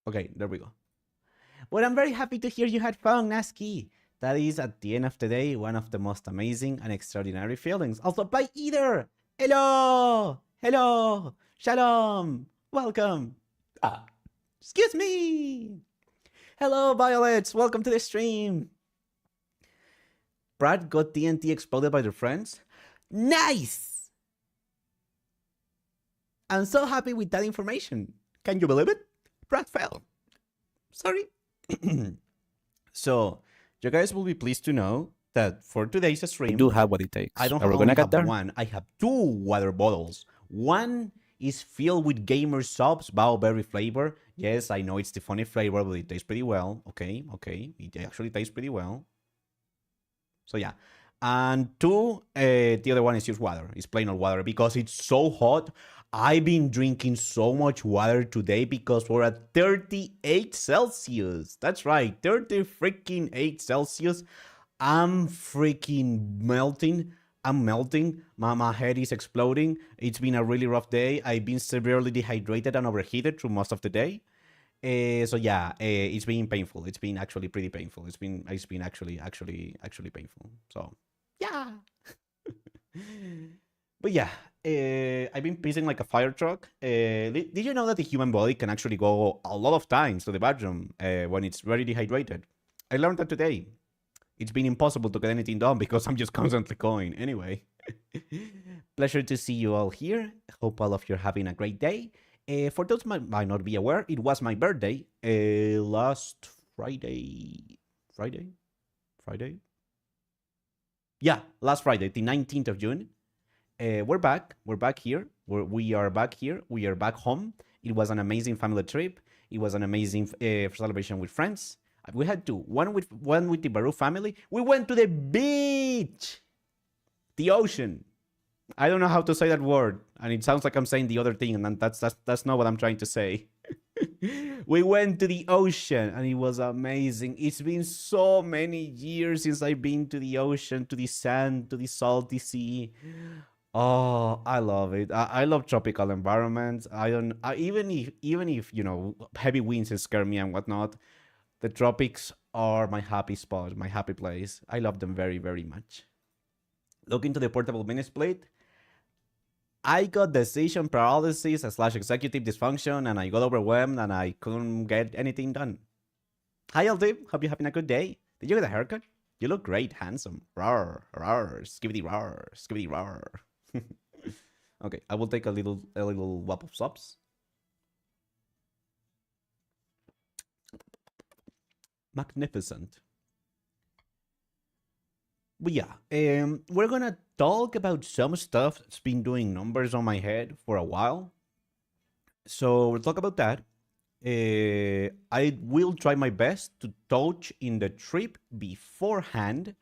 Okay, there we go. Well, I'm very happy to hear you had fun, Naski. That is, at the end of the day, one of the most amazing and extraordinary feelings. Also, by either. Hello! Hello! Shalom! Welcome! Ah, excuse me! Hello, Violets! Welcome to the stream! Brad got TNT exploded by their friends? Nice! I'm so happy with that information. Can you believe it? Brad fell. Sorry. So, you guys will be pleased to know that for today's stream, I do have what it takes. I don't Are we only gonna get have there? one, I have 2 water bottles. One is filled with gamer subs, Bowberry flavor. Yes, I know it's the funny flavor, but it tastes pretty well. Okay, it actually tastes pretty well. So yeah. And 2, the other one is just water. It's plain old water because it's so hot. I've been drinking so much water today because we're at 38 Celsius. That's right, 30 freaking 8 Celsius. I'm freaking melting. I'm melting. My head is exploding. It's been a really rough day. I've been severely dehydrated and overheated through most of the day. So yeah, it's been painful. It's been actually pretty painful. It's been actually painful. So yeah. But yeah, I've been pissing like a fire truck. Did you know that the human body can actually go a lot of times to the bathroom when it's very dehydrated? I learned that today. It's been impossible to get anything done because I'm just constantly going. Anyway, pleasure to see you all here. Hope all of you are having a great day. For those who might not be aware, it was my birthday last Friday. Friday? Yeah, last Friday, the 19th of June. We're back. We're back here. We are back here. We are back home. It was an amazing family trip. It was an amazing celebration with friends. We had 2. One with the Varoo family. We went to the beach, the ocean. I don't know how to say that word, and it sounds like I'm saying the other thing, and that's not what I'm trying to say. We went to the ocean, and it was amazing. It's been so many years since I've been to the ocean, to the sand, to the salty sea. Oh, I love it. I love tropical environments. Even if heavy winds scare me and whatnot, the tropics are my happy spot, my happy place. I love them very, very much. Look into the portable mini split. I got decision paralysis / executive dysfunction, and I got overwhelmed, and I couldn't get anything done. Hi, LD. Hope you're having a good day. Did you get a haircut? You look great, handsome. Rawr, rawr, skibbity rawr, skibbity rawr. Okay, I will take a little whop of subs. Magnificent. But yeah, we're gonna talk about some stuff that's been doing numbers on my head for a while. So we'll talk about that. I will try my best to touch in the trip beforehand,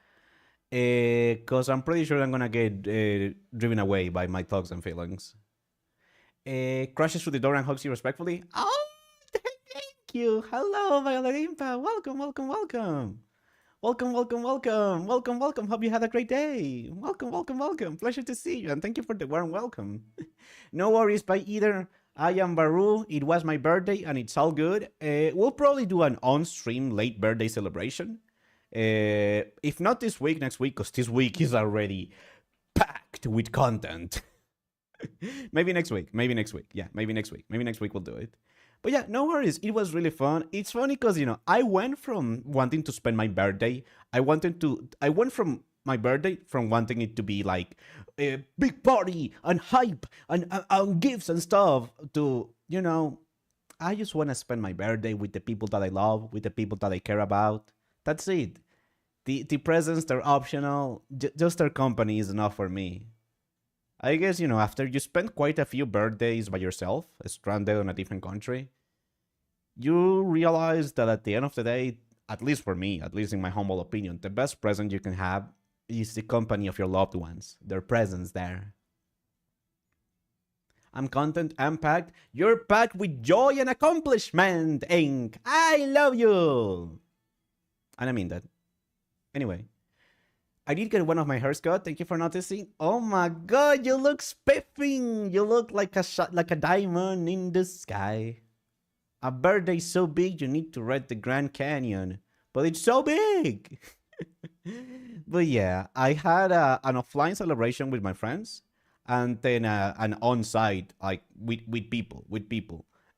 because I'm pretty sure I'm gonna get driven away by my thoughts and feelings. Crashes through the door and hugs you respectfully. Oh, thank you. Hello, Violet Impa. Welcome. Welcome. Hope you had a great day. Welcome. Pleasure to see you, and thank you for the warm welcome. No worries by either. I am Varoo. It was my birthday, and it's all good. We'll probably do an on-stream late birthday celebration. If not this week, next week, because this week is already packed with content. Maybe next week. Yeah, maybe next week. Maybe next week we'll do it. But yeah, no worries. It was really fun. It's funny because, I went from wanting to spend my birthday. I went from my birthday from wanting it to be like a big party and hype and gifts and stuff to, I just want to spend my birthday with the people that I love, with the people that I care about. That's it. The presents, they're optional. Just their company is enough for me. I guess, after you spend quite a few birthdays by yourself, stranded in a different country, you realize that at the end of the day, at least for me, at least in my humble opinion, the best present you can have is the company of your loved ones, their presence there. I'm content, I'm packed. You're packed with joy and accomplishment, Ink. I love you. And I mean that. Anyway. I did get one of my hairs cut. Thank you for noticing. Oh my god, you look spiffing. You look like a diamond in the sky. A birthday so big you need to ride the Grand Canyon, but it's so big. But yeah, I had an offline celebration with my friends, and then an on-site like with people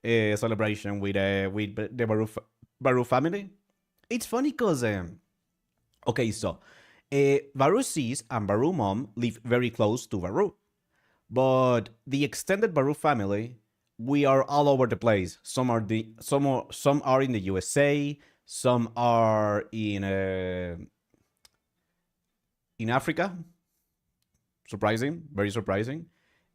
celebration with the Varoo family. It's funny because okay, so Varoo sis and Varoo mom live very close to Varoo, but the extended Varoo family, we are all over the place. Some are in the USA, some are in Africa. Surprising, very surprising.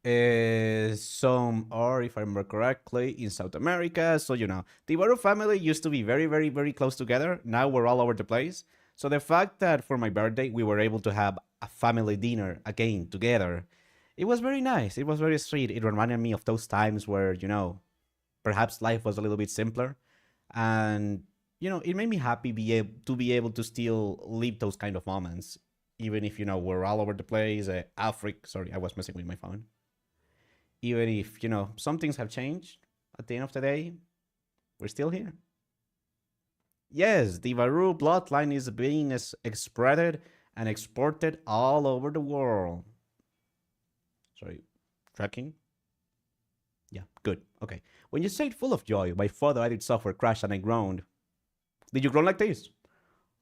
Some are, if I remember correctly, in South America. So the Varoo family used to be very, very, very close together. Now we're all over the place. So the fact that for my birthday we were able to have a family dinner again together, it was very nice. It was very sweet. It reminded me of those times where perhaps life was a little bit simpler, and it made me happy to be able to still live those kind of moments, even if we're all over the place. Africa, sorry, I was messing with my phone. Even if some things have changed, at the end of the day, we're still here. Yes, the Varoo bloodline is being spreaded and exported all over the world. Sorry, tracking. Yeah, good. Okay. When you said full of joy, my father added software crashed and I groaned. Did you groan like this?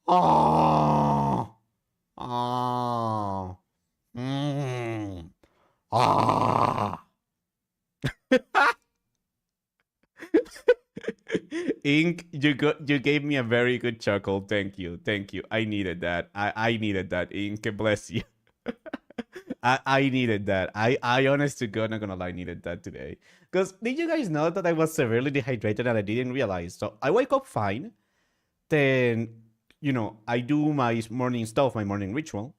Oh, oh, ah. Ink, you gave me a very good chuckle. Thank you, thank you. I needed that. I needed that. Ink, bless you. I needed that. I honest to God, not gonna lie, needed that today. Because did you guys know that I was severely dehydrated and I didn't realize? So I wake up fine. Then, I do my morning stuff, my morning ritual.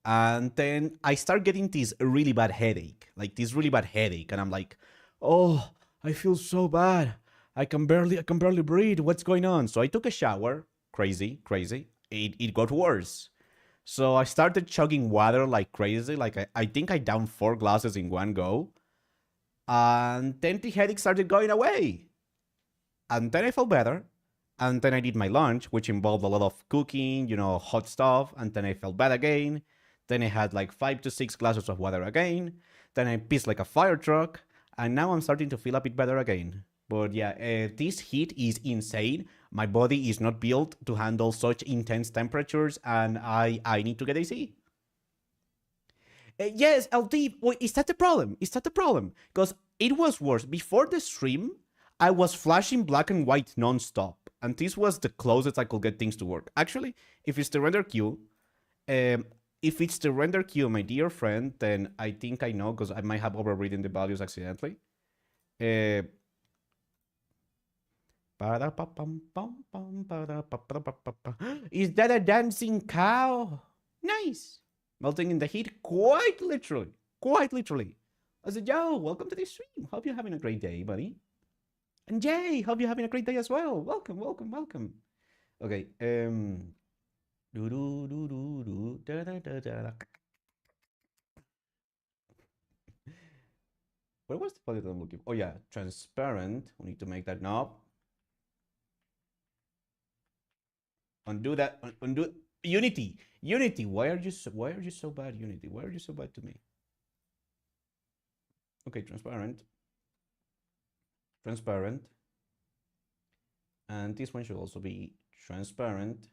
And then I start getting this really bad headache, like this really bad headache. And I'm like, oh, I feel so bad. I can barely breathe. What's going on? So I took a shower. Crazy, crazy. It got worse. So I started chugging water like crazy. Like I think I downed 4 glasses in one go. And then the headache started going away. And then I felt better. And then I did my lunch, which involved a lot of cooking, hot stuff. And then I felt bad again. Then I had like 5 to 6 glasses of water again. Then I pissed like a fire truck. And now I'm starting to feel a bit better again. But yeah, this heat is insane. My body is not built to handle such intense temperatures, and I need to get AC. Yes, LD, wait, is that the problem? Is that the problem? Because it was worse. Before the stream, I was flashing black and white non-stop, and this was the closest I could get things to work. Actually, if it's the render queue, my dear friend, then I think I know, because I might have overridden the values accidentally. Uh, Is that a dancing cow? Nice. Melting in the heat, quite literally. Quite literally. I said, yo, welcome to the stream. Hope you're having a great day, buddy. And Jay, hope you're having a great day as well. Welcome, welcome, welcome. Okay, where was the body that I'm looking for? Oh yeah, transparent. We need to make that knob. Undo that. Undo. Unity. Unity. Why are you so bad, Unity? Why are you so bad to me? Okay, transparent. Transparent. And this one should also be transparent.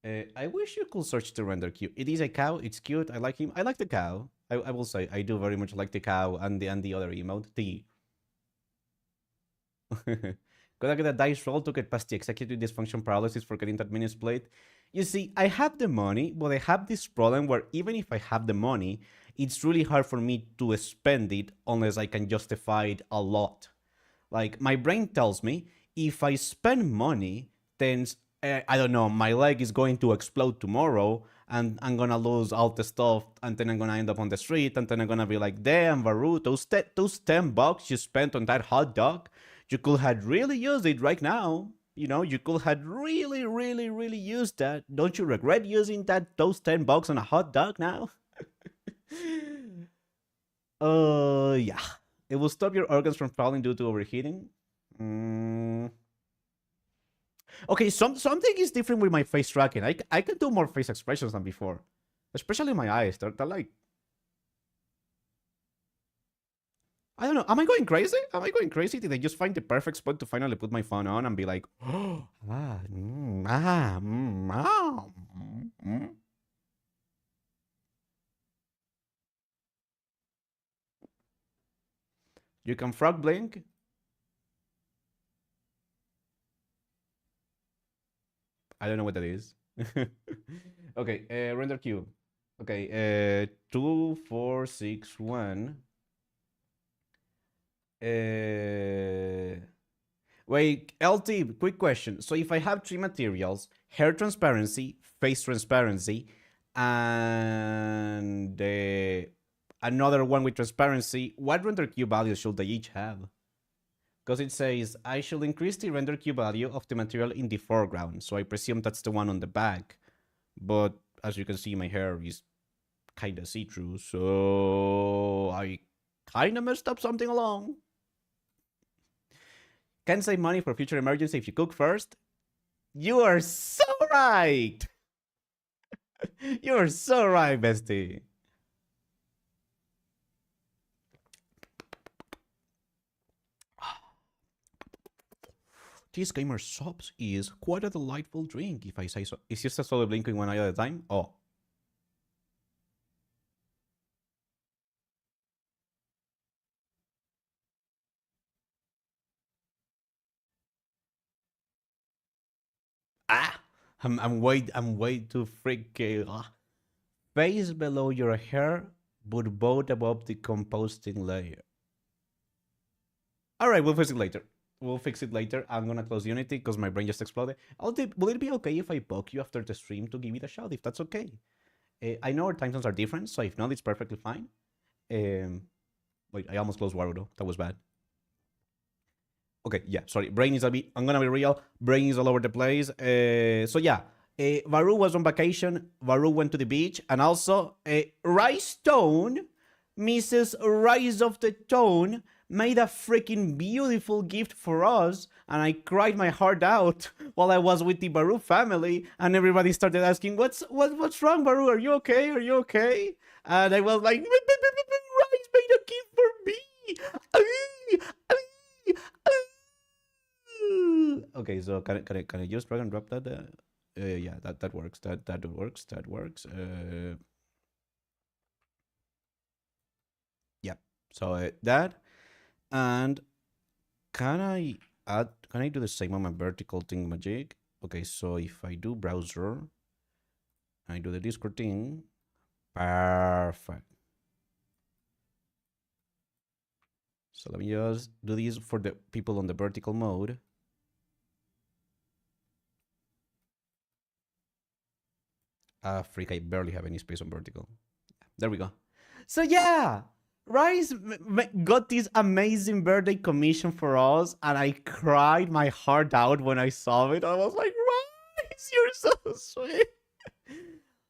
I wish you could search the render queue. It is a cow. It's cute. I like him. I like the cow. I will say I do very much like the cow and the other emote. The Gotta get a dice roll to get past the executive dysfunction paralysis for getting that mini split. You see, I have the money, but I have this problem where even if I have the money, it's really hard for me to spend it unless I can justify it a lot. Like, my brain tells me, if I spend money, then, I don't know, my leg is going to explode tomorrow, and I'm gonna lose all the stuff, and then I'm gonna end up on the street, and then I'm gonna be like, damn, Varoo, those $10 you spent on that hot dog, you could have really used it right now. You could have really, really, really used that. Don't you regret using those $10 on a hot dog now? Yeah. It will stop your organs from failing due to overheating. Mm. Okay, something is different with my face tracking. I can do more face expressions than before, especially my eyes. They're like, I don't know. Am I going crazy? Am I going crazy? Did I just find the perfect spot to finally put my phone on and be like, oh, mm. You can frog blink. I don't know what that is. Okay, render queue. Okay, 2461. Wait, LT, quick question. So if I have three materials, hair transparency, face transparency, and another one with transparency, what render Q values should they each have? Because it says, I should increase the render Q value of the material in the foreground. So I presume that's the one on the back. But as you can see, my hair is kind of see-through. So I kind of messed up something along. Can save money for future emergency if you cook first. You are so right. You are so right, bestie. This gamer subs is quite a delightful drink, if I say so. Is just a slowly blinking one eye at a time? Oh. Ah! I'm way too freaky. Face below your hair, but both above the composting layer. Alright, we'll fix it later. We'll fix it later. I'm gonna close Unity because my brain just exploded. Will it be okay if I poke you after the stream to give it a shot, if that's okay? I know our time zones are different, so if not, it's perfectly fine. Wait, I almost closed Warudo. That was bad. Okay, yeah, sorry. Brain is a bit, I'm gonna be real. Brain is all over the place. So yeah, Varoo was on vacation. Varoo went to the beach, and also Rice Stone, Mrs. Rise of the Tone, made a freaking beautiful gift for us, and I cried my heart out while I was with the Varoo family, and everybody started asking, "What's wrong, Varoo? Are you okay? Are you okay?" And I was like, "Rice made a gift for me." Okay, so can I just drag and drop that? Yeah, that works. That works. That works. Yeah. So that, and can I add? Can I do the same on my vertical thing magic? Okay, so if I do browser, I do the Discord thing. Perfect. So let me just do this for the people on the vertical mode. Freak, I barely have any space on vertical. There we go. So yeah, Rice got this amazing birthday commission for us, and I cried my heart out when I saw it. I was like, Rice, you're so sweet.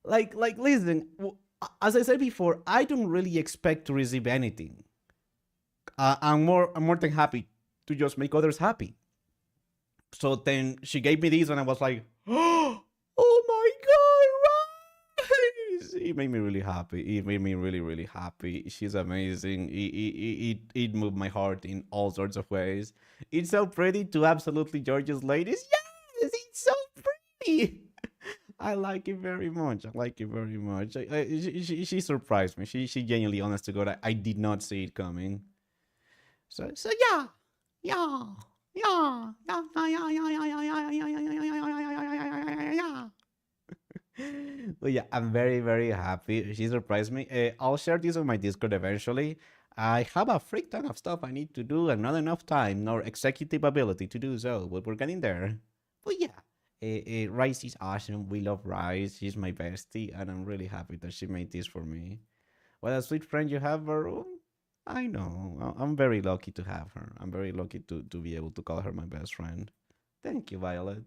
Listen. As I said before, I don't really expect to receive anything. I'm more than happy to just make others happy. So then she gave me this, and I was like, oh my god, Rice! It made me really happy. It made me really, really happy. She's amazing. It moved my heart in all sorts of ways. It's so pretty to absolutely gorgeous ladies. Yes, it's so pretty. I like it very much. I like it very much. She surprised me. She genuinely, honest to God, I did not see it coming. So yeah, yeah. Yeah, yeah, yeah, yeah, yeah, yeah, yeah, yeah, yeah, yeah, yeah. But yeah, I'm very, very happy. She surprised me. I'll share this on my Discord eventually. I have a freak ton of stuff I need to do and not enough time nor executive ability to do so, but we're getting there. But yeah, Rice is awesome. We love Rice. She's my bestie, and I'm really happy that she made this for me. What a sweet friend you have, Varun. I know. I'm very lucky to have her. I'm very lucky to be able to call her my best friend. Thank you, Violet.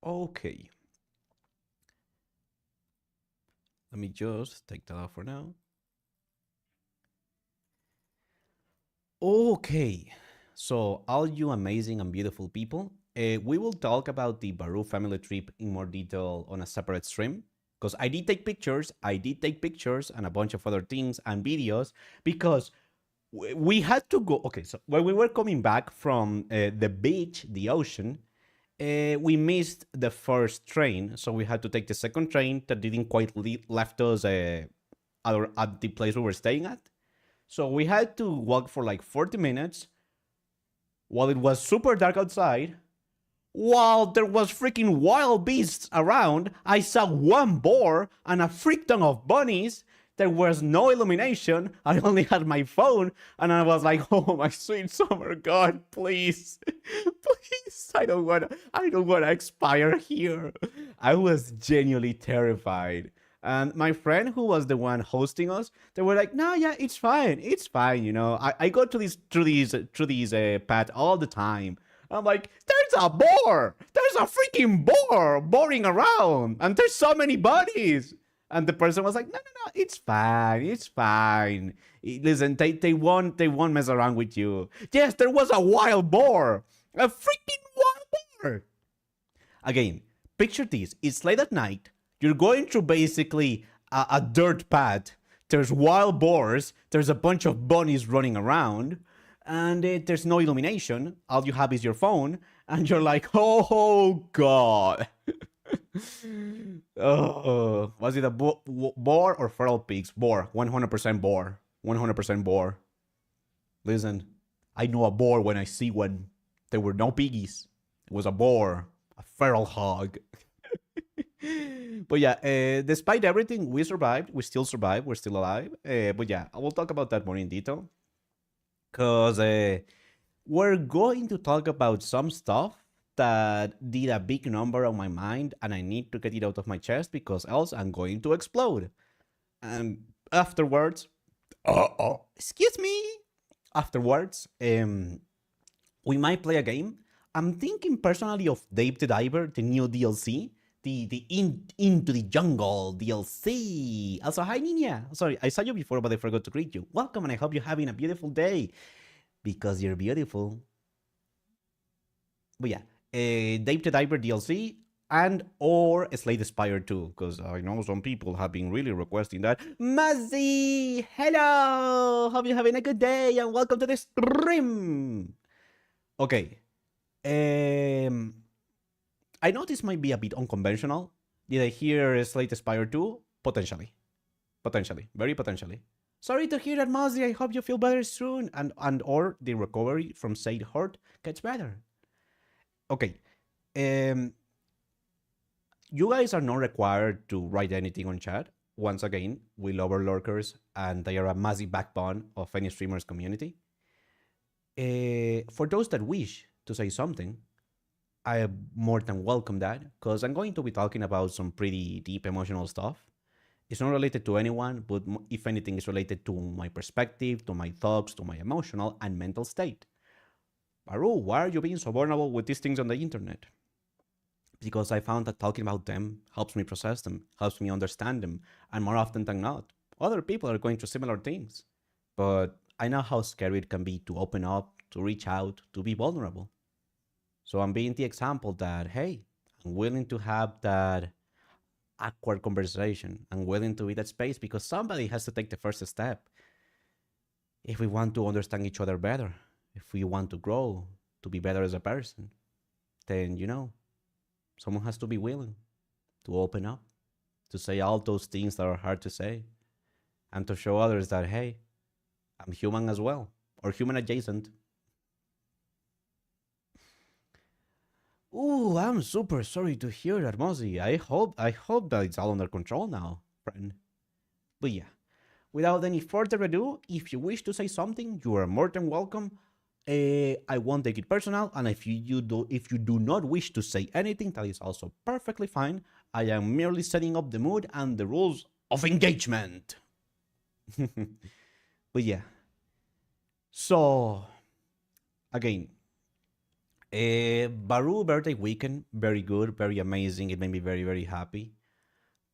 Okay. Let me just take that off for now. Okay, so all you amazing and beautiful people, we will talk about the Varoo family trip in more detail on a separate stream. Because I did take pictures and a bunch of other things and videos because we had to go. Okay, so when we were coming back from the beach, the ocean, we missed the first train, so we had to take the second train that didn't quite left us at the place we were staying at. So we had to walk for like 40 minutes while it was super dark outside. While there was freaking wild beasts around, I saw one boar and a freak ton of bunnies. There was no illumination. I only had my phone, and I was like, "Oh my sweet summer God, please, please! I don't wanna expire here." I was genuinely terrified. And my friend, who was the one hosting us, they were like, "No, yeah, it's fine. You know, I go to this through these path all the time." I'm like, "There's a boar! There's a freaking boar boring around, and there's so many bunnies." And the person was like, "No, no, no, it's fine, it's fine. Listen, they won't mess around with you." Yes, there was a wild boar, a freaking wild boar. Again, picture this: it's late at night. You're going through basically a dirt path. There's wild boars. There's a bunch of bunnies running around, and there's no illumination. All you have is your phone, and you're like, "Oh God." Oh, was it a boar or feral pigs? Boar, 100% boar, 100% boar. Listen, I know a boar when I see one. There were no piggies. It was a boar, a feral hog. But yeah, despite everything, we survived. We still survived. We're still alive. But yeah, I will talk about that more in detail. Because we're going to talk about some stuff that did a big number on my mind, and I need to get it out of my chest because else I'm going to explode. And afterwards, excuse me. Afterwards, we might play a game. I'm thinking personally of Dave the Diver, the new DLC, the Into the Jungle DLC. Also, hi Nina. Sorry, I saw you before, but I forgot to greet you. Welcome, and I hope you're having a beautiful day because you're beautiful. But yeah, Dave the Diver DLC and or Slay the Spire 2, because I know some people have been really requesting that. Mazzy, hello! Hope you're having a good day and welcome to the stream. Okay, I know this might be a bit unconventional. Did I hear Slay the Spire 2? Potentially. Potentially. Very potentially. Sorry to hear that, Mazzy. I hope you feel better soon and or the recovery from said hurt gets better. Okay. You guys are not required to write anything on chat. Once again, we love our lurkers, and they are a massive backbone of any streamer's community. For those that wish to say something, I more than welcome that, because I'm going to be talking about some pretty deep emotional stuff. It's not related to anyone, but if anything, it's related to my perspective, to my thoughts, to my emotional and mental state. Varoo, why are you being so vulnerable with these things on the internet? Because I found that talking about them helps me process them, helps me understand them, and more often than not, other people are going through similar things. But I know how scary it can be to open up, to reach out, to be vulnerable. So I'm being the example that, hey, I'm willing to have that awkward conversation. I'm willing to be that space because somebody has to take the first step. If we want to understand each other better, if we want to grow, to be better as a person, then, someone has to be willing to open up, to say all those things that are hard to say, and to show others that, hey, I'm human as well, or human adjacent. Ooh, I'm super sorry to hear that, Mozzie. I hope that it's all under control now, friend. But yeah, without any further ado, if you wish to say something, you are more than welcome. I won't take it personal, and if you do not wish to say anything, that is also perfectly fine. I am merely setting up the mood and the rules of engagement. But yeah. So again, Varoo birthday weekend, very good, very amazing. It made me very, very happy.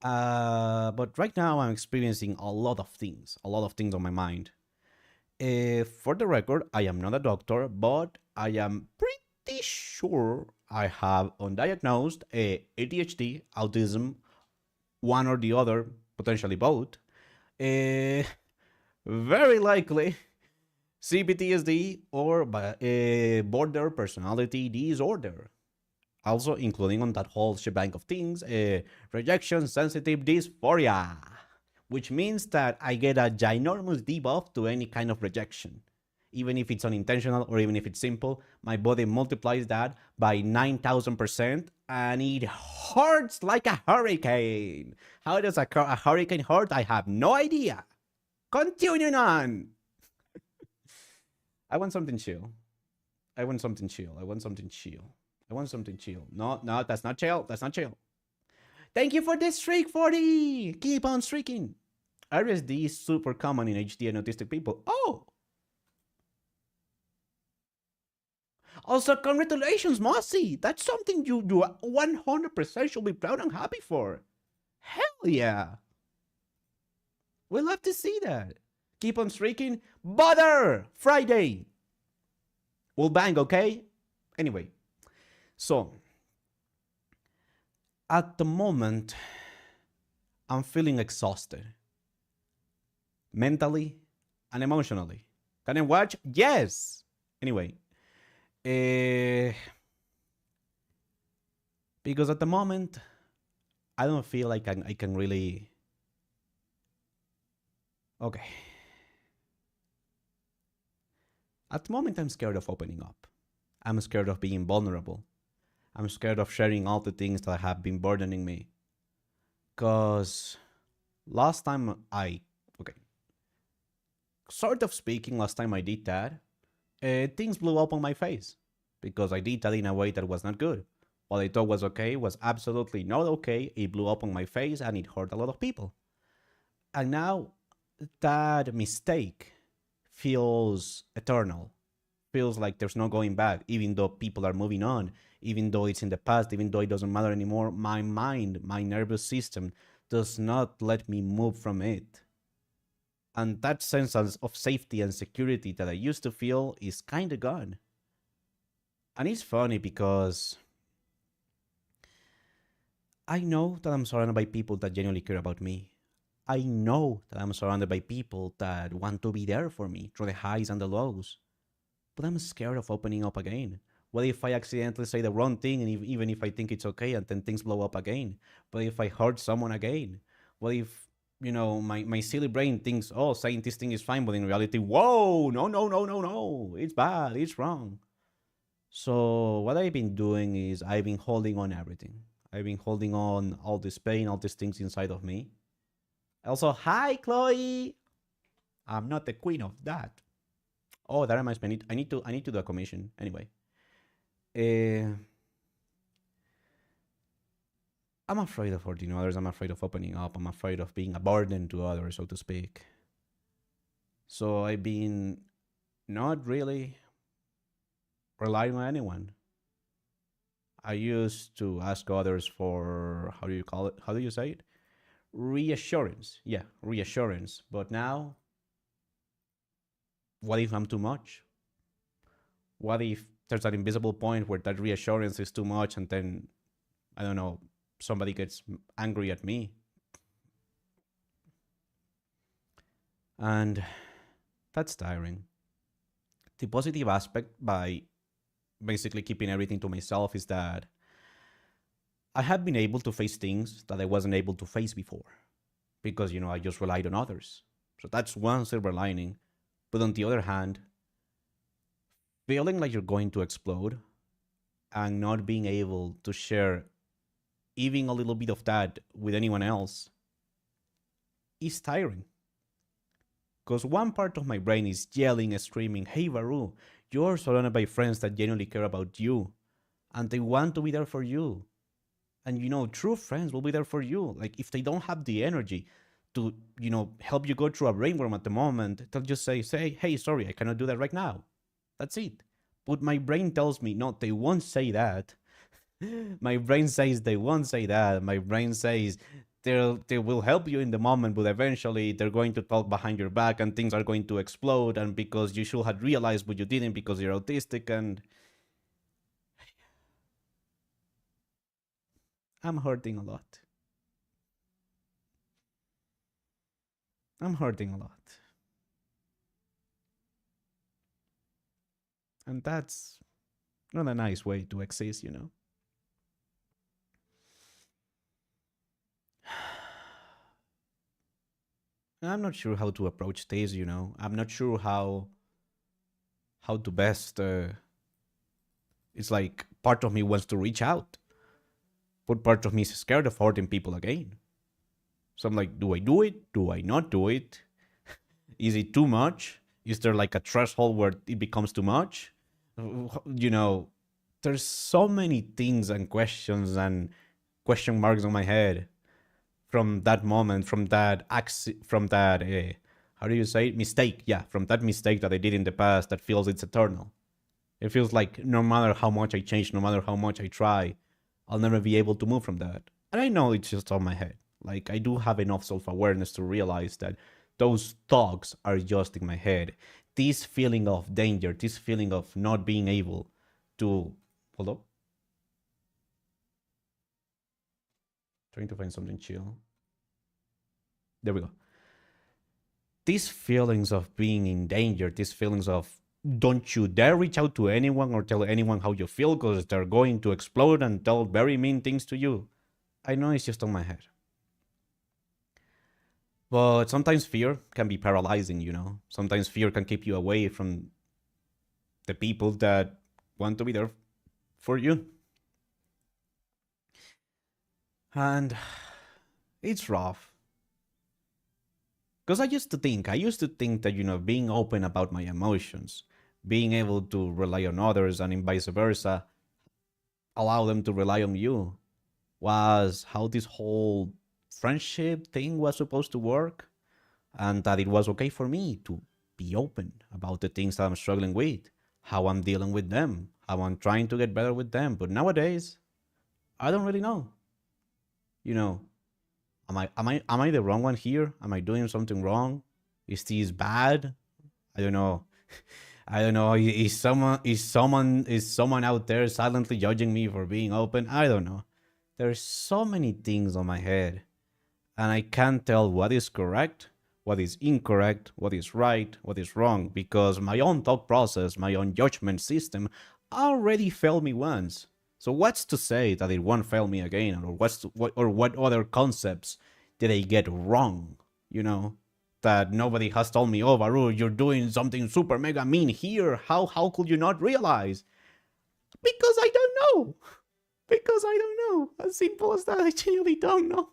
But right now I'm experiencing a lot of things on my mind. For the record, I am not a doctor, but I am pretty sure I have undiagnosed ADHD, autism, one or the other, potentially both. Uh, Very likely CPTSD or border personality disorder. Also, including on that whole shebang of things, rejection sensitive dysphoria, which means that I get a ginormous debuff to any kind of rejection. Even if it's unintentional or even if it's simple, my body multiplies that by 9,000% and it hurts like a hurricane. How does a hurricane hurt? I have no idea. Continuing on. I want something chill. I want something chill. I want something chill. I want something chill. No, no, that's not chill. That's not chill. Thank you for this streak, 40. Keep on streaking. RSD is super common in HD and autistic people. Oh! Also, congratulations, Mossy. That's something you 100% should be proud and happy for. Hell yeah. We love to see that. Keep on streaking. Butter! Friday. We'll bang, okay? Anyway, so at the moment, I'm feeling exhausted. Mentally and emotionally. Can I watch? Yes! Anyway, because at the moment, I don't feel like I can really. Okay. At the moment, I'm scared of opening up. I'm scared of being vulnerable. I'm scared of sharing all the things that have been burdening me. Because last time okay, sort of speaking, last time I did that, things blew up on my face. Because I did that in a way that was not good. What I thought was okay was absolutely not okay. It blew up on my face and it hurt a lot of people. And now that mistake feels eternal, feels like there's no going back, even though people are moving on, even though it's in the past, even though it doesn't matter anymore. My mind, my nervous system does not let me move from it. And that sense of safety and security that I used to feel is kind of gone. And it's funny because I know that I'm surrounded by people that genuinely care about me. I know that I'm surrounded by people that want to be there for me through the highs and the lows. But I'm scared of opening up again. What if I accidentally say the wrong thing, and even if I think it's okay, and then things blow up again? What if I hurt someone again? What if, my silly brain thinks, oh, saying this thing is fine, but in reality, whoa, no, no, no, no, no, it's bad, it's wrong. So what I've been doing is I've been holding on everything. I've been holding on all this pain, all these things inside of me. Also, hi, Chloe. I'm not the queen of that. Oh, that reminds me. I need to do a commission anyway. I'm afraid of hurting others. I'm afraid of opening up. I'm afraid of being a burden to others, so to speak. So I've been not really relying on anyone. I used to ask others for, how do you call it? How do you say it? Reassurance. Yeah, reassurance. But now, what if I'm too much? What if there's an invisible point where that reassurance is too much and then, I don't know, somebody gets angry at me? And that's tiring. The positive aspect by basically keeping everything to myself is that I have been able to face things that I wasn't able to face before because, I just relied on others. So that's one silver lining. But on the other hand, feeling like you're going to explode and not being able to share even a little bit of that with anyone else is tiring. Because one part of my brain is yelling and screaming, hey, Varoo, you're surrounded by friends that genuinely care about you and they want to be there for you. And true friends will be there for you. Like, if they don't have the energy to, help you go through a brainworm at the moment, they'll just say, hey, sorry, I cannot do that right now. That's it. But my brain tells me, no, they won't say that. My brain says they won't say that. My brain says they will help you in the moment, but eventually they're going to talk behind your back and things are going to explode. And because you should have realized, but you didn't because you're autistic, and I'm hurting a lot. I'm hurting a lot. And that's not a nice way to exist, you know? I'm not sure how to approach this, you know? I'm not sure how to best. It's like part of me wants to reach out, but part of me is scared of hurting people again. So I'm like, do I do it? Do I not do it? Is it too much? Is there like a threshold where it becomes too much? You know, there's so many things and questions and question marks on my head from that moment, from that how do you say it? Mistake? Yeah, from that mistake that I did in the past that feels it's eternal. It feels like no matter how much I change, no matter how much I try, I'll never be able to move from that. And I know it's just on my head. Like, I do have enough self awareness to realize that those thoughts are just in my head. This feeling of danger, this feeling of not being able to. Hold up. Trying to find something chill. There we go. These feelings of being in danger, these feelings of don't you dare reach out to anyone or tell anyone how you feel because they're going to explode and tell very mean things to you. I know it's just on my head. But sometimes fear can be paralyzing, you know? Sometimes fear can keep you away from the people that want to be there for you. And it's rough. Because I used to think that, you know, being open about my emotions, being able to rely on others and vice versa, allow them to rely on you, was how this whole friendship thing was supposed to work. And that it was okay for me to be open about the things that I'm struggling with, how I'm dealing with them, how I'm trying to get better with them. But nowadays, I don't really know. You know, am I the wrong one here? Am I doing something wrong? Is this bad? I don't know. I don't know. Is someone out there silently judging me for being open? I don't know. There's so many things on my head, and I can't tell what is correct, what is incorrect, what is right, what is wrong, because my own thought process, my own judgment system already failed me once. So what's to say that it won't fail me again, or what other concepts did I get wrong? You know, that nobody has told me, oh, Varoo, you're doing something super mega mean here. How could you not realize? Because I don't know. Because I don't know. As simple as that. I genuinely don't know.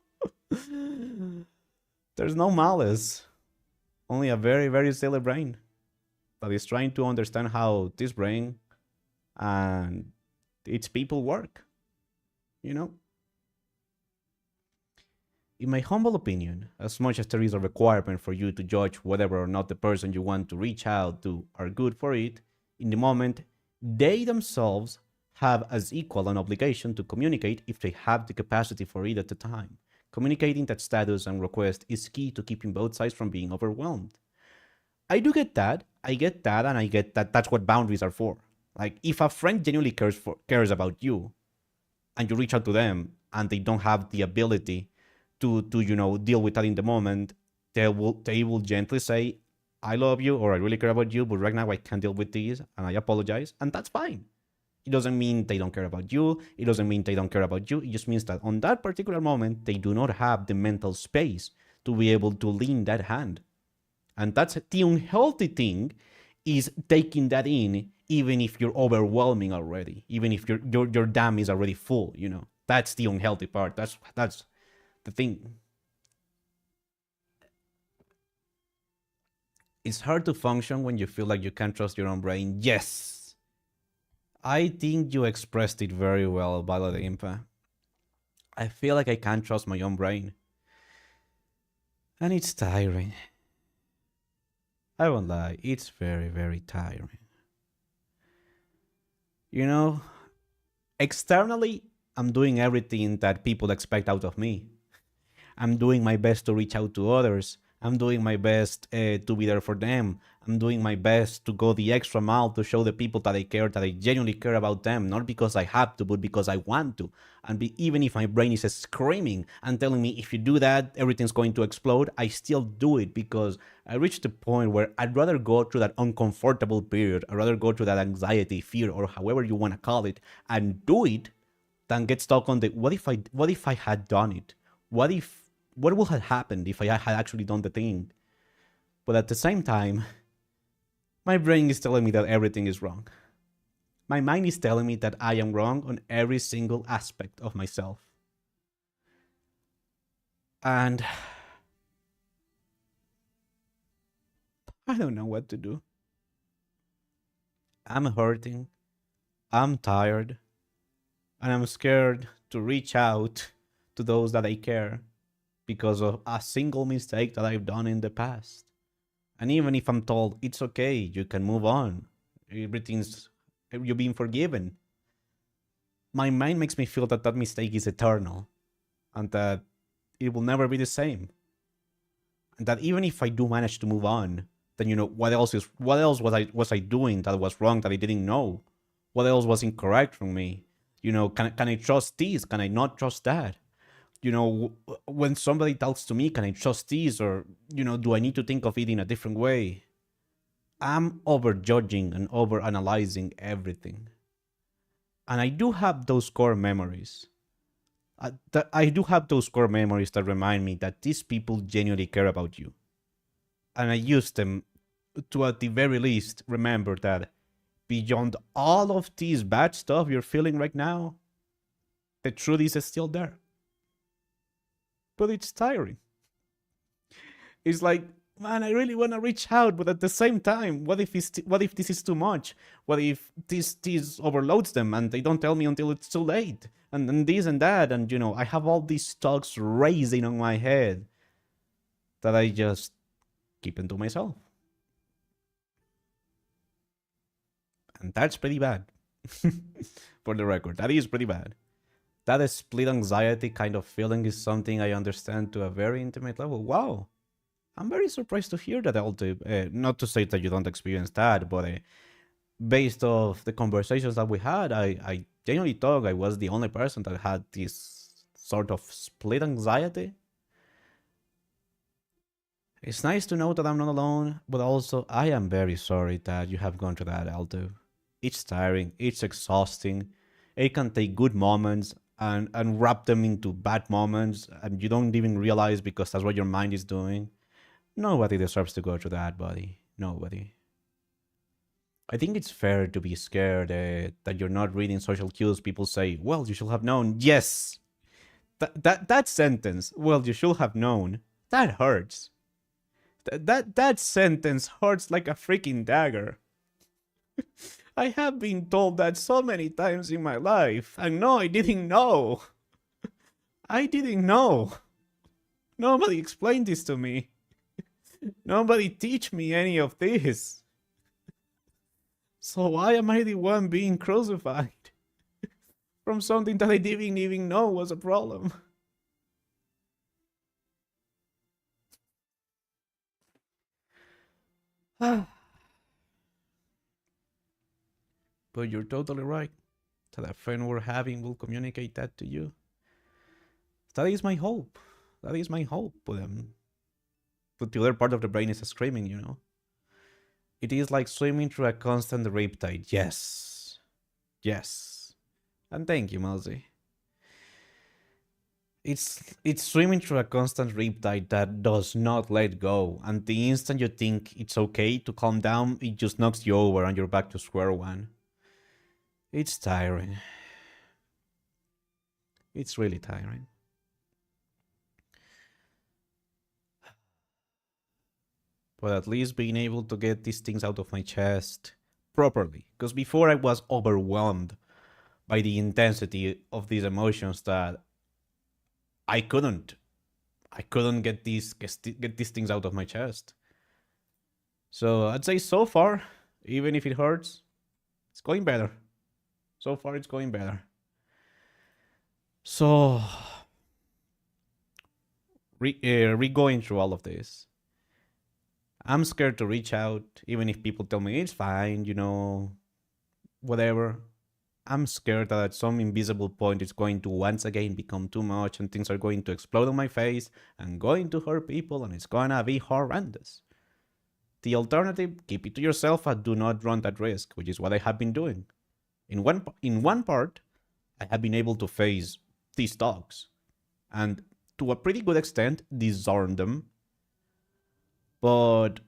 There's no malice, only a very, very silly brain that is trying to understand how this brain and its people work. You know? In my humble opinion, as much as there is a requirement for you to judge whether or not the person you want to reach out to are good for it, in the moment, they themselves have as equal an obligation to communicate if they have the capacity for it at the time. Communicating that status and request is key to keeping both sides from being overwhelmed. I do get that. I get that, and I get that that's what boundaries are for. Like, if a friend genuinely cares about you, and you reach out to them, and they don't have the ability to deal with that in the moment, they will gently say, "I love you," or "I really care about you, but right now I can't deal with this, and I apologize," and that's fine. It doesn't mean they don't care about you. It doesn't mean they don't care about you. It just means that on that particular moment, they do not have the mental space to be able to lean that hand. And that's the unhealthy thing, is taking that in, even if you're overwhelming already, even if your dam is already full, you know. That's the unhealthy part. That's the thing. It's hard to function when you feel like you can't trust your own brain. Yes. I think you expressed it very well, Bala Impa. I feel like I can't trust my own brain. And it's tiring. I won't lie, it's very, very tiring. You know, externally, I'm doing everything that people expect out of me. I'm doing my best to reach out to others. I'm doing my best to be there for them. I'm doing my best to go the extra mile to show the people that I care, that I genuinely care about them, not because I have to, but because I want to. And even if my brain is screaming and telling me if you do that, everything's going to explode, I still do it because I reached the point where I'd rather go through that uncomfortable period, I'd rather go through that anxiety, fear, or however you want to call it, and do it than get stuck on the what if I had done it? What would have happened if I had actually done the thing? But at the same time, my brain is telling me that everything is wrong. My mind is telling me that I am wrong on every single aspect of myself. And I don't know what to do. I'm hurting, I'm tired, and I'm scared to reach out to those that I care because of a single mistake that I've done in the past. And even if I'm told it's okay, you can move on, everything's you're being forgiven, my mind makes me feel that that mistake is eternal and that it will never be the same. And that even if I do manage to move on, then what else was I doing that was wrong that I didn't know? What else was incorrect from me? Can I trust this? Can I not trust that? When somebody talks to me, can I trust this? Or, do I need to think of it in a different way? I'm over judging and over analyzing everything. And I do have those core memories. I do have those core memories that remind me that these people genuinely care about you. And I use them to, at the very least, remember that beyond all of this bad stuff you're feeling right now, the truth is still there. But it's tiring. It's like, man, I really want to reach out, but at the same time, what if this is too much? What if this overloads them and they don't tell me until it's too late? And this and that, and I have all these thoughts racing on my head that I just keep them to myself. And that's pretty bad. For the record, that is pretty bad. That split anxiety kind of feeling is something I understand to a very intimate level. Wow. I'm very surprised to hear that, Alto. Not to say that you don't experience that, but based off the conversations that we had, I genuinely thought I was the only person that had this sort of split anxiety. It's nice to know that I'm not alone, but also I am very sorry that you have gone through that, Alto. It's tiring, it's exhausting. It can take good moments and wrap them into bad moments, and you don't even realize because that's what your mind is doing. Nobody deserves to go through that, buddy. Nobody. I think it's fair to be scared that you're not reading social cues. People say, well, you should have known. Yes! That sentence, well, you should have known, that hurts. That sentence hurts like a freaking dagger. I have been told that so many times in my life, and no, I didn't know. I didn't know. Nobody explained this to me. Nobody teach me any of this. So why am I the one being crucified? From something that I didn't even know was a problem. But you're totally right. That a friend we're having will communicate that to you. That is my hope. That is my hope. But the other part of the brain is screaming. It is like swimming through a constant riptide. Yes. Yes. And thank you, Mousy. It's swimming through a constant riptide that does not let go. And the instant you think it's okay to calm down, it just knocks you over and you're back to square one. It's tiring. It's really tiring. But at least being able to get these things out of my chest properly. Because before I was overwhelmed by the intensity of these emotions that I couldn't get these things out of my chest. So I'd say so far, even if it hurts, it's going better. So far it's going better. So going through all of this. I'm scared to reach out, even if people tell me it's fine, whatever. I'm scared that at some invisible point it's going to once again become too much and things are going to explode on my face and going to hurt people and it's gonna be horrendous. The alternative, keep it to yourself and do not run that risk, which is what I have been doing. In one part, I have been able to face these dogs and to a pretty good extent disarm them. But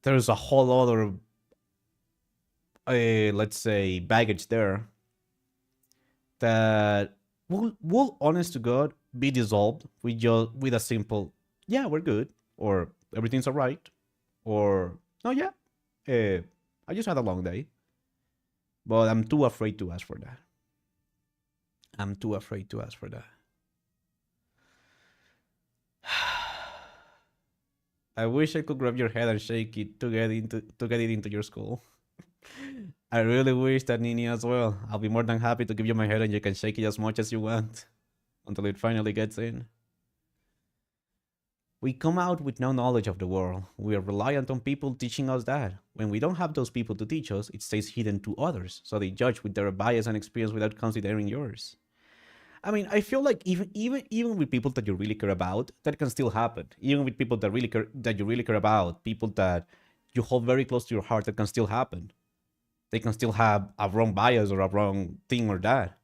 there's a whole other, let's say, baggage there that will honest to God be dissolved with a simple, yeah, we're good, or everything's alright, or no, yeah, I just had a long day. But I'm too afraid to ask for that. I'm too afraid to ask for that. I wish I could grab your head and shake it to get it into your skull. I really wish that, Nini, as well. I'll be more than happy to give you my head and you can shake it as much as you want until it finally gets in. We come out with no knowledge of the world. We are reliant on people teaching us that. When we don't have those people to teach us, it stays hidden to others, so they judge with their bias and experience without considering yours. I mean, I feel like even with people that you really care about, that can still happen. Even with people that you really care about, people that you hold very close to your heart, that can still happen. They can still have a wrong bias or a wrong thing or that.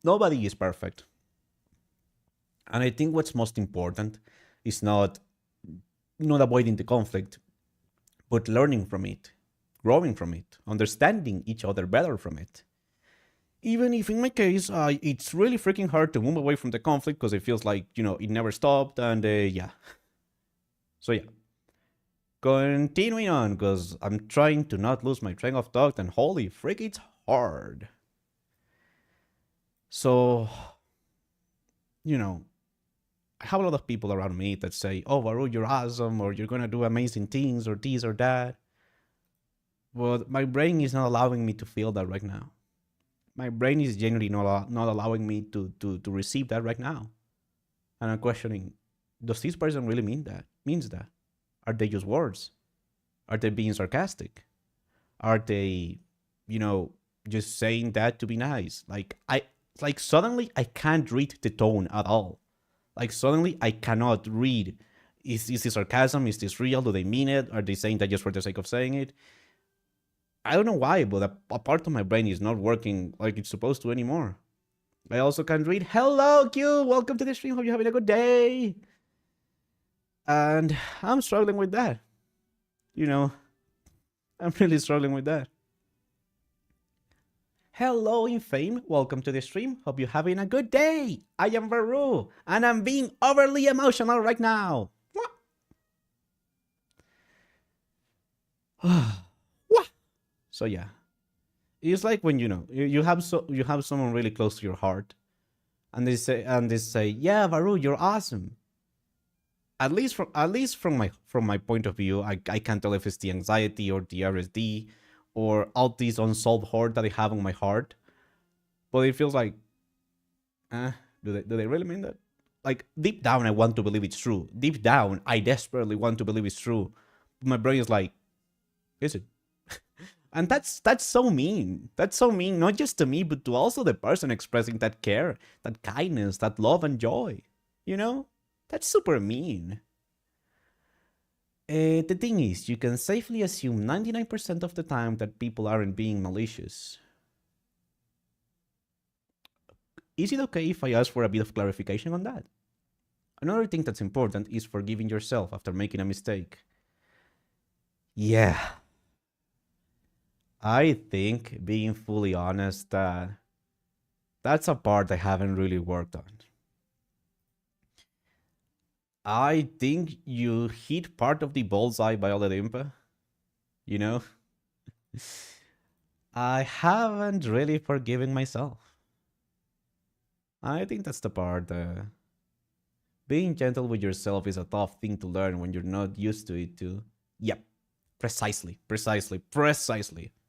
Nobody is perfect. And I think what's most important is not avoiding the conflict, but learning from it, growing from it, understanding each other better from it. Even if in my case, it's really freaking hard to move away from the conflict because it feels like, it never stopped and yeah. So yeah. Continuing on, because I'm trying to not lose my train of thought and holy frick, it's hard. So, I have a lot of people around me that say, oh, Varoo, you're awesome, or you're gonna do amazing things, or this or that. But my brain is not allowing me to feel that right now. My brain is generally not allowing me to receive that right now. And I'm questioning, does this person really means that? Are they just words? Are they being sarcastic? Are they, just saying that to be nice? Like suddenly I can't read the tone at all. Like suddenly I cannot read. Is this sarcasm? Is this real? Do they mean it? Are they saying that just for the sake of saying it? I don't know why, but a part of my brain is not working like it's supposed to anymore. I also can't read. Hello, Q. Welcome to the stream. Hope you're having a good day. And I'm struggling with that. I'm really struggling with that. Hello, Infame. Welcome to the stream. Hope you're having a good day. I am Varoo, and I'm being overly emotional right now. So yeah, it's like when you have someone really close to your heart, and they say, yeah, Varoo, you're awesome. At least from my point of view, I can't tell if it's the anxiety or the RSD or all this unsolved hurt that I have on my heart, but it feels like, do they really mean that? Like deep down, I want to believe it's true. Deep down, I desperately want to believe it's true. But my brain is like, is it? And that's so mean. That's so mean, not just to me, but to also the person expressing that care, that kindness, that love and joy. That's super mean. The thing is, you can safely assume 99% of the time that people aren't being malicious. Is it okay if I ask for a bit of clarification on that? Another thing that's important is forgiving yourself after making a mistake. Yeah. I think, being fully honest, that's a part I haven't really worked on. I think you hit part of the bullseye by Olimpa. I haven't really forgiven myself. I think that's the part. Being gentle with yourself is a tough thing to learn when you're not used to it too. Yep. Precisely.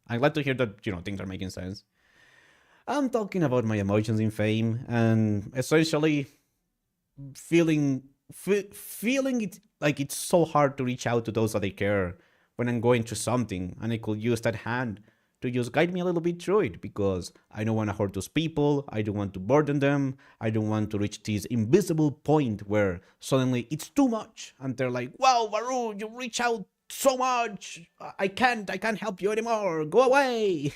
I'm glad to hear that, things are making sense. I'm talking about my emotions in Fame, and essentially, feeling it like it's so hard to reach out to those that I care when I'm going through something, and I could use that hand to just guide me a little bit through it, because I don't want to hurt those people, I don't want to burden them, I don't want to reach this invisible point where suddenly it's too much and they're like, wow, Varoo, you reach out so much, I can't help you anymore, go away.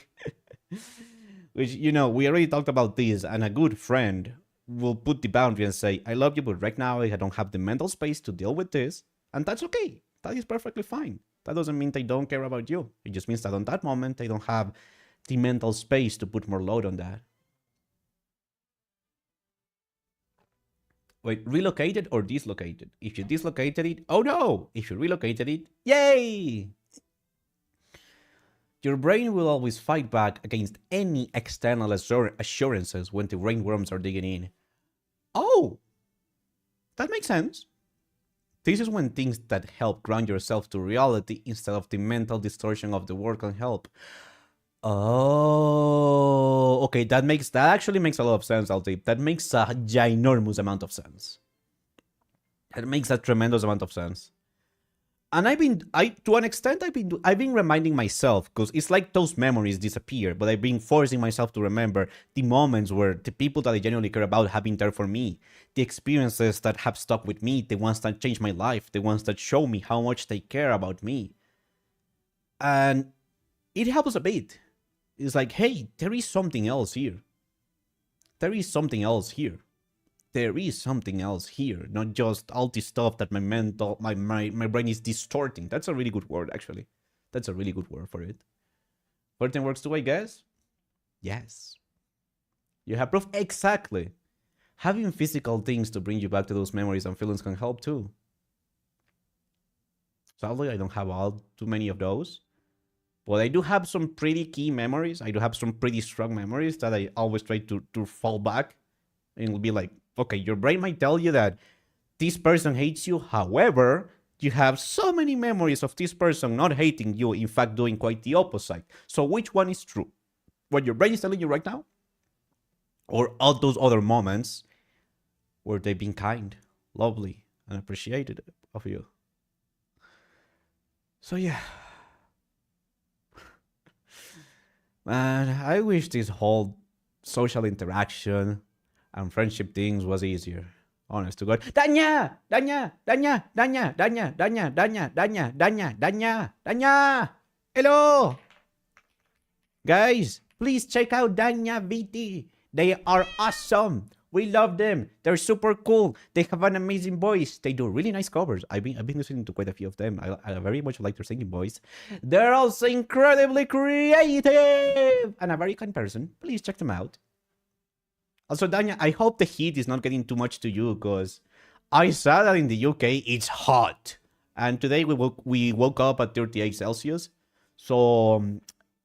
Which, we already talked about this, and a good friend will put the boundary and say, I love you, but right now I don't have the mental space to deal with this. And that's okay. That is perfectly fine. That doesn't mean they don't care about you. It just means that on that moment, they don't have the mental space to put more load on that. Wait, relocated or dislocated? If you dislocated it, oh no! If you relocated it, yay! Your brain will always fight back against any external assurances when the rainworms are digging in. Oh! That makes sense. This is when things that help ground yourself to reality instead of the mental distortion of the world can help. Oh, okay, that actually makes a lot of sense, Altip. That makes a ginormous amount of sense. That makes a tremendous amount of sense. And to an extent, I've been reminding myself, because it's like those memories disappear, but I've been forcing myself to remember the moments where the people that I genuinely care about have been there for me, the experiences that have stuck with me, the ones that changed my life, the ones that show me how much they care about me. And it helps a bit. It's like, hey, there is something else here. There is something else here. There is something else here, not just all the stuff that my brain is distorting. That's a really good word, actually. That's a really good word for it. Certain works too, I guess? Yes. You have proof? Exactly. Having physical things to bring you back to those memories and feelings can help too. Sadly, I don't have all too many of those. But I do have some pretty key memories. I do have some pretty strong memories that I always try to fall back. And it'll be like, okay, your brain might tell you that this person hates you. However, you have so many memories of this person not hating you, in fact, doing quite the opposite. So which one is true? What your brain is telling you right now? Or all those other moments where they've been kind, lovely, and appreciated of you? So yeah. Man, I wish this whole social interaction and friendship things was easier. Honest to God. Danya! Danya! Danya! Danya! Danya! Danya! Danya! Danya! Danya! Danya! Danya! Hello! Guys, please check out VarooVT. They are awesome. We love them. They're super cool. They have an amazing voice. They do really nice covers. I've been listening to quite a few of them. I very much like their singing voice. They're also incredibly creative and a very kind person. Please check them out. Also, Danya, I hope the heat is not getting too much to you, because I saw that in the UK it's hot, and today we woke up at 38 Celsius. So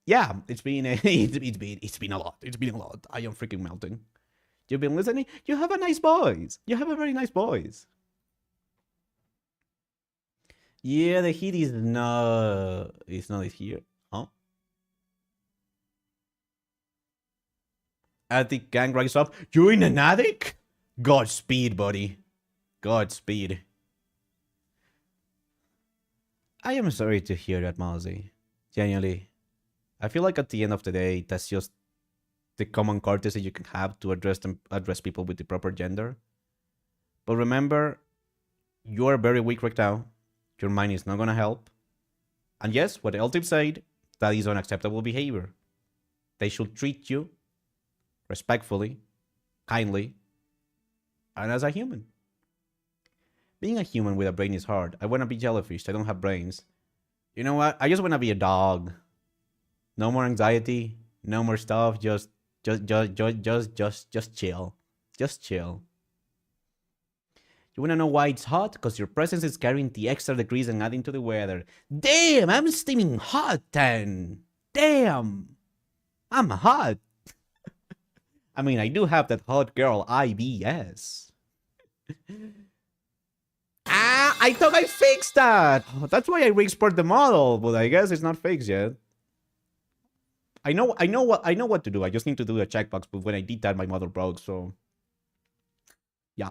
yeah, it's been it's been a lot. It's been a lot. I am freaking melting. You've been listening? You have a nice voice. You have a very nice voice. Yeah, the heat is not here. Huh? Attic gang rise up. You're in an attic? Godspeed, buddy. Godspeed. I am sorry to hear that, Mozzie. Genuinely. I feel like at the end of the day, that's just the common courtesy you can have to address people with the proper gender. But remember, you are very weak right now. Your mind is not gonna help. And yes, what LTIP said, that is unacceptable behavior. They should treat you respectfully, kindly, and as a human. Being a human with a brain is hard. I wanna be jellyfish. I don't have brains. You know what? I just wanna be a dog. No more anxiety. No more stuff. Just chill. Just chill. You wanna know why it's hot? Because your presence is carrying the extra degrees and adding to the weather. Damn, I'm steaming hot then. Damn, I'm hot. I mean, I do have that hot girl IBS. I thought I fixed that. That's why I re-export the model, but I guess it's not fixed yet. I know what to do. I just need to do a checkbox, but when I did that, my model broke, so yeah.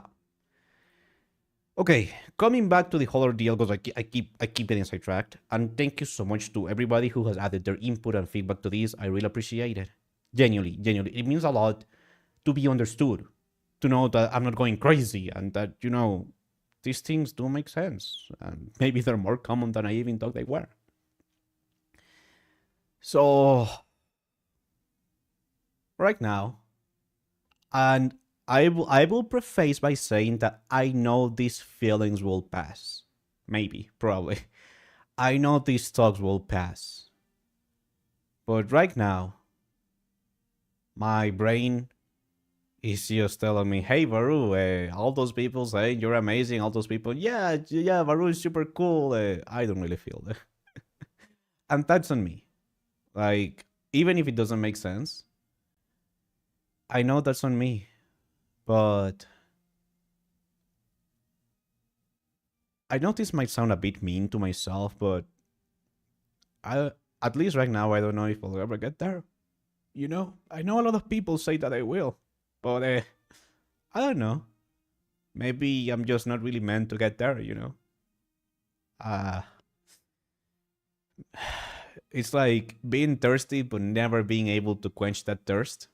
Okay, coming back to the whole ordeal because I keep getting sidetracked. And thank you so much to everybody who has added their input and feedback to this. I really appreciate it. Genuinely, genuinely, it means a lot to be understood, to know that I'm not going crazy, and that these things do make sense, and maybe they're more common than I even thought they were. So right now, and I will preface by saying that I know these feelings will pass. Maybe, probably. I know these thoughts will pass. But right now, my brain is just telling me, "Hey, Varoo, all those people saying you're amazing. All those people, yeah, yeah, Varoo is super cool. I don't really feel that, and that's on me. Like, even if it doesn't make sense, I know that's on me. But I know this might sound a bit mean to myself, but I, at least right now, I don't know if I'll ever get there. I know a lot of people say that I will, but I don't know. Maybe I'm just not really meant to get there. Uh, it's like being thirsty, but never being able to quench that thirst.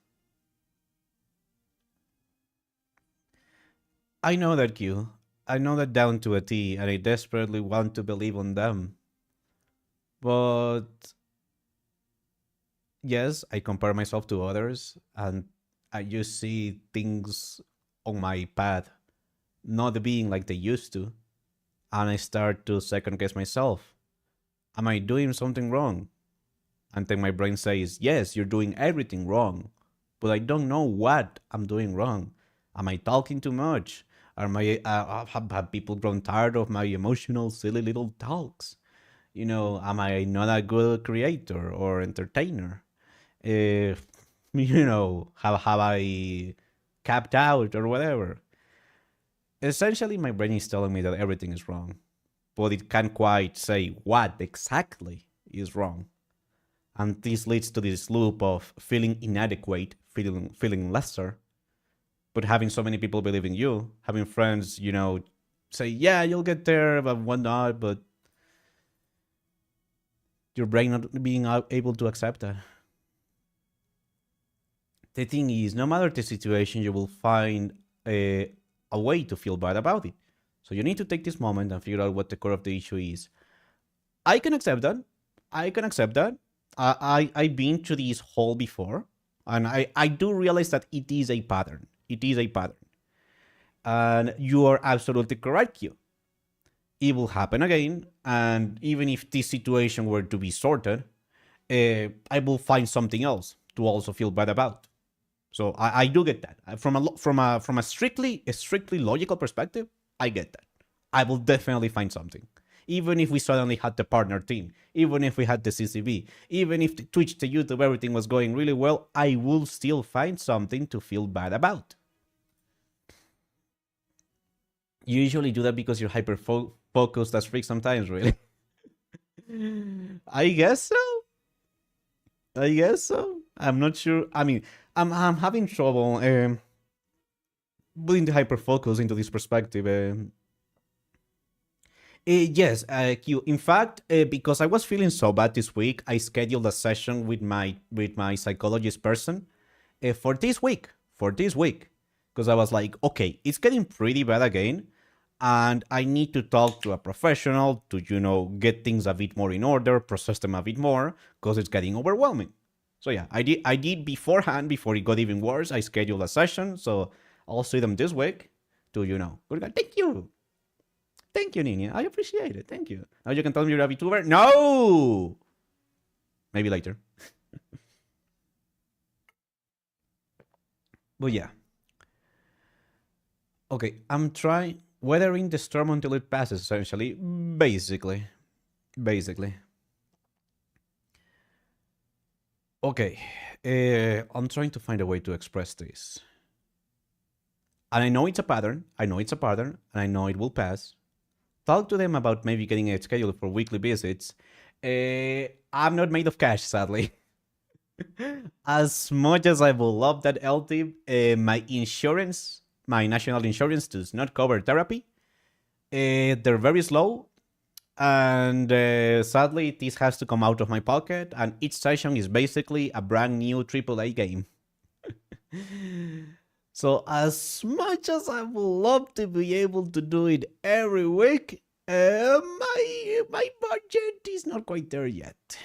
I know that Q. I know that down to a T, and I desperately want to believe on them. But yes, I compare myself to others, and I just see things on my path not being like they used to, and I start to second guess myself. Am I doing something wrong? And then my brain says, yes, you're doing everything wrong, but I don't know what I'm doing wrong. Am I talking too much? Have people grown tired of my emotional, silly little talks? Am I not a good creator or entertainer? If have I capped out or whatever? Essentially, my brain is telling me that everything is wrong, but it can't quite say what exactly is wrong. And this leads to this loop of feeling inadequate, feeling lesser, but having so many people believe in you, having friends, say, yeah, you'll get there, but whatnot, but your brain not being able to accept that. The thing is, no matter the situation, you will find a way to feel bad about it. So you need to take this moment and figure out what the core of the issue is. I can accept that. I can accept that. I've been to this hole before, and I do realize that it is a pattern. It is a pattern. And you are absolutely correct, Q. It will happen again, and even if this situation were to be sorted, I will find something else to also feel bad about. So I do get that. From a strictly logical perspective, I get that. I will definitely find something. Even if we suddenly had the partner team, even if we had the CCB, even if the Twitch, the YouTube, everything was going really well, I will still find something to feel bad about. You usually do that because you're hyper focused as freak sometimes, really. I guess so. I guess so. I'm not sure. I mean, I'm having trouble putting the hyper focus into this perspective. Yes, Q. In fact, because I was feeling so bad this week, I scheduled a session with my psychologist person for this week. For this week, because I was like, okay, it's getting pretty bad again, and I need to talk to a professional to get things a bit more in order, process them a bit more, because it's getting overwhelming. So yeah, I did beforehand before it got even worse. I scheduled a session, so I'll see them this week to good guy. Thank you. Thank you, Nina. I appreciate it. Thank you. Now you can tell me you're a VTuber? No! Maybe later. But yeah. Okay, I'm trying weathering the storm until it passes, essentially. Basically. Okay. I'm trying to find a way to express this. And I know it's a pattern. And I know it will pass. Talk to them about maybe getting a schedule for weekly visits. I'm not made of cash, sadly. As much as I would love that LTIP, my national insurance does not cover therapy. They're very slow, and sadly, this has to come out of my pocket, and each session is basically a brand new AAA game. So, as much as I would love to be able to do it every week, my budget is not quite there yet.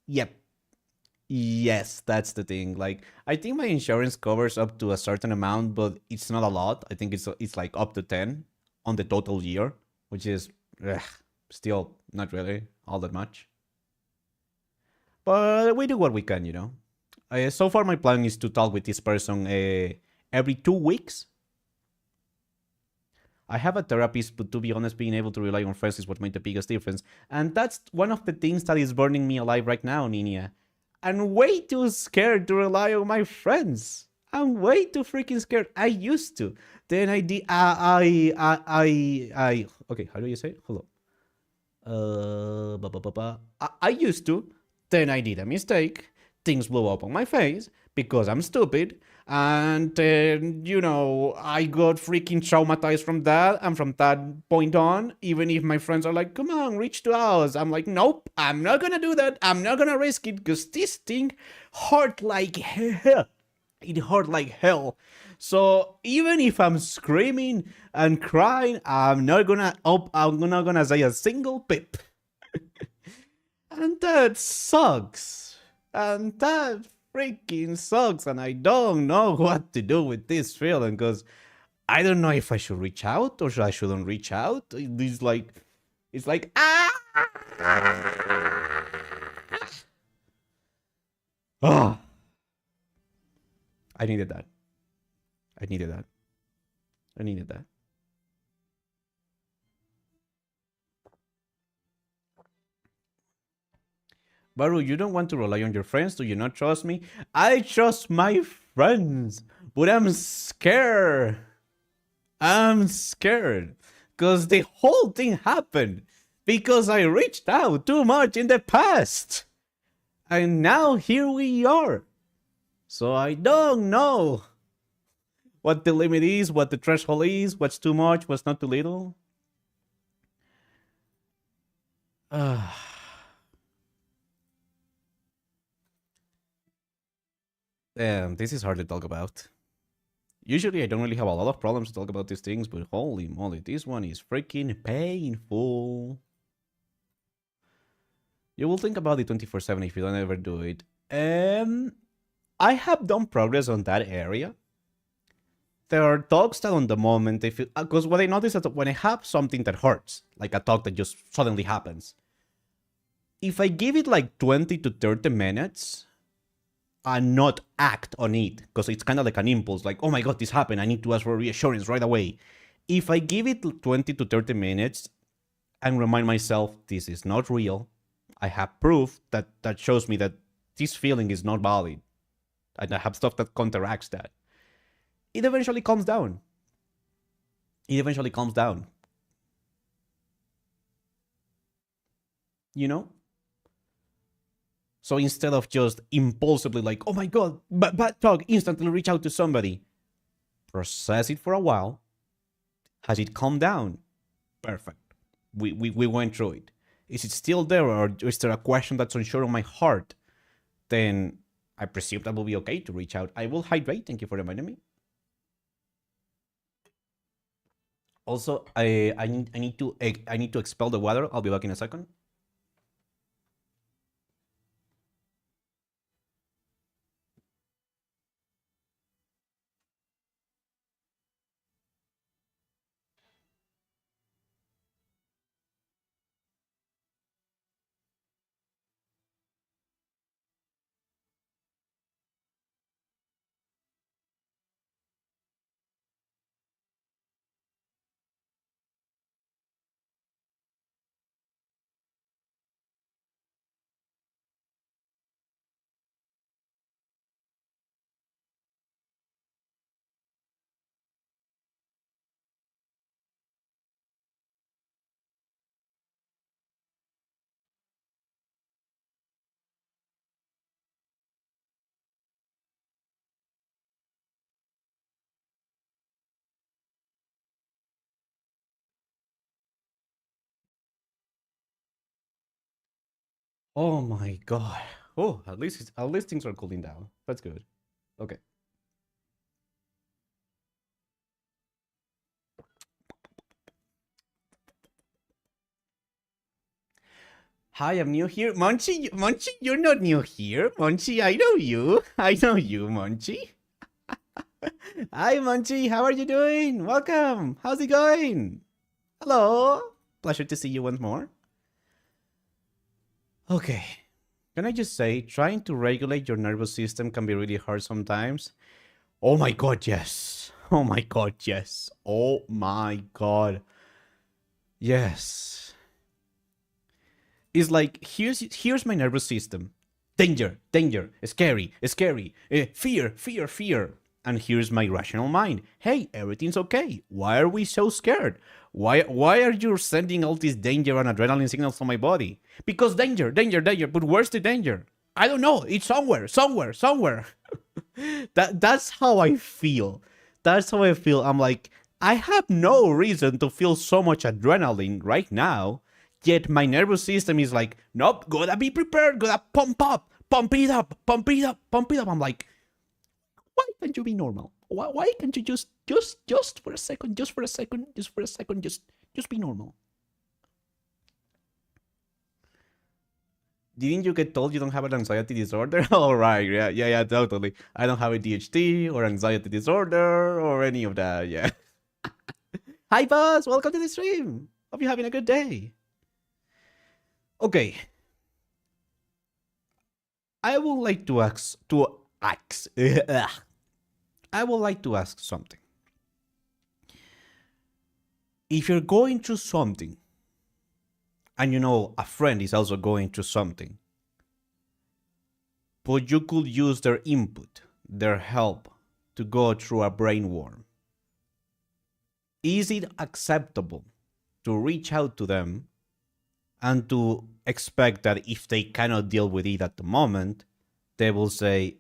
Yep. Yes, that's the thing. Like, I think my insurance covers up to a certain amount, but it's not a lot. I think it's like up to 10 on the total year, which is ugh, still not really all that much. But we do what we can, you know. So far, my plan is to talk with this person every 2 weeks. I have a therapist, but to be honest, being able to rely on friends is what made the biggest difference. And that's one of the things that is burning me alive right now, Nina. I'm way too scared to rely on my friends. I'm way too freaking scared. I used to. Then I did. Okay, how do you say it? Hold on. I used to. Then I did a mistake. Things blew up on my face because I'm stupid. And then, I got freaking traumatized from that. And from that point on, even if my friends are like, come on, reach to us, I'm like, nope, I'm not gonna do that. I'm not gonna risk it because this thing hurt like hell. It hurt like hell. So even if I'm screaming and crying, I'm not gonna say a single pip. And that sucks. And that freaking sucks. And I don't know what to do with this feeling because I don't know if I should reach out or I shouldn't reach out. It's like, ah, I needed that. I needed that. I needed that. Baru, you don't want to rely on your friends? Do you not trust me? I trust my friends, but I'm scared. I'm scared because the whole thing happened because I reached out too much in the past. And now here we are. So I don't know what the limit is, what the threshold is, what's too much, what's not too little. Damn, this is hard to talk about. Usually I don't really have a lot of problems to talk about these things, but holy moly, this one is freaking painful. You will think about it 24/7 if you don't ever do it. I have done progress on that area. There are talks that on the moment, because what I notice is that when I have something that hurts, like a talk that just suddenly happens, if I give it like 20 to 30 minutes and not act on it, because it's kind of like an impulse, like, oh my god, this happened, I need to ask for reassurance right away. If I give it 20 to 30 minutes and remind myself this is not real, I have proof that shows me that this feeling is not valid, and I have stuff that counteracts that, it eventually calms down. It eventually calms down. You know? So instead of just impulsively like, oh my god, bad talk, instantly reach out to somebody, process it for a while. Has it calmed down? Perfect. We went through it. Is it still there, or is there a question that's unsure on my heart? Then I presume that will be okay to reach out. I will hydrate. Thank you for reminding me. Also, I need to expel the water. I'll be back in a second. Oh my god. Oh, at least things are cooling down. That's good. Okay. Hi, I'm new here. Munchie, you're not new here. Munchie, I know you. I know you, Munchie. Hi, Munchie, how are you doing? Welcome. How's it going? Hello. Pleasure to see you once more. Okay. Can I just say, trying to regulate your nervous system can be really hard sometimes? Oh my god, yes. Oh my god, yes. Oh my god. Yes. It's like here's my nervous system. Danger, danger, scary, scary, fear, fear, fear. And here's my rational mind. Hey, everything's okay. Why are we so scared? Why are you sending all this danger and adrenaline signals to my body? Because danger, danger, danger. But where's the danger? I don't know. It's somewhere, somewhere, somewhere. That's how I feel. That's how I feel. I'm like, I have no reason to feel so much adrenaline right now. Yet my nervous system is like, nope, gotta be prepared, gotta pump up, pump it up, pump it up, pump it up. I'm like, why can't you be normal? Why can't you just for a second, just for a second, just for a second, just be normal? Didn't you get told you don't have an anxiety disorder? All right, yeah, totally. I don't have ADHD or anxiety disorder or any of that. Yeah. Hi, boss. Welcome to the stream. Hope you're having a good day. Okay. I would like to ask I would like to ask something. If you're going through something, and you know a friend is also going through something, but you could use their input, their help to go through a brain worm, is it acceptable to reach out to them and to expect that if they cannot deal with it at the moment, they will say,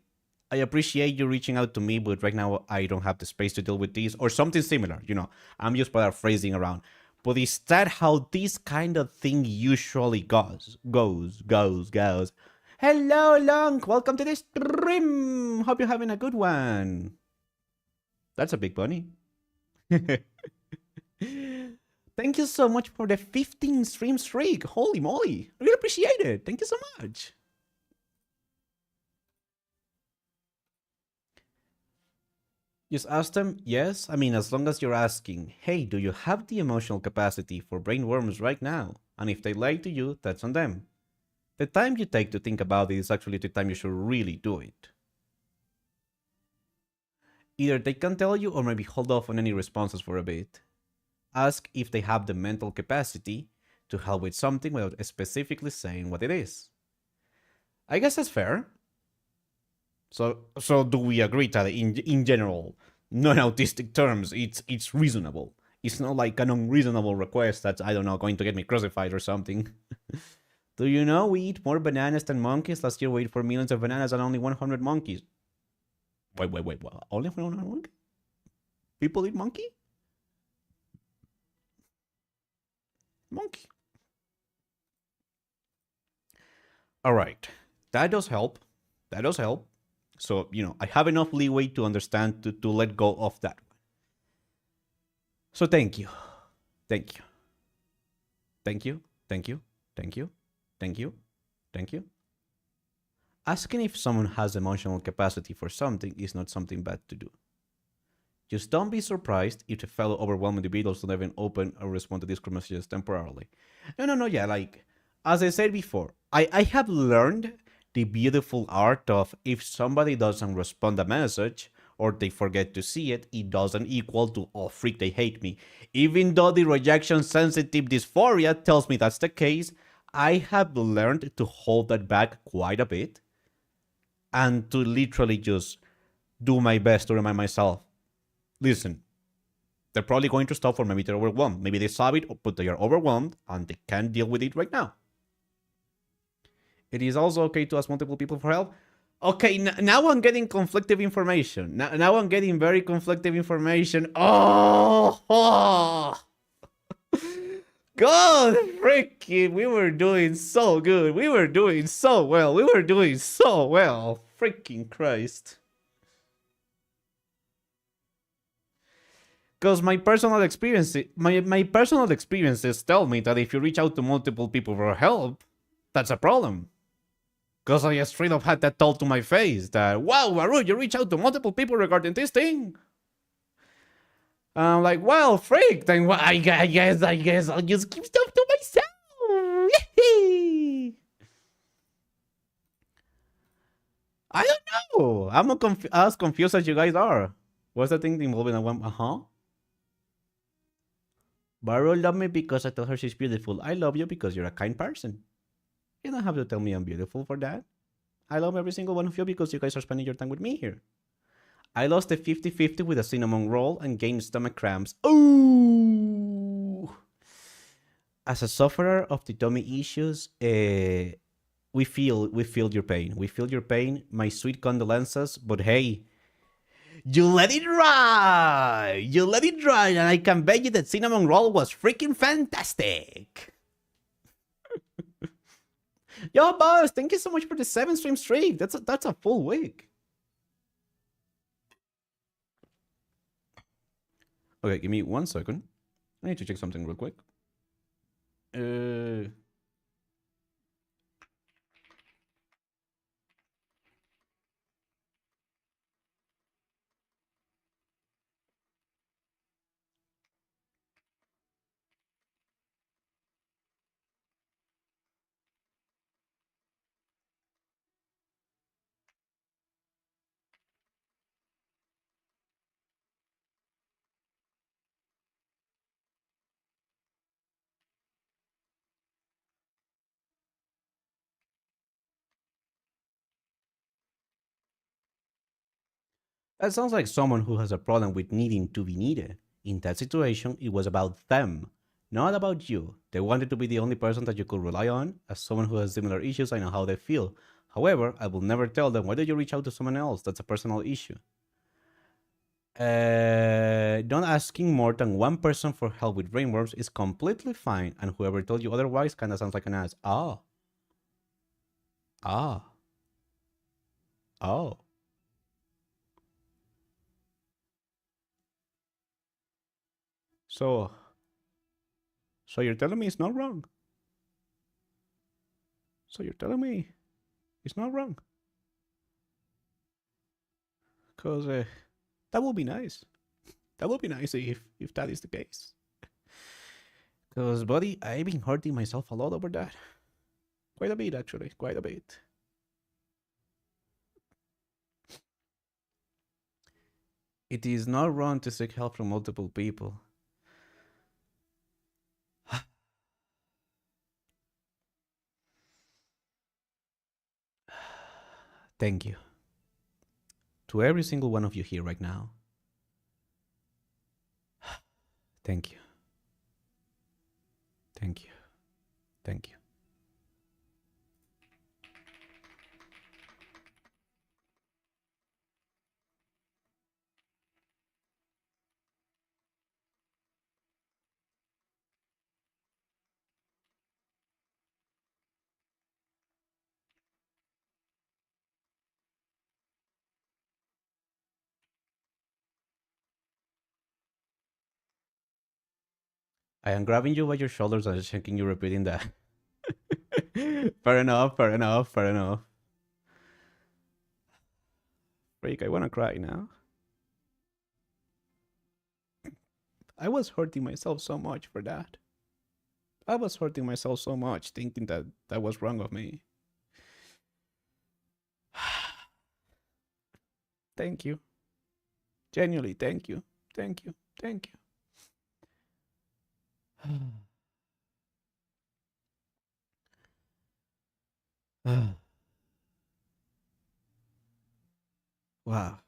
I appreciate you reaching out to me, but right now I don't have the space to deal with this, or something similar, you know, I'm just paraphrasing around. But is that how this kind of thing usually goes? Hello, Long, welcome to the stream. Hope you're having a good one. That's a big bunny. Thank you so much for the 15 stream streak. Holy moly. I really appreciate it. Thank you so much. Just ask them, yes. I mean, as long as you're asking, hey, do you have the emotional capacity for brain worms right now? And if they lie to you, that's on them. The time you take to think about it is actually the time you should really do it. Either they can tell you or maybe hold off on any responses for a bit. Ask if they have the mental capacity to help with something without specifically saying what it is. I guess that's fair. So do we agree that in general, non-autistic terms, it's reasonable? It's not like an unreasonable request that's, I don't know, going to get me crucified or something. Do you know we eat more bananas than monkeys? Last year we ate 4 millions of bananas and only 100 monkeys. Wait, what? Only 100 monkeys? People eat monkey? Monkey. Alright, that does help. That does help. So, you know, I have enough leeway to understand to let go of that one. So thank you. Thank you. Thank you. Thank you. Thank you. Thank you. Thank you. Asking if someone has emotional capacity for something is not something bad to do. Just don't be surprised if the fellow overwhelmed individuals don't even open or respond to Discord messages temporarily. No, yeah, like, as I said before, I have learned the beautiful art of if somebody doesn't respond a message or they forget to see it, it doesn't equal to, oh freak, they hate me. Even though the rejection sensitive dysphoria tells me that's the case, I have learned to hold that back quite a bit and to literally just do my best to remind myself, listen, they're probably going to stop or maybe they're overwhelmed. Maybe they saw it, but they are overwhelmed and they can't deal with it right now. It is also okay to ask multiple people for help. Okay, now I'm getting conflicting information. Now I'm getting very conflicting information. Oh! God, freaking, we were doing so good. We were doing so well. We were doing so well. Freaking Christ. Because my personal experiences tell me that if you reach out to multiple people for help, that's a problem. Because I straight up had that told to my face that, wow, Varoo, you reach out to multiple people regarding this thing. I'm like, well, freak, then I guess I'll just keep stuff to myself. I don't know. I'm as confused as you guys are. What's the thing involving a one? Varoo love me because I tell her she's beautiful. I love you because you're a kind person. You don't have to tell me I'm beautiful for that. I love every single one of you because you guys are spending your time with me here. I lost a 50-50 with a cinnamon roll and gained stomach cramps. Ooh! As a sufferer of the tummy issues, we feel your pain. We feel your pain. My sweet condolences. But hey, you let it ride. You let it ride, and I can bet you that cinnamon roll was freaking fantastic. Yo, boss, thank you so much for the 7-stream streak. That's a full week. Okay, give me 1 second. I need to check something real quick. That sounds like someone who has a problem with needing to be needed. In that situation, it was about them, not about you. They wanted to be the only person that you could rely on. As someone who has similar issues, I know how they feel. However, I will never tell them, why did you reach out to someone else? That's a personal issue. Not asking more than one person for help with brainworms is completely fine, and whoever told you otherwise kinda sounds like an ass. Ah. Ah. Oh. So you're telling me it's not wrong? So you're telling me it's not wrong? Because that would be nice. That would be nice if that is the case. Because, buddy, I've been hurting myself a lot over that. Quite a bit, actually. Quite a bit. It is not wrong to seek help from multiple people. Thank you. To every single one of you here right now. Thank you. Thank you. Thank you. I am grabbing you by your shoulders and checking you repeating that. Fair enough, fair enough, fair enough. Freak, I wanna cry now. I was hurting myself so much for that. I was hurting myself so much thinking that that was wrong of me. Thank you. Genuinely, thank you. Thank you. Thank you. Wow.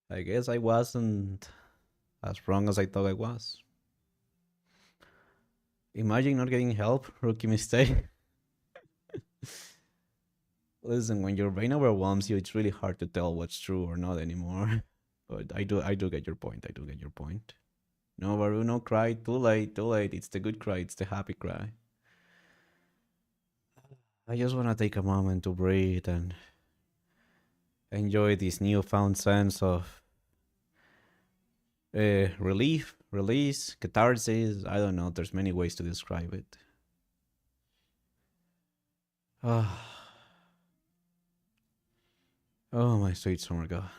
I guess I wasn't as wrong as I thought I was. Imagine not getting help, rookie mistake. Listen, when your brain overwhelms you, it's really hard to tell what's true or not anymore. But I do get your point. I do get your point. No, Varoo, no cry. Too late, too late. It's the good cry. It's the happy cry. I just want to take a moment to breathe and enjoy this newfound sense of relief, release, catharsis. I don't know. There's many ways to describe it. Ah, oh, my sweet summer girl.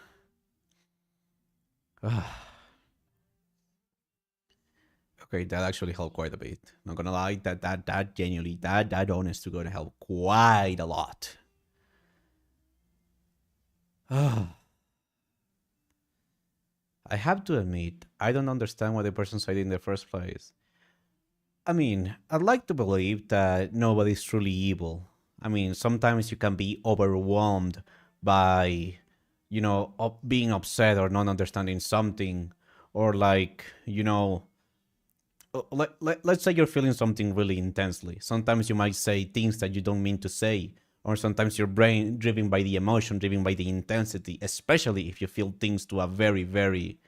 Ah. Okay, that actually helped quite a bit. Not gonna lie, that genuinely, that honest to God helped quite a lot. Ah. I have to admit, I don't understand what the person said in the first place. I mean, I'd like to believe that nobody's truly evil. I mean, sometimes you can be overwhelmed by, being upset or not understanding something, or like, let's say you're feeling something really intensely. Sometimes you might say things that you don't mean to say, or sometimes your brain driven by the emotion, driven by the intensity, especially if you feel things to a very, very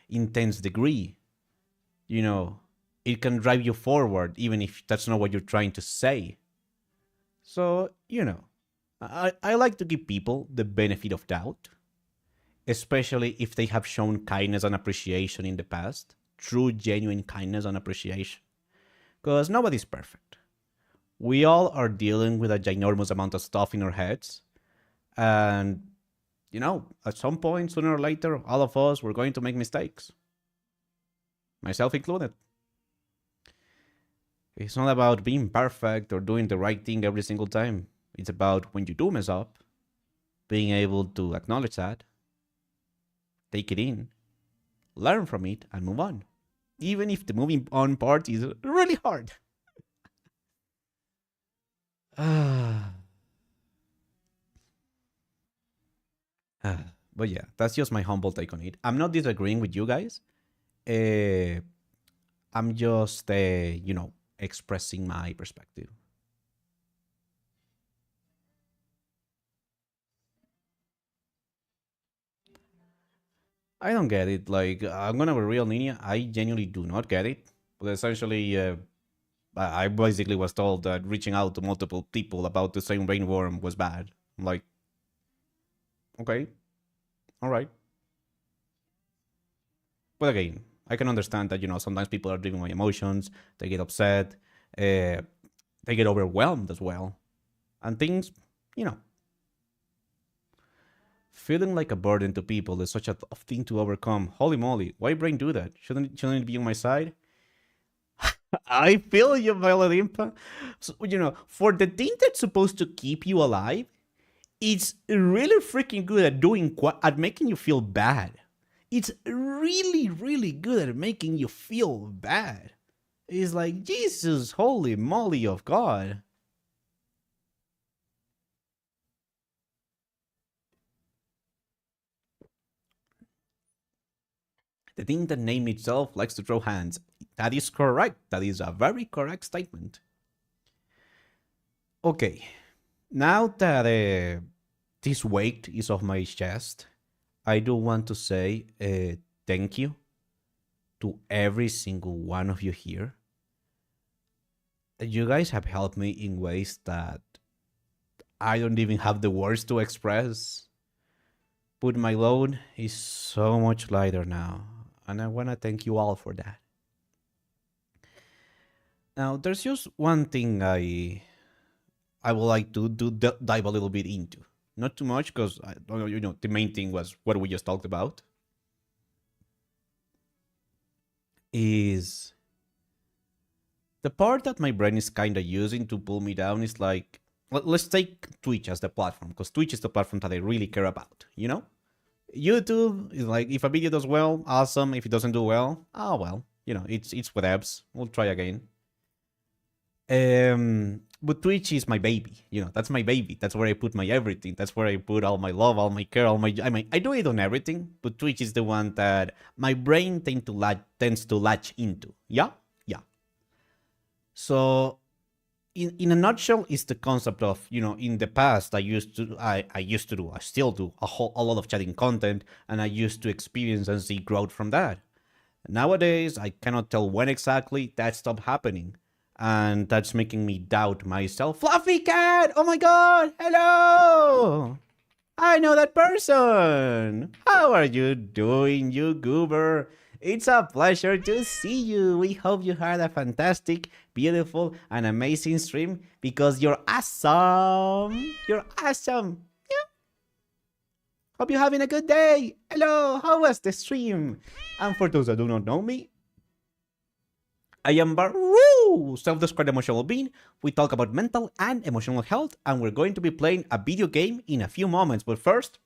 intense degree. You know, it can drive you forward, even if that's not what you're trying to say. So, I like to give people the benefit of doubt, especially if they have shown kindness and appreciation in the past, true, genuine kindness and appreciation. Because nobody's perfect. We all are dealing with a ginormous amount of stuff in our heads. And, at some point, sooner or later, all of us, we're going to make mistakes. Myself included. It's not about being perfect or doing the right thing every single time. It's about when you do mess up, being able to acknowledge that, take it in, learn from it, and move on. Even if the moving on part is really hard. But yeah, that's just my humble take on it. I'm not disagreeing with you guys. Uh, I'm just, expressing my perspective. I don't get it. Like, I'm gonna be real, Nina. I genuinely do not get it. But essentially, I basically was told that reaching out to multiple people about the same rainworm was bad. I'm like, okay, all right. But again, I can understand that, sometimes people are driven by emotions, they get upset, uh, they get overwhelmed as well. And things, you know, feeling like a burden to people is such a tough thing to overcome. Holy moly, why brain do that? Shouldn't it be on my side? I feel you, Violet. So, for the thing that's supposed to keep you alive, it's really freaking good at at making you feel bad. It's really, really good at making you feel bad. It's like, Jesus, holy moly of God. The thing that name itself likes to throw hands. That is correct. That is a very correct statement. Okay, now that this weight is off my chest, I do want to say thank you to every single one of you here. You guys have helped me in ways that I don't even have the words to express. But my load is so much lighter now, and I want to thank you all for that. Now, there's just one thing I would like to dive a little bit into. Not too much, because the main thing was what we just talked about. Is the part that my brain is kind of using to pull me down is like, let's take Twitch as the platform, because Twitch is the platform that I really care about. YouTube is like, if a video does well, awesome. If it doesn't do well, oh well. It's whatevs. We'll try again. But Twitch is my baby. That's my baby. That's where I put my everything. That's where I put all my love, all my care, all my. I do it on everything, but Twitch is the one that my brain tends to latch into. Yeah, yeah. So, in a nutshell, is the concept of, in the past I still do a lot of chatting content, and I used to experience and see growth from that. Nowadays, I cannot tell when exactly that stopped happening. And that's making me doubt myself. Fluffy cat! Oh my god! Hello! I know that person! How are you doing, you goober? It's a pleasure to see you. We hope you had a fantastic, beautiful, and amazing stream because you're awesome. You're awesome. Hope you're having a good day. Hello, how was the stream? And for those that do not know me, I am Varoo, self-described emotional being. We talk about mental and emotional health, and we're going to be playing a video game in a few moments. But first,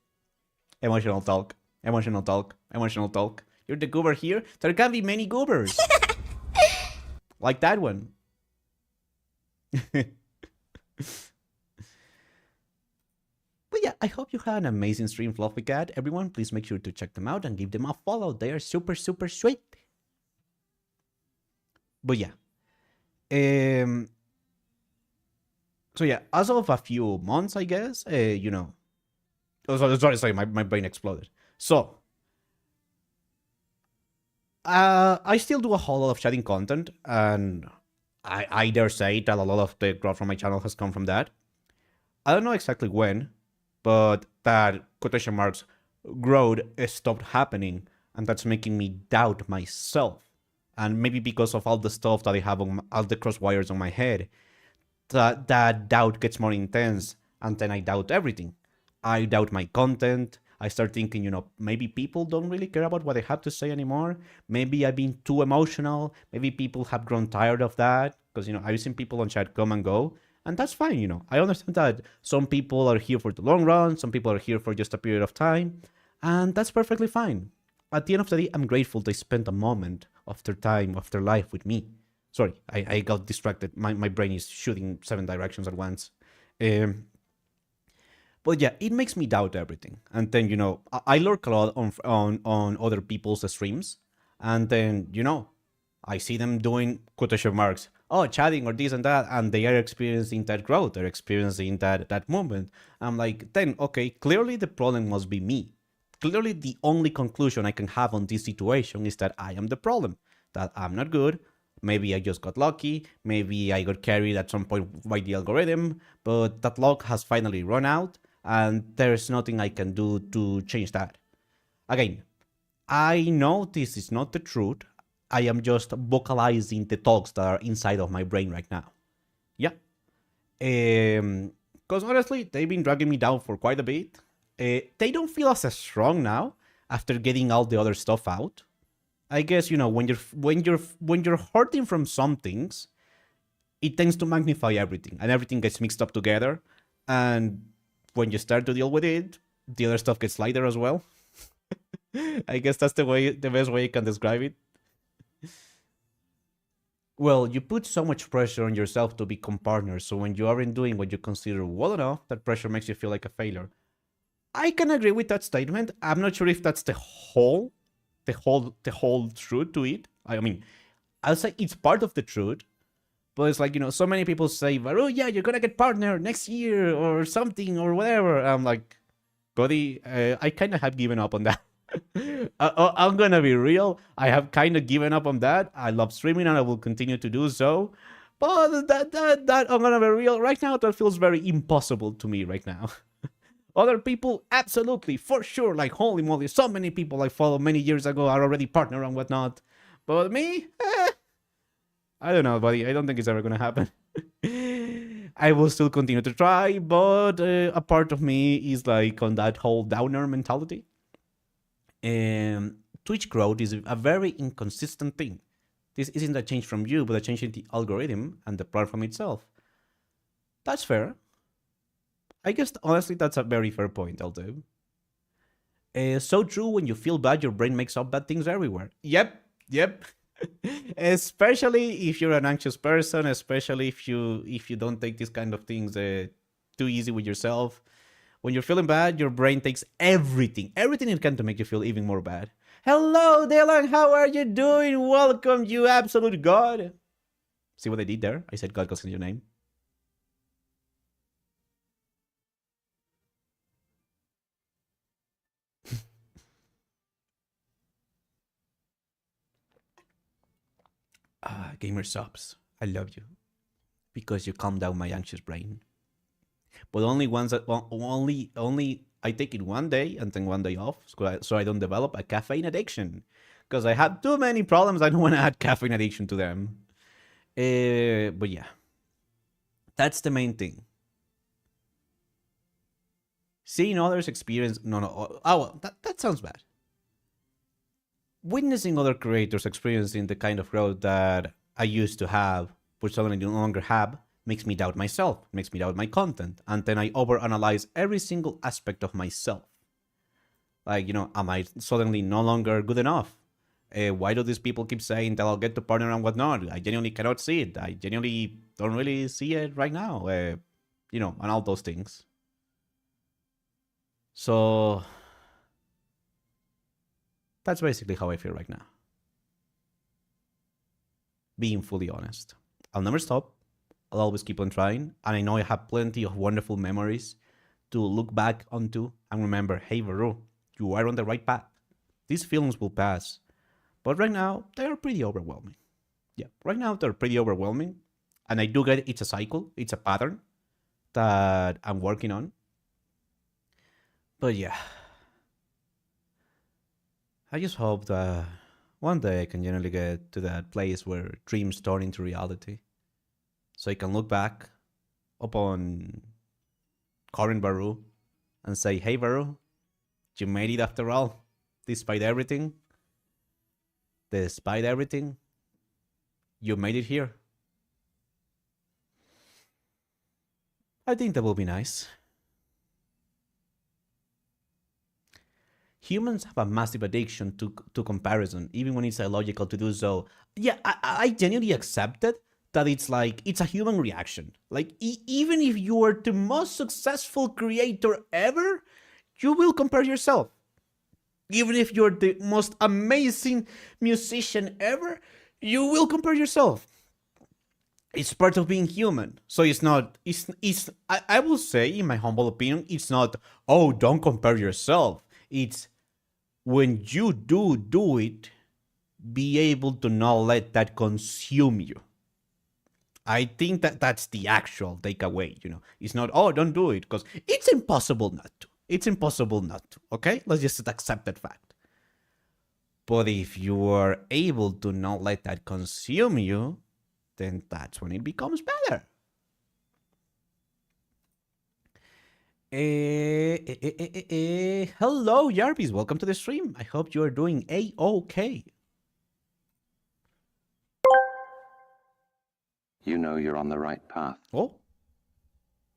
emotional talk, emotional talk, emotional talk. You're the goober here. There can be many goobers, like that one. But yeah, I hope you had an amazing stream, Fluffy Cat. Everyone, please make sure to check them out and give them a follow. They are super, super sweet. But yeah. Um, so yeah, as of a few months, I guess, Oh, sorry, my brain exploded. So, I still do a whole lot of chatting content, and I dare say that a lot of the growth from my channel has come from that. I don't know exactly when, but that quotation marks growth stopped happening, and that's making me doubt myself. And maybe because of all the stuff that I have on all the cross wires on my head, that doubt gets more intense, and then I doubt everything. I doubt my content. I start thinking, maybe people don't really care about what I have to say anymore. Maybe I've been too emotional. Maybe people have grown tired of that. Because, I've seen people on chat come and go. And that's fine, I understand that some people are here for the long run. Some people are here for just a period of time. And that's perfectly fine. At the end of the day, I'm grateful they spent a moment of their time, of their life with me. Sorry, I got distracted. My brain is shooting 7 directions at once. Um, but yeah, it makes me doubt everything. And then I lurk a lot on other people's streams, and then I see them doing quotation marks, oh, chatting or this and that, and they are experiencing that growth. They're experiencing that movement. I'm like, then okay, clearly the problem must be me. Clearly, the only conclusion I can have on this situation is that I am the problem. That I'm not good. Maybe I just got lucky. Maybe I got carried at some point by the algorithm, but that luck has finally run out, and there's nothing I can do to change that. Again, I know this is not the truth. I am just vocalizing the thoughts that are inside of my brain right now. Yeah. Because honestly, they've been dragging me down for quite a bit. They don't feel as strong now after getting all the other stuff out. I guess when you're hurting from some things, it tends to magnify everything, and everything gets mixed up together. And when you start to deal with it, the other stuff gets lighter as well. I guess that's the best way you can describe it. Well, you put so much pressure on yourself to become partners, so when you aren't doing what you consider well enough, that pressure makes you feel like a failure. I can agree with that statement. I'm not sure if that's the whole truth to it. I mean, I'll say it's part of the truth, but it's like, so many people say, oh yeah, you're gonna get partner next year or something or whatever. I'm like, Cody, I kind of have given up on that. I'm gonna be real. I have kind of given up on that. I love streaming and I will continue to do so. But that I'm gonna be real. Right now, that feels very impossible to me right now. Other people, absolutely, for sure. Like, holy moly, so many people I followed many years ago are already partner and whatnot. But me, I don't know, buddy. I don't think it's ever gonna happen. I will still continue to try, but a part of me is like on that whole downer mentality. Twitch growth is a very inconsistent thing. This isn't a change from you, but a change in the algorithm and the platform itself. That's fair. I guess honestly, that's a very fair point, I'll do. So true. When you feel bad, your brain makes up bad things everywhere. Yep. Especially if you're an anxious person, especially if you don't take these kind of things too easy with yourself. When you're feeling bad, your brain takes everything it can to make you feel even more bad. Hello, Dylan, how are you doing? Welcome, you absolute god. See what I did there? I said god because it's your name. Gamer subs, I love you because you calm down my anxious brain. But only once, only I take it one day and then one day off, so I don't develop a caffeine addiction. Because I have too many problems, I don't want to add caffeine addiction to them. But yeah, that's the main thing. Seeing others experience, no. Oh, well, that sounds bad. Witnessing other creators experiencing the kind of growth that I used to have, but suddenly no longer have, makes me doubt myself, makes me doubt my content, and then I overanalyze every single aspect of myself. Like, am I suddenly no longer good enough? Why do these people keep saying that I'll get to partner and whatnot? I genuinely cannot see it. I genuinely don't really see it right now. And all those things. So that's basically how I feel right now. Being fully honest. I'll never stop. I'll always keep on trying. And I know I have plenty of wonderful memories to look back onto and remember, hey, Varoo, you are on the right path. These feelings will pass. But right now, they are pretty overwhelming. Yeah, right now they're pretty overwhelming. And I do get it's a cycle, it's a pattern that I'm working on. But yeah, I just hope that one day I can generally get to that place where dreams turn into reality. So I can look back upon current Varoo and say, hey Varoo, you made it after all. Despite everything, you made it here. I think that will be nice. Humans have a massive addiction to comparison, even when it's illogical to do so. Yeah, I genuinely accepted that it's a human reaction. Like, even if you are the most successful creator ever, you will compare yourself. Even if you're the most amazing musician ever, you will compare yourself. It's part of being human. So it's not, I will say, in my humble opinion, it's not, oh, don't compare yourself. It's, when you do it, be able to not let that consume you. I think that's the actual takeaway, It's not, oh, don't do it, because it's impossible not to. It's impossible not to, okay? Let's just accept that fact. But if you are able to not let that consume you, then that's when it becomes better. Hello, Jarvis. Welcome to the stream. I hope you are doing A-OK. You know you're on the right path. Oh?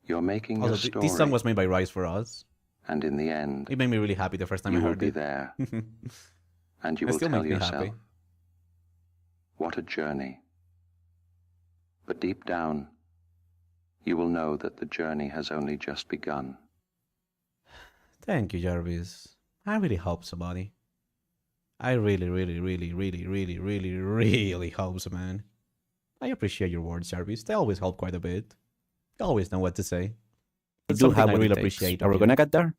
You're making your story. This song was made by Rise for us. And in the end, it made me really happy the first time I heard it. You will be there. And you will tell yourself, what a journey. But deep down, you will know that the journey has only just begun. Thank you, Jarvis. I really hope so, buddy. I really, really, really, really, really, really, really hope so, man. I appreciate your words, Jarvis. They always help quite a bit. You always know what to say. You do have what I really appreciate. Are we gonna get there?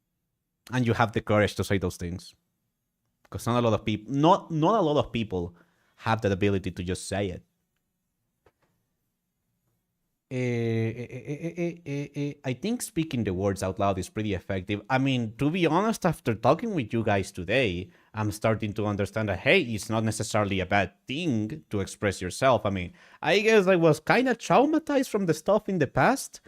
And you have the courage to say those things. Because not a lot of people have that ability to just say it. I think speaking the words out loud is pretty effective. I mean, to be honest, after talking with you guys today, I'm starting to understand that, hey, it's not necessarily a bad thing to express yourself. I mean, I guess I was kind of traumatized from the stuff in the past,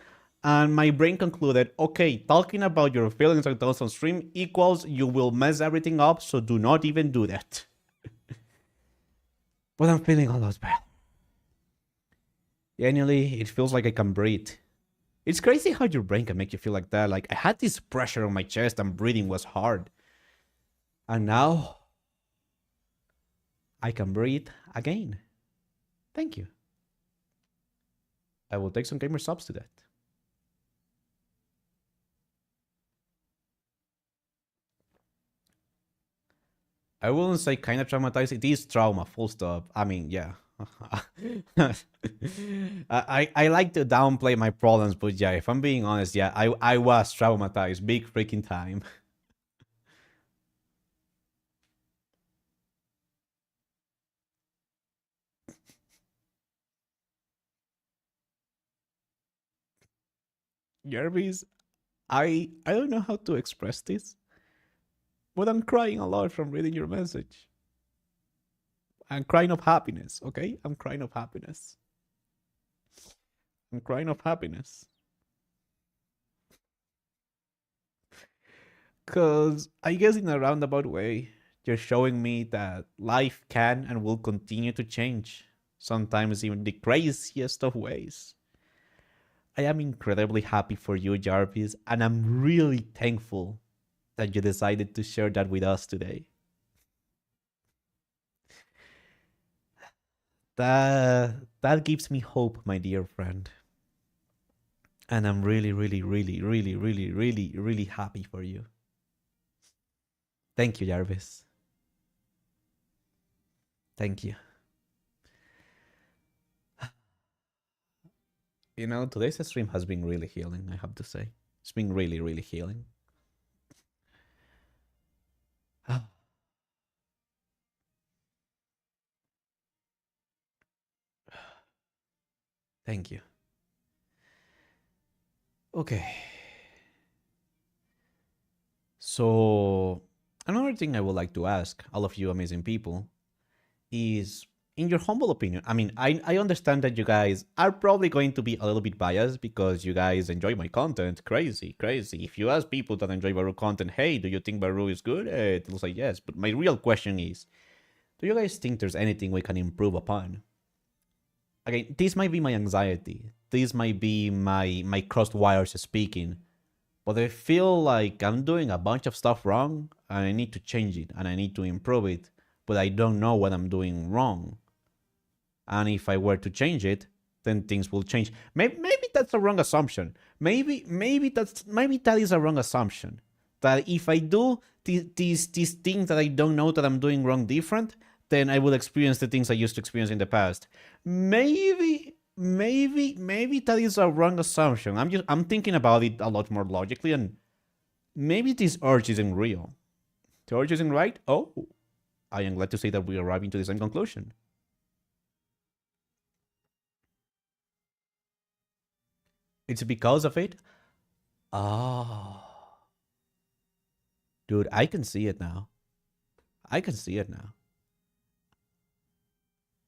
and my brain concluded, okay, talking about your feelings like those on stream equals you will mess everything up, so do not even do that. But I'm feeling a lot better. Genuinely, it feels like I can breathe. It's crazy how your brain can make you feel like that. Like, I had this pressure on my chest and breathing was hard. And now, I can breathe again. Thank you. I will take some gamer subs to that. I wouldn't say kind of traumatized. It is trauma, full stop. I mean, yeah. I like to downplay my problems, but yeah, if I'm being honest, yeah, I was traumatized big freaking time. Jarvis, I don't know how to express this, but I'm crying a lot from reading your message. I'm crying of happiness, okay? I'm crying of happiness. I'm crying of happiness. Because I guess in a roundabout way, you're showing me that life can and will continue to change, sometimes even the craziest of ways. I am incredibly happy for you, Jarvis, and I'm really thankful that you decided to share that with us today. That gives me hope, my dear friend. And I'm really, really, really, really, really, really, really happy for you. Thank you, Jarvis. Thank you. You know, today's stream has been really healing, I have to say. It's been really, really healing. Thank you. Okay. So, another thing I would like to ask all of you amazing people is, in your humble opinion, I mean, I understand that you guys are probably going to be a little bit biased because you guys enjoy my content. Crazy, crazy. If you ask people that enjoy Varoo content, hey, do you think Varoo is good? They'll say yes. But my real question is, do you guys think there's anything we can improve upon? Again, this might be my anxiety. This might be my crossed wires speaking. But I feel like I'm doing a bunch of stuff wrong and I need to change it and I need to improve it. But I don't know what I'm doing wrong. And if I were to change it, then things will change. Maybe that's a wrong assumption. Maybe that is a wrong assumption. That if I do these things that I don't know that I'm doing wrong different, then I will experience the things I used to experience in the past. Maybe that is a wrong assumption. I'm thinking about it a lot more logically, and maybe this urge isn't real. The urge isn't right? Oh, I am glad to say that we are arriving to the same conclusion. It's because of it? Oh. Dude, I can see it now. I can see it now.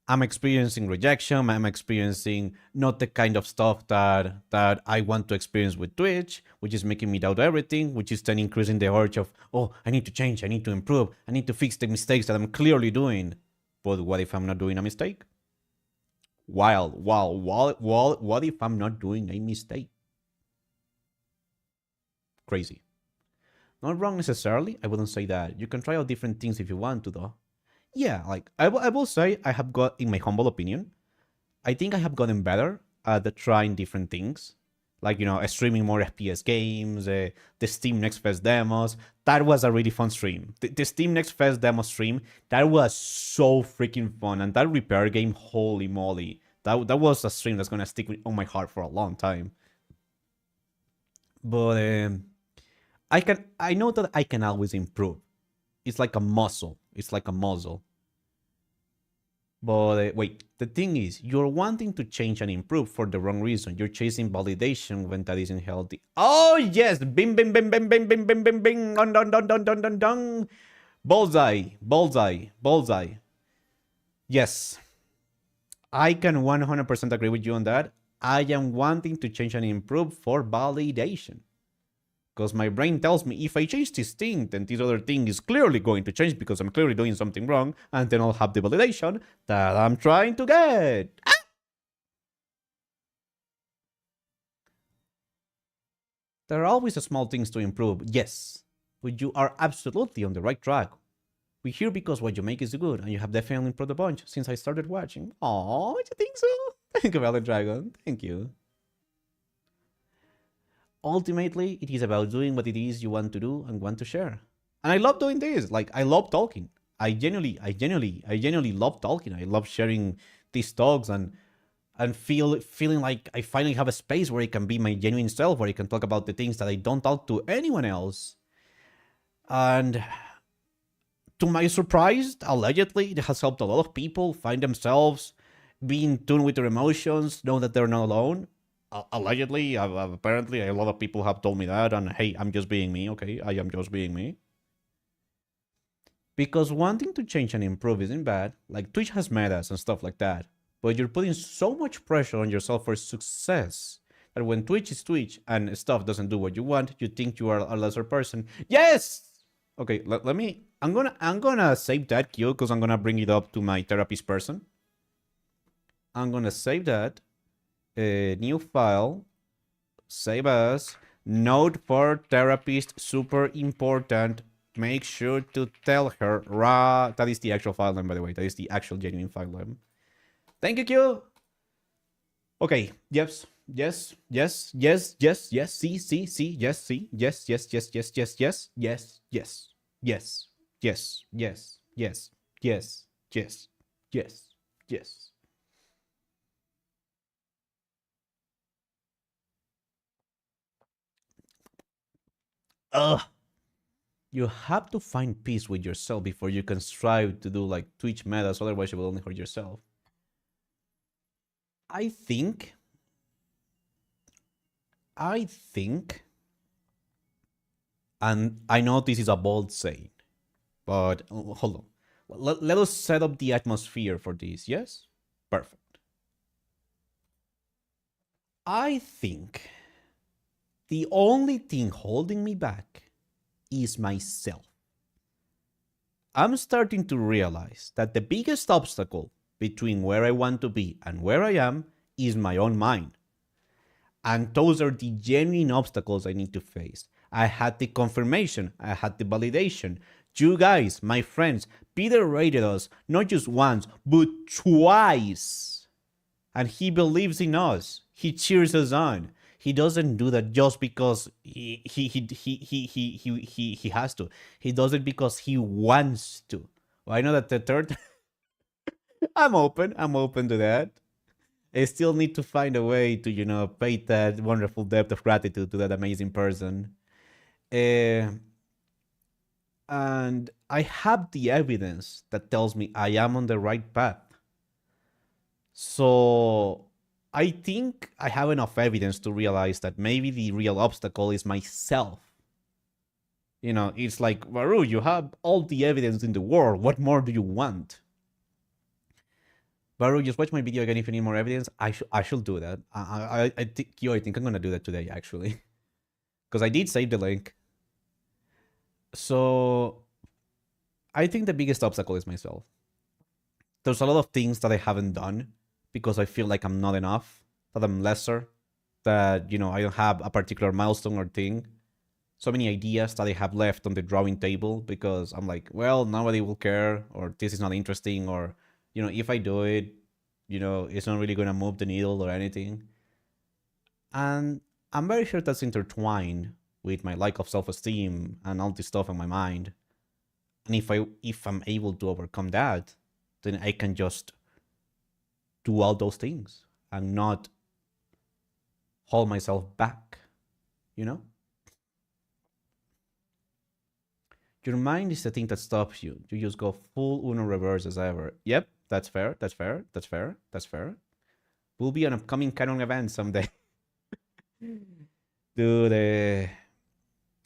I'm experiencing rejection. I'm experiencing not the kind of stuff that I want to experience with Twitch, which is making me doubt everything, which is then increasing the urge of, oh, I need to change, I need to improve, I need to fix the mistakes that I'm clearly doing. But what if I'm not doing a mistake? What if I'm not doing a mistake? Crazy. Not wrong necessarily. I wouldn't say that. You can try out different things if you want to, though. Yeah, like I will say I have got, in my humble opinion, I think I have gotten better at trying different things. Like, you know, streaming more FPS games, the Steam Next Fest demos. That was a really fun stream. The Steam Next Fest demo stream, that was so freaking fun. And that repair game, holy moly. That was a stream that's going to stick on my heart for a long time. But I know that I can always improve. It's like a muscle. It's like a muzzle. But wait, the thing is, you're wanting to change and improve for the wrong reason. You're chasing validation when that isn't healthy. Oh, yes! Bing, bing, bing, bing, bing, bing, bing, bing, bing. Dun, dun, dun, dun, dun, dun, dun. Bullseye. Bullseye. Bullseye. Yes. I can 100% agree with you on that. I am wanting to change and improve for validation. Because my brain tells me if I change this thing, then this other thing is clearly going to change because I'm clearly doing something wrong, and then I'll have the validation that I'm trying to get. Ah! There are always small things to improve, yes, but you are absolutely on the right track. We're here because what you make is good, and you have definitely improved a bunch since I started watching. Oh, you think so? Thank you, Valiant Dragon. Thank you. Ultimately, it is about doing what it is you want to do and want to share. And I love doing this. Like, I love talking. I genuinely love talking. I love sharing these talks and feeling like I finally have a space where I can be my genuine self, where I can talk about the things that I don't talk to anyone else. And to my surprise, allegedly, it has helped a lot of people find themselves, be in tune with their emotions, know that they're not alone. allegedly, apparently, a lot of people have told me that, and hey, I'm just being me, okay? I am just being me. Because wanting to change and improve isn't bad. Like, Twitch has metas and stuff like that. But you're putting so much pressure on yourself for success that when Twitch is Twitch and stuff doesn't do what you want, you think you are a lesser person. Yes! Okay, let me... I'm gonna save that cue because I'm gonna bring it up to my therapist person. I'm gonna save that. New file. Save as. Note for therapist, super important. Make sure to tell her. That is the actual file name, by the way. That is the actual genuine file name. Thank you, Q. Okay. Yes. Yes. Yes. Yes. Yes. Yes. See. See. See. Yes. See. Yes. Yes. Yes. Yes. Yes. Yes. Yes. Yes. Yes. Yes. Yes. Yes. Yes. Yes. Yes. Yes. Ugh. You have to find peace with yourself before you can strive to do like Twitch metas, otherwise you will only hurt yourself. I think, and I know this is a bold saying, but hold on. Let us set up the atmosphere for this, yes? Perfect. I think the only thing holding me back is myself. I'm starting to realize that the biggest obstacle between where I want to be and where I am is my own mind. And those are the genuine obstacles I need to face. I had the confirmation, I had the validation. You guys, my friends, Peter rated us not just once, but twice. And he believes in us. He cheers us on. He doesn't do that just because he has to. He does it because he wants to. Well, I know that the third... I'm open to that. I still need to find a way to, you know, pay that wonderful debt of gratitude to that amazing person. And I have the evidence that tells me I am on the right path. So I think I have enough evidence to realize that maybe the real obstacle is myself. You know, it's like, Varoo, you have all the evidence in the world. What more do you want? Varoo, just watch my video again if you need more evidence. I should do that. I think I'm gonna do that today, actually. Because I did save the link. So I think the biggest obstacle is myself. There's a lot of things that I haven't done because I feel like I'm not enough, that I'm lesser, that, you know, I don't have a particular milestone or thing. So many ideas that I have left on the drawing table because I'm like, well, nobody will care, or this is not interesting, or, you know, if I do it, you know, it's not really gonna move the needle or anything. And I'm very sure that's intertwined with my lack of self-esteem and all this stuff in my mind. And if I'm able to overcome that, then I can just do all those things and not hold myself back, you know? Your mind is the thing that stops you. You just go full Uno reverse as ever. Yep, that's fair, that's fair, that's fair, that's fair. Will be an upcoming canon event someday. Dude,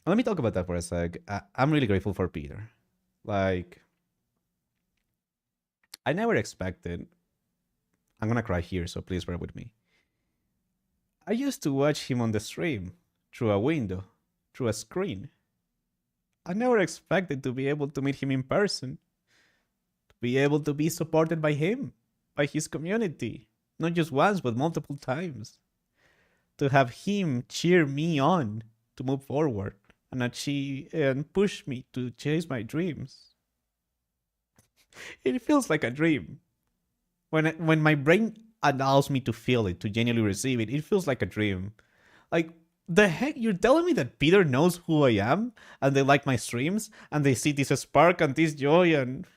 let me talk about that for a sec. I'm really grateful for Peter. Like, I never expected... I'm gonna cry here, so please bear with me. I used to watch him on the stream, through a window, through a screen. I never expected to be able to meet him in person. To be able to be supported by him, by his community. Not just once, but multiple times. To have him cheer me on to move forward and achieve and push me to chase my dreams. It feels like a dream. When my brain allows me to feel it, to genuinely receive it, it feels like a dream. Like, the heck, you're telling me that Peter knows who I am, and they like my streams, and they see this spark and this joy, and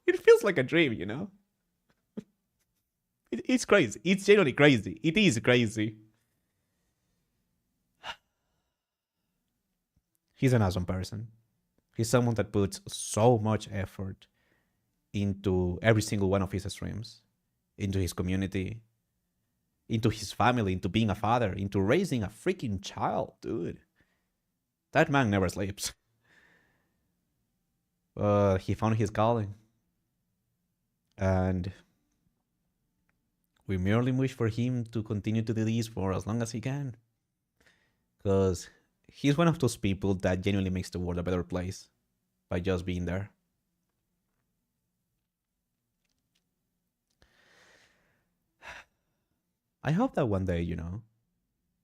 it feels like a dream, you know? It's crazy. It's genuinely crazy. It is crazy. He's an awesome person. He's someone that puts so much effort into every single one of his streams, into his community. into his family, into being a father, into raising a freaking child, dude. That man never sleeps. He found his calling. And we merely wish for him to continue to do this for as long as he can. Because he's one of those people that genuinely makes the world a better place by just being there. I hope that one day,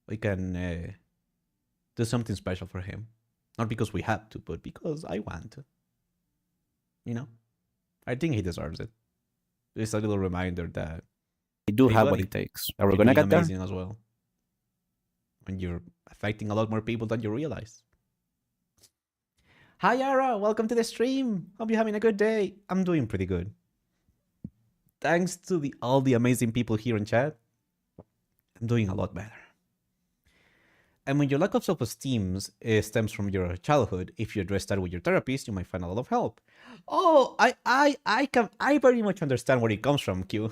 we can do something special for him. Not because we have to, but because I want to. I think he deserves it. It's a little reminder that we do have what it takes. Are we gonna get there? Amazing as well. When you're affecting a lot more people than you realize. Hi Yara, welcome to the stream. Hope you're having a good day. I'm doing pretty good. Thanks to all the amazing people here in chat, I'm doing a lot better. And when your lack of self-esteem stems from your childhood, if you address that with your therapist, you might find a lot of help. Oh, I very much understand where it comes from, Q.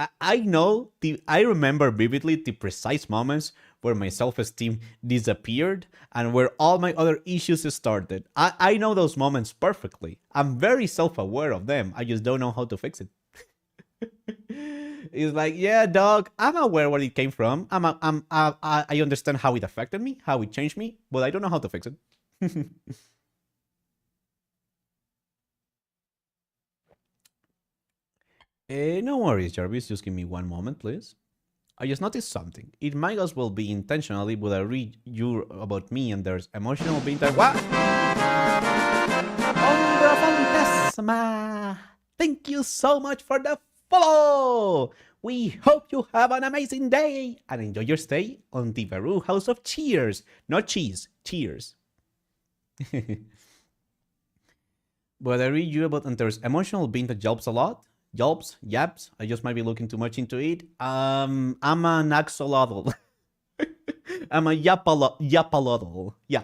I remember vividly the precise moments where my self-esteem disappeared and where all my other issues started. I know those moments perfectly. I'm very self-aware of them. I just don't know how to fix it. It's like, yeah, dog, I'm aware where it came from. I understand how it affected me, how it changed me, but I don't know how to fix it. No worries, Jarvis. Just give me one moment, please. I just noticed something. It might as well be intentionally, but I read you about me and there's emotional being there. What? Ombra Fantasma! Thank you so much for the follow! We hope you have an amazing day and enjoy your stay on the Varoo House of Cheers. Not cheese, cheers. But I read you about and there's emotional being that helps a lot. Yaps. I just might be looking too much into it. I'm an axolotl. I'm a yapalotl. Yeah.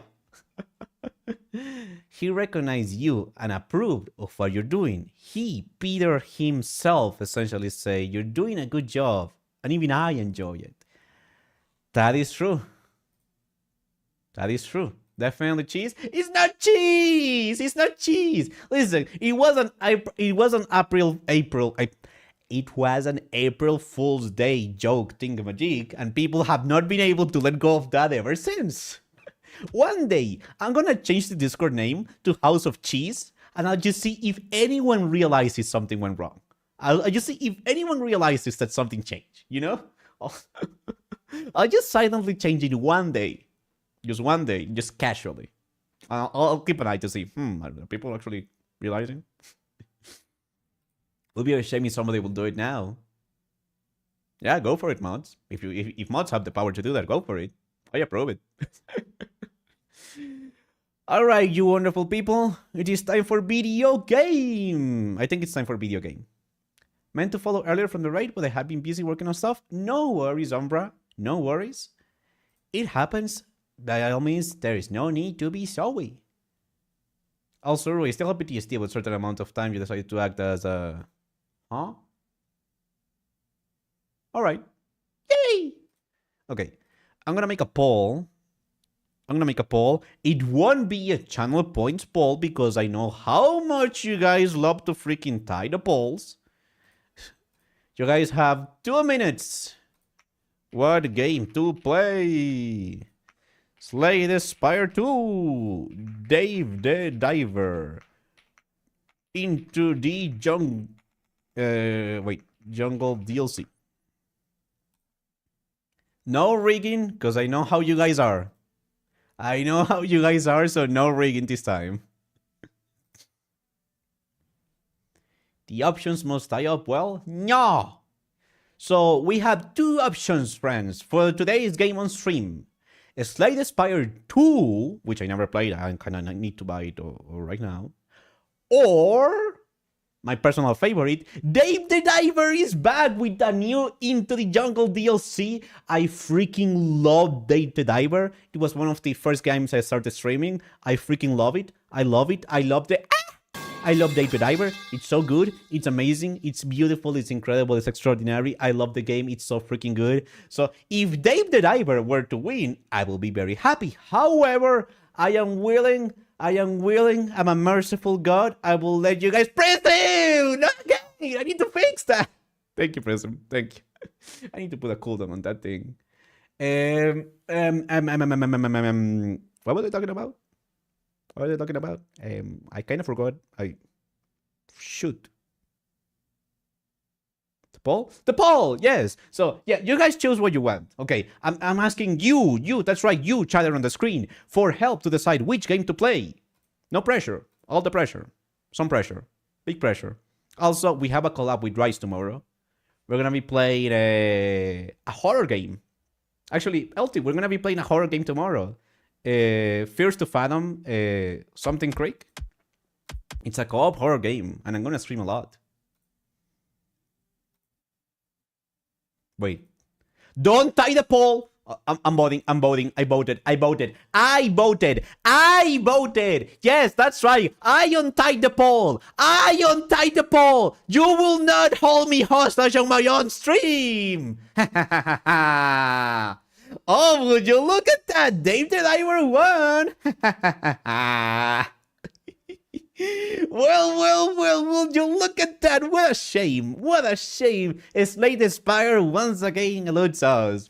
He recognized you and approved of what you're doing. He, Peter himself, essentially say, you're doing a good job. And even I enjoy it. That is true. That is true. Definitely cheese. It's not cheese. It's not cheese. Listen, it was an April Fool's Day joke thingamajig, and people have not been able to let go of that ever since. One day, I'm gonna change the Discord name to House of Cheese, and I'll just see if anyone realizes something went wrong. I'll just see if anyone realizes that something changed, I'll just silently change it one day. Just one day, just casually. I'll keep an eye to see, are people actually realizing? It would be a shame if somebody will do it now. Yeah, go for it, mods. If mods have the power to do that, go for it. I approve it. Alright, you wonderful people. It is time for video game. I think it's time for video game. Meant to follow earlier from the raid, but I have been busy working on stuff. No worries, Umbra. No worries. It happens. By all means, there is no need to be sorry. Also, I still have PTSD with a certain amount of time you decided to act as a... Huh? Alright. Yay! Okay. I'm gonna make a poll. It won't be a channel points poll because I know how much you guys love to freaking tie the polls. You guys have 2 minutes. What game to play? Slay the Spire 2. Dave the Diver. Into the jungle DLC. No rigging, because I know how you guys are. So no rigging this time. The options must tie up well? No! So we have 2 options, friends, for today's game on stream. Slay the Spire 2, which I never played, I kind of need to buy it right now. Or, my personal favorite, Dave the Diver is back with a new Into the Jungle DLC. I freaking love Dave the Diver. It was one of the first games I started streaming. I freaking love it. I love it. I love the... I love Dave the Diver. It's so good. It's amazing. It's beautiful. It's incredible. It's extraordinary. I love the game. It's so freaking good. So if Dave the Diver were to win, I will be very happy. However, I am willing. I'm a merciful God. I will let you guys Prism. Okay, I need to fix that. Thank you, Prism. Thank you. I need to put a cooldown on that thing. What was I talking about? What was I talking about? I kind of forgot. Shoot. The poll, yes. So yeah, you guys choose what you want. Okay, I'm asking you, that's right, you chatter on the screen, for help to decide which game to play. No pressure, all the pressure, some pressure, big pressure. Also, we have a collab with Rise tomorrow. We're gonna be playing a horror game. Actually, LT, we're gonna be playing a horror game tomorrow. Fears to Fathom, something Creek. It's a co-op horror game, and I'm gonna stream a lot. Wait. Don't tie the poll! I'm voting. I voted! Yes, that's right! I untied the poll! You will not hold me hostage on my own stream! Oh, would you look at that? Dave the Diver won! Well, would you look at that? What a shame. Slade the Spire once again eludes us.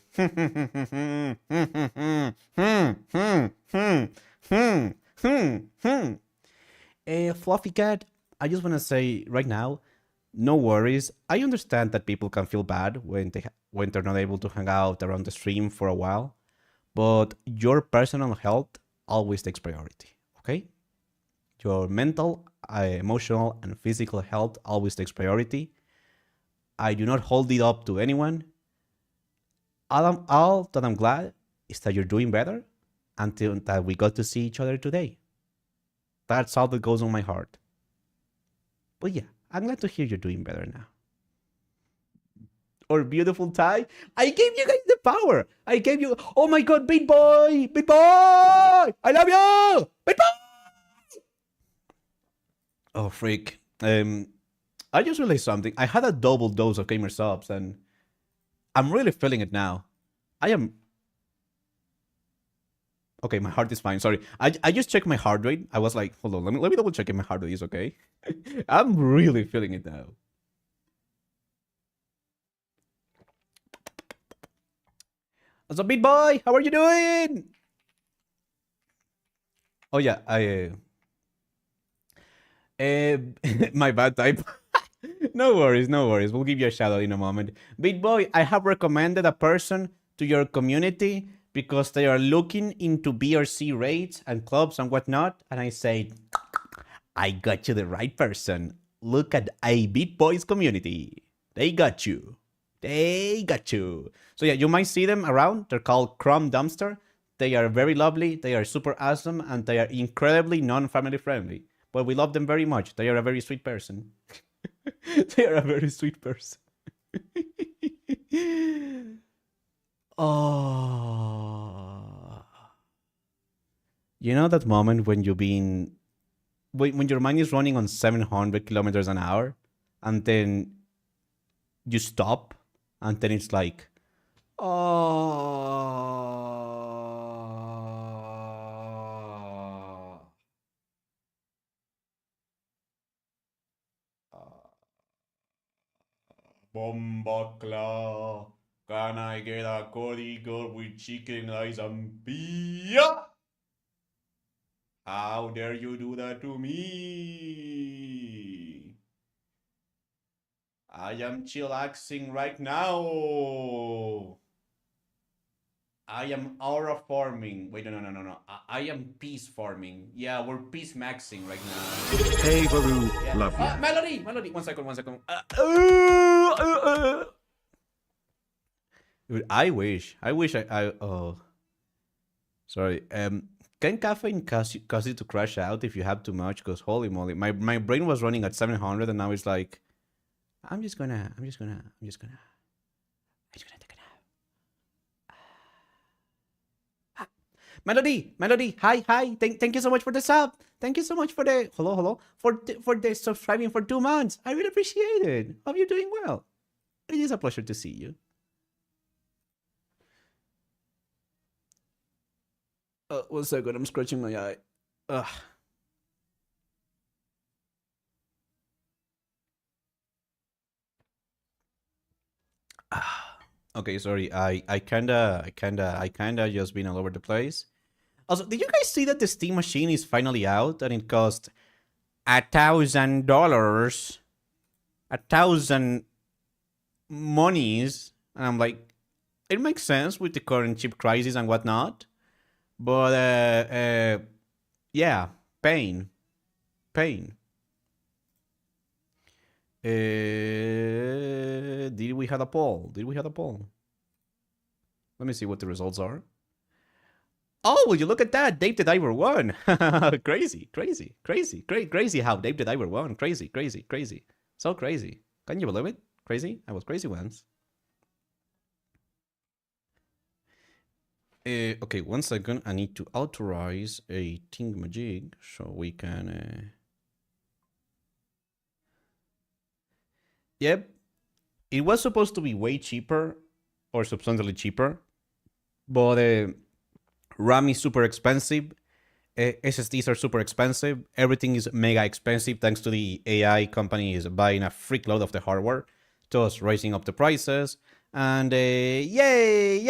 Fluffy Cat, I just want to say right now, no worries. I understand that people can feel bad when they're not able to hang out around the stream for a while, but your personal health always takes priority, okay? Your mental, emotional, and physical health always takes priority. I do not hold it up to anyone. All that I'm glad is that you're doing better until that we got to see each other today. That's all that goes on my heart. But yeah, I'm glad to hear you're doing better now. Or beautiful Ty, I gave you guys the power. I gave you, oh my god, Beat Boy, I love you, Beat Boy. Oh, freak. I just realized something. I had a double dose of gamer subs, and I'm really feeling it now. Okay, my heart is fine. Sorry. I just checked my heart rate. I was like, hold on, let me double check if my heart rate is okay. I'm really feeling it now. What's up, Beat Boy? How are you doing? Oh yeah, my bad type. No worries. We'll give you a shout out in a moment. Beat Boy, I have recommended a person to your community because they are looking into BRC raids and clubs and whatnot. And I said, I got you the right person. Look at a Beat Boy's community. They got you. So yeah, you might see them around. They're called Chrome Dumpster. They are very lovely. They are super awesome. And they are incredibly non-family friendly. But we love them very much. They are a very sweet person. Oh. You know that moment when when your mind is running on 700 kilometers an hour and then you stop and then it's like, oh. Bombacla, can I get a Cody girl with chicken eyes and pia? How dare you do that to me? I am chillaxing right now. I am aura farming. Wait, no. I am peace farming. Yeah, we're peace maxing right now. Hey, Varoo. Yeah. Love you. Melody. 1 second. Dude, I wish I oh. Sorry. Can caffeine cause you to crash out if you have too much? Because holy moly, my brain was running at 700 and now it's like, I'm just gonna take a nap. Melody, hi. Thank you so much for the sub. Thank you so much for the hello for the subscribing for 2 months. I really appreciate it. Hope you're doing well. It is a pleasure to see you. One second, I'm scratching my eye. Ugh. Okay, sorry. I kinda just been all over the place. Also, did you guys see that the Steam Machine is finally out and it cost $1,000, 1,000 monies? And I'm like, it makes sense with the current chip crisis and whatnot, but yeah, pain. Did we have a poll? Let me see what the results are. Oh, will you look at that? Dave the Diver won. Crazy how Dave the Diver won. Crazy. So crazy. Can you believe it? Crazy? I was crazy once. Okay, 1 second. I need to authorize a thingamajig so we can... Yep. It was supposed to be way cheaper or substantially cheaper, but RAM is super expensive. SSDs are super expensive. Everything is mega expensive thanks to the AI companies buying a freak load of the hardware, thus raising up the prices. And yay!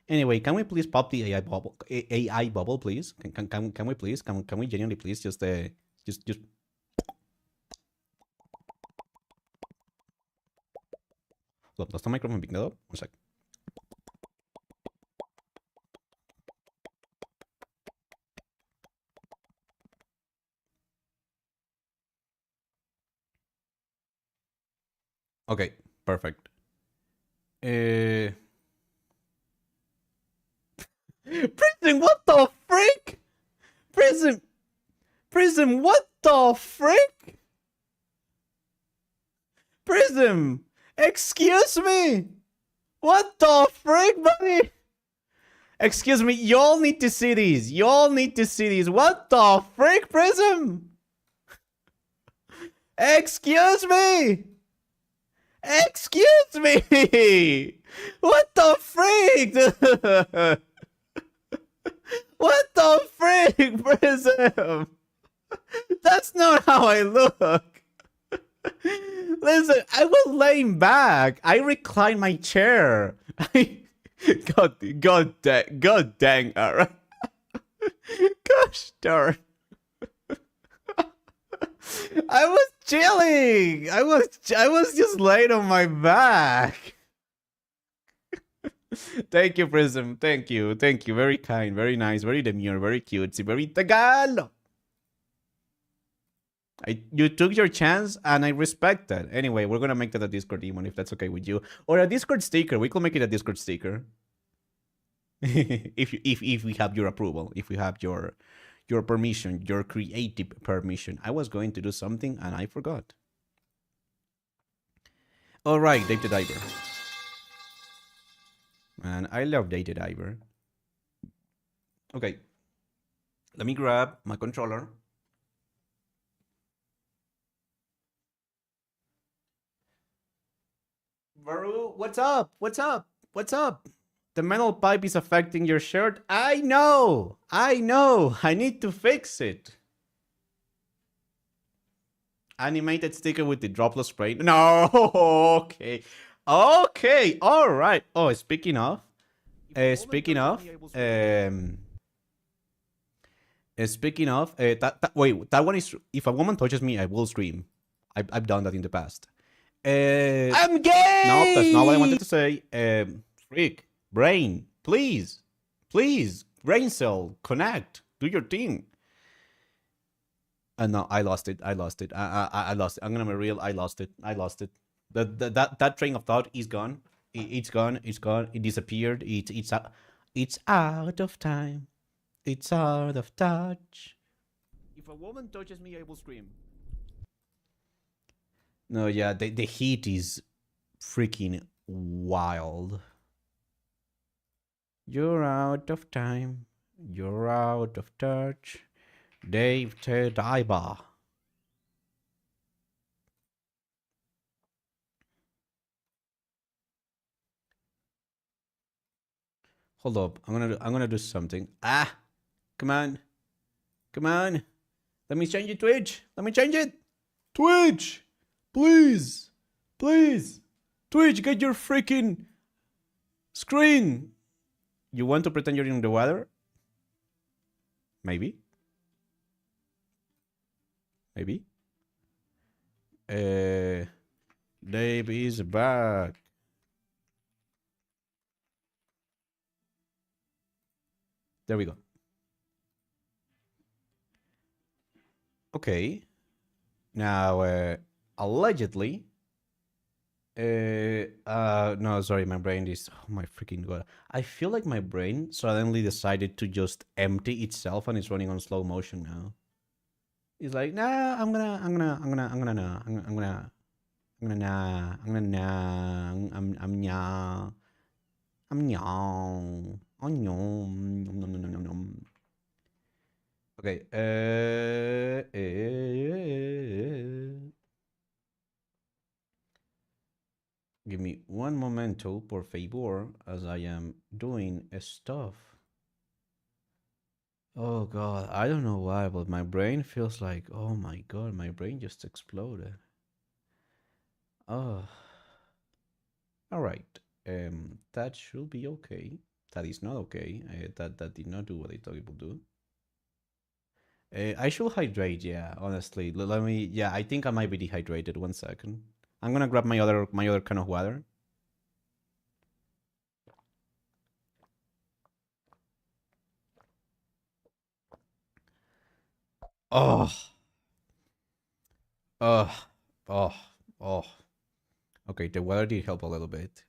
Anyway, can we please pop the AI bubble, please? Can we please? Can we genuinely please just Look, does the microphone pick that up? 1 sec. Okay, perfect. Prism, what the frick? Prism, what the frick? Prism, excuse me. What the frick, buddy? Excuse me, y'all need to see these. What the frick, Prism? Excuse me. What the frick? What the frick, Prism? That's not how I look. Listen, I was laying back. I reclined my chair. God dang, alright. Gosh darn. I was chilling. I was just laying on my back. Thank you, Prism. Thank you. Very kind, very nice, very demure, very cutesy, very Tagalog. You took your chance, and I respect that. Anyway, we're gonna make that a Discord demon if that's okay with you, or a Discord sticker. We could make it a Discord sticker. if we have your approval, if we have your permission, your creative permission. I was going to do something and I forgot. All right, Dave the Diver. Man, I love Dave the Diver. Okay, let me grab my controller. Varoo, what's up? The metal pipe is affecting your shirt. I know. I need to fix it. Animated sticker with the droplet spray. No. Okay. All right. Oh, speaking of, wait, that one is, if a woman touches me, I will scream. I've done that in the past. I'm gay. No, that's not what I wanted to say. Freak. Brain, please, brain cell, connect, do your thing. No, I lost it. I lost it. I'm gonna be real. I lost it. That train of thought is gone. It's gone. It disappeared. It's out of time. It's out of touch. If a woman touches me, I will scream. No, yeah, the heat is freaking wild. You're out of time. You're out of touch. Dave Tediba. Hold up. I'm gonna do something. Ah! Come on. Come on. Let me change it, Twitch. Let me change it. Twitch! Please! Please! Twitch, get your freaking screen! You want to pretend you're in the water? Maybe. Maybe. Dave is back. There we go. Okay. Now, allegedly. No, sorry, my brain is. Oh my freaking god! I feel like my brain suddenly decided to just empty itself and it's running on slow motion now. It's like, nah, I'm gonna, Okay. Give me one momento, por favor, as I am doing stuff. Oh god, I don't know why, but my brain feels like, oh my god, my brain just exploded. Oh. Alright. That should be okay. That is not okay. That did not do what I thought it would do. I should hydrate, yeah, honestly. Let me, yeah, I think I might be dehydrated. 1 second. I'm gonna grab my other can of water. Oh. Okay, the water did help a little bit.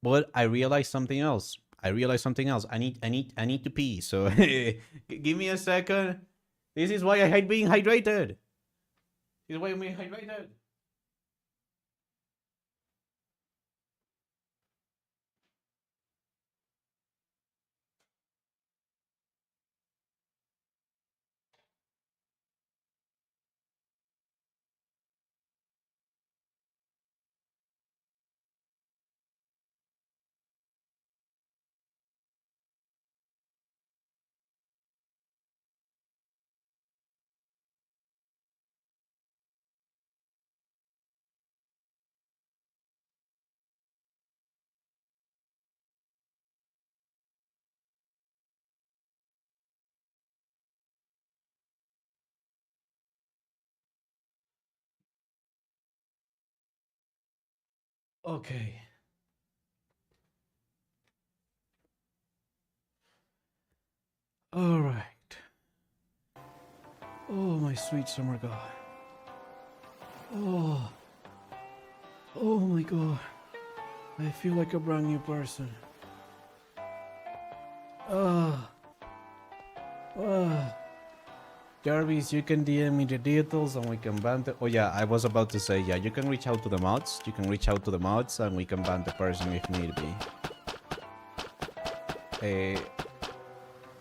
But I realized something else. I need to pee. So give me a second. This is why I hate being hydrated. This is why I'm being hydrated. Okay. All right. Oh, my sweet summer god. Oh. Oh my god. I feel like a brand new person. Jarvis, you can DM me the details and we can banter. Oh yeah, I was about to say, yeah, you can reach out to the mods. You can reach out to the mods and we can ban the person if need be.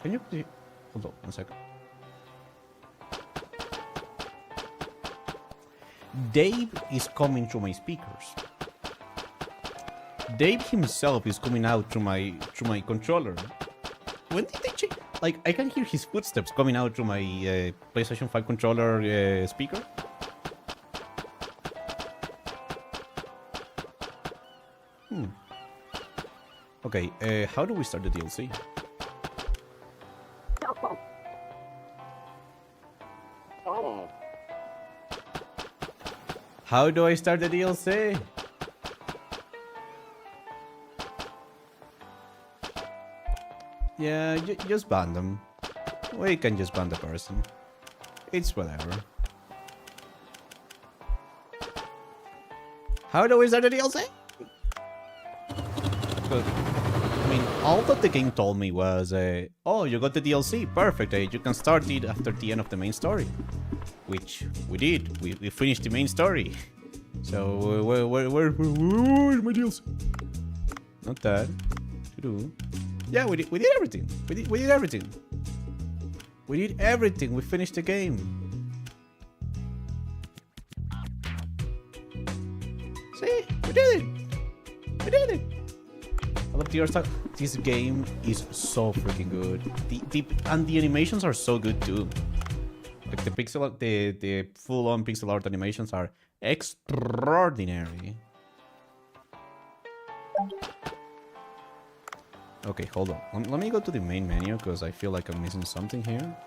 Can you please... Hold on 1 second. Dave is coming through my speakers. Dave himself is coming out through my controller. When did they change? Like, I can hear his footsteps coming out through my PlayStation 5 controller speaker. Okay, how do we start the DLC? How do I start the DLC? Yeah, just ban them. We can just ban the person. It's whatever. How do we start the DLC? Good. I mean, all that the game told me was, oh, you got the DLC, perfect, you can start it after the end of the main story. Which we did, we finished the main story. So where's my DLC? Not that. Yeah, we did everything. We did everything. We did everything. We finished the game. See, we did it. We did it. I love the art style. This game is so freaking good. And the animations are so good too. Like the pixel art, the full-on pixel art animations are extraordinary. Okay, hold on. Let me go to the main menu because I feel like I'm missing something here.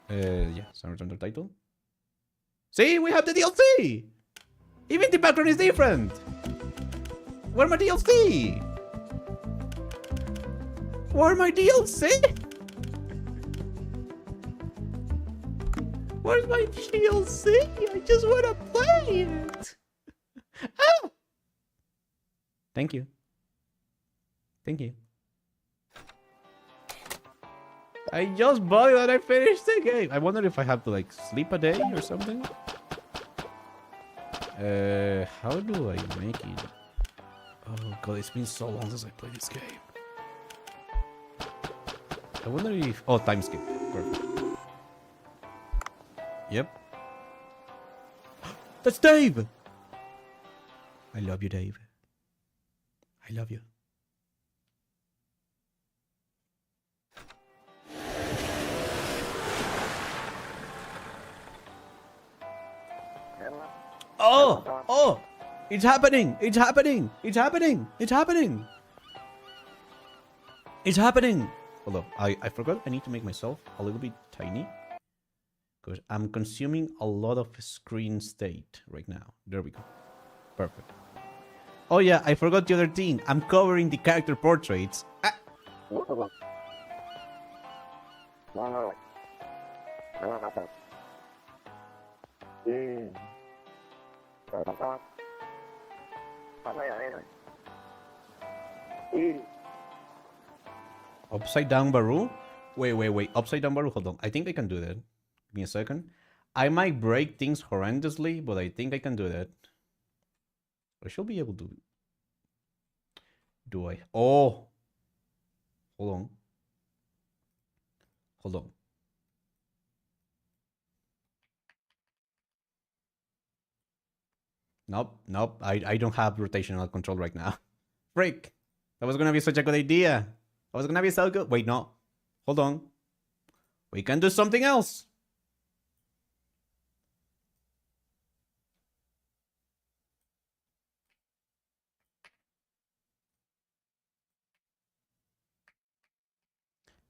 Yeah, so return the title. See, we have the DLC! Even the background is different! Where's my DLC? Where's my DLC? Where's my DLC? I just want to play it! Ah! Thank you. Thank you. I just bought it and I finished the game. I wonder if I have to like sleep a day or something. How do I make it? Oh god, it's been so long since I played this game. I wonder if... Oh, time skip. Perfect. Yep. That's Dave! I love you, Dave. I love you. Oh! It's happening! It's happening! It's happening! It's happening! It's happening! Hold up. I forgot I need to make myself a little bit tiny. Because I'm consuming a lot of screen state right now. There we go. Perfect. Oh yeah, I forgot the other thing. I'm covering the character portraits. Ah. Upside down Varoo? Wait. Upside down Varoo? Hold on. I think I can do that. Give me a second. I might break things horrendously, but I think I can do that. I should be able to. Do I? Oh! Hold on. Hold on. Nope. I don't have rotational control right now. Frick! That was gonna be such a good idea. That was gonna be so good. Wait, no. Hold on. We can do something else.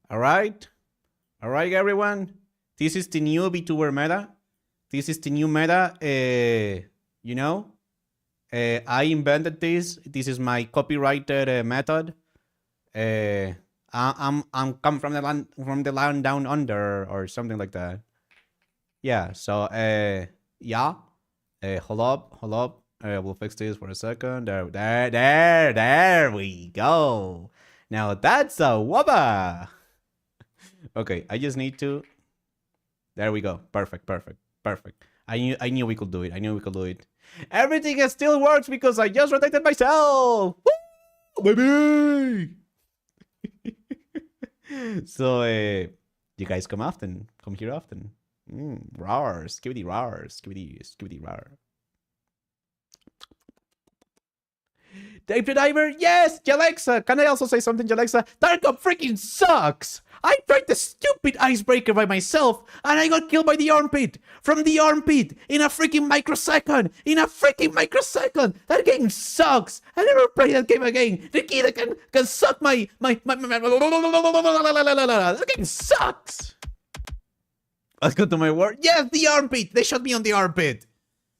Alright, everyone. This is the new VTuber meta. This is the new meta. You know, I invented this. This is my copyrighted method. I'm come from the land down under or something like that. Yeah. So yeah. Hold up. We'll fix this for a second. There we go. Now that's a wubba. Okay, I just need to. There we go. Perfect. I knew we could do it. Everything still works because I just rotated myself. Woo, baby. So you guys come here often. Rawr, skibidi rawr. Dave the Diver, yes! Jalexa, can I also say something, Jalexa? Tarkov freaking sucks! I tried the stupid icebreaker by myself, and I got killed by the armpit! From the armpit! In a freaking microsecond! That game sucks! I never play that game again! The kid that can suck my... That game sucks! Let's go to my word. Yes, the armpit! They shot me on the armpit!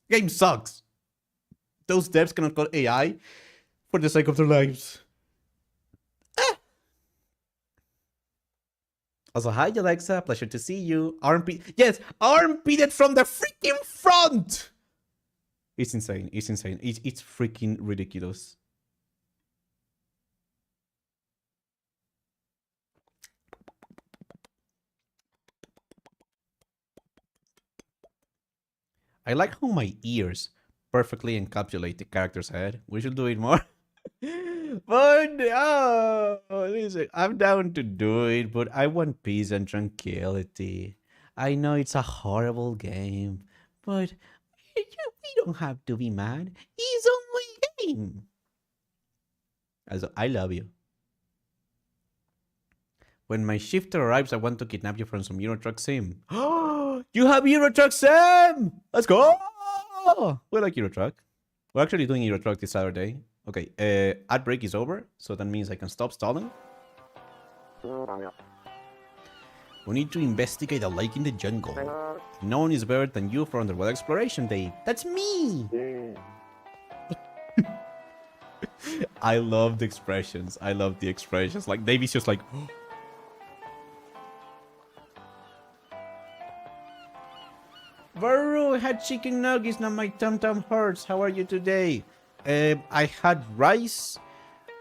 Game sucks. Those devs cannot call AI for the sake of their lives. Also, hi Alexa, pleasure to see you. Armpit, yes, armpitted from the freaking front. It's insane. It's freaking ridiculous. I like how my ears perfectly encapsulate the character's head. We should do it more. But listen, I'm down to do it, but I want peace and tranquility. I know it's a horrible game, but we don't have to be mad. It's only a game. Also, I love you. When my shifter arrives, I want to kidnap you from some Euro Truck Sim. You have Euro Truck Sim! Let's go! We like Euro Truck. We're actually doing Euro Truck this Saturday. Okay, ad break is over, so that means I can stop stalling. We need to investigate a lake in the jungle. No one is better than you for underwater exploration, Dave. That's me! I love the expressions. I love the expressions. Like, Dave is just like... Varoo, I had chicken nuggets, now my tum-tum hurts. How are you today? I had rice,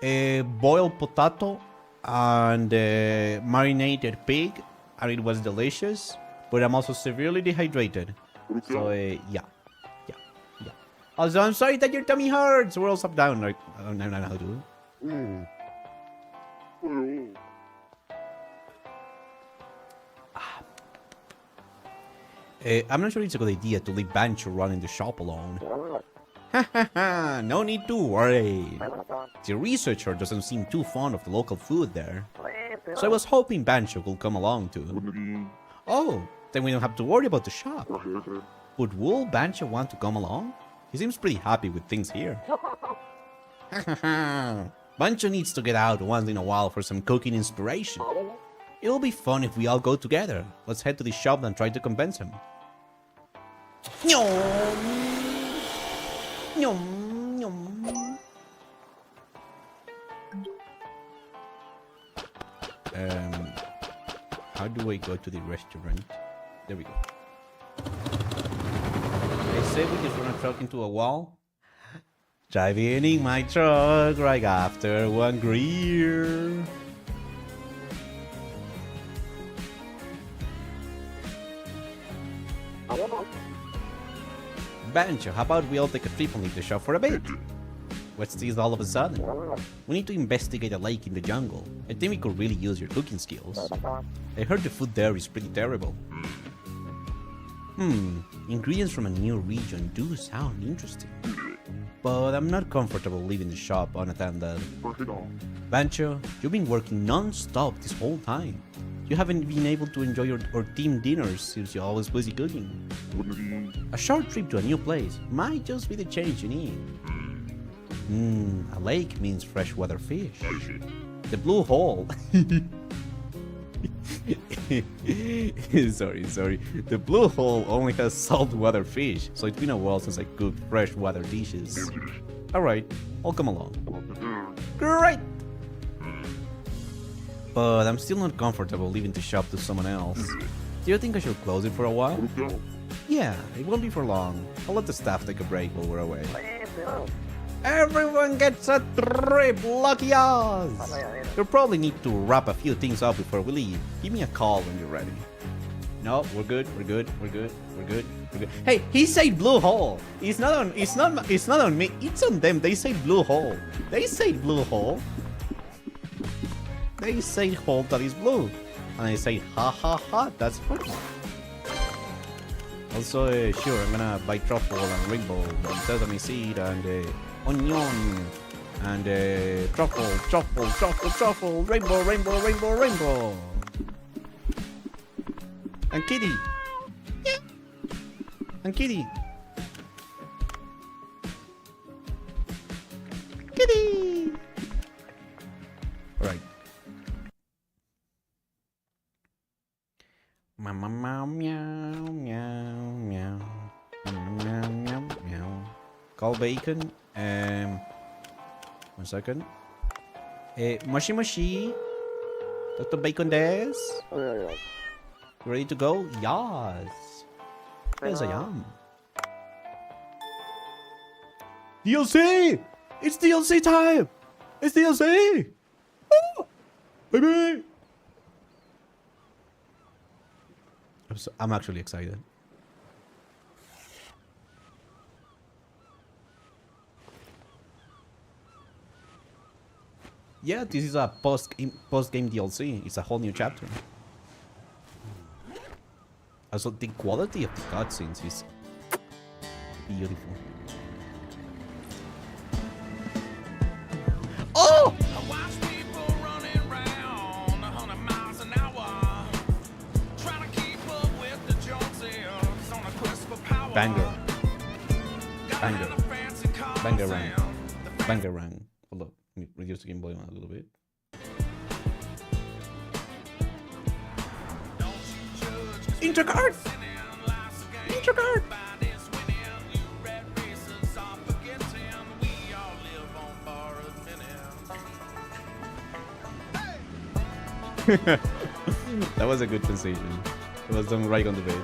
boiled potato, and marinated pig, and it was delicious. But I'm also severely dehydrated. So, yeah. Also, I'm sorry that your tummy hurts. We're all up down. Like, I don't know how to do it. I'm not sure it's a good idea to leave Bancho running the shop alone. No need to worry. The researcher doesn't seem too fond of the local food there. So I was hoping Bancho could come along too. Oh, then we don't have to worry about the shop. But will Bancho want to come along? He seems pretty happy with things here. Bancho needs to get out once in a while for some cooking inspiration. It'll be fun if we all go together. Let's head to the shop and try to convince him. How do I go to the restaurant? There we go. They say we just run a truck into a wall. Driving in my truck right after one Greer. Bancho, how about we all take a trip and leave the shop for a bit? What's this all of a sudden? We need to investigate a lake in the jungle. I think we could really use your cooking skills. I heard the food there is pretty terrible. Ingredients from a new region do sound interesting. But I'm not comfortable leaving the shop unattended. Bancho, you've been working non-stop this whole time. You haven't been able to enjoy our team dinners since you're always busy cooking. A short trip to a new place might just be the change you need. A lake means freshwater fish. The blue hole. sorry. The blue hole only has saltwater fish, so it's been a while since I cooked freshwater dishes. Alright, I'll come along. Great! But I'm still not comfortable leaving the shop to someone else. Do you think I should close it for a while? Yeah, it won't be for long. I'll let the staff take a break while we're away. Everyone gets a trip, lucky us! You'll probably need to wrap a few things up before we leave. Give me a call when you're ready. No, we're good. Hey, he said blue hole. It's not on me. It's on them. They say blue hole. They say hole that is blue. And I say ha, that's funny. Also, sure, I'm gonna buy truffle and rainbow and sesame seed and onion and truffle, rainbow. And kitty. Yeah. And kitty. Kitty. All right. Meow, meow. Meow. Call bacon. 1 second. Moshi. Dr. Bacon des. Ready to go? Yes. Yes, I am. DLC! It's DLC time! It's DLC! Oh, baby! I'm actually excited. Yeah, this is a post-game DLC. It's a whole new chapter. Also, the quality of the cutscenes is beautiful. Oh! Banger. Banger. Bangarang. Bangarang. Hold up. Let me reduce the game volume a little bit. Intercard! Intercard! That was a good transition. It was done right on the bit.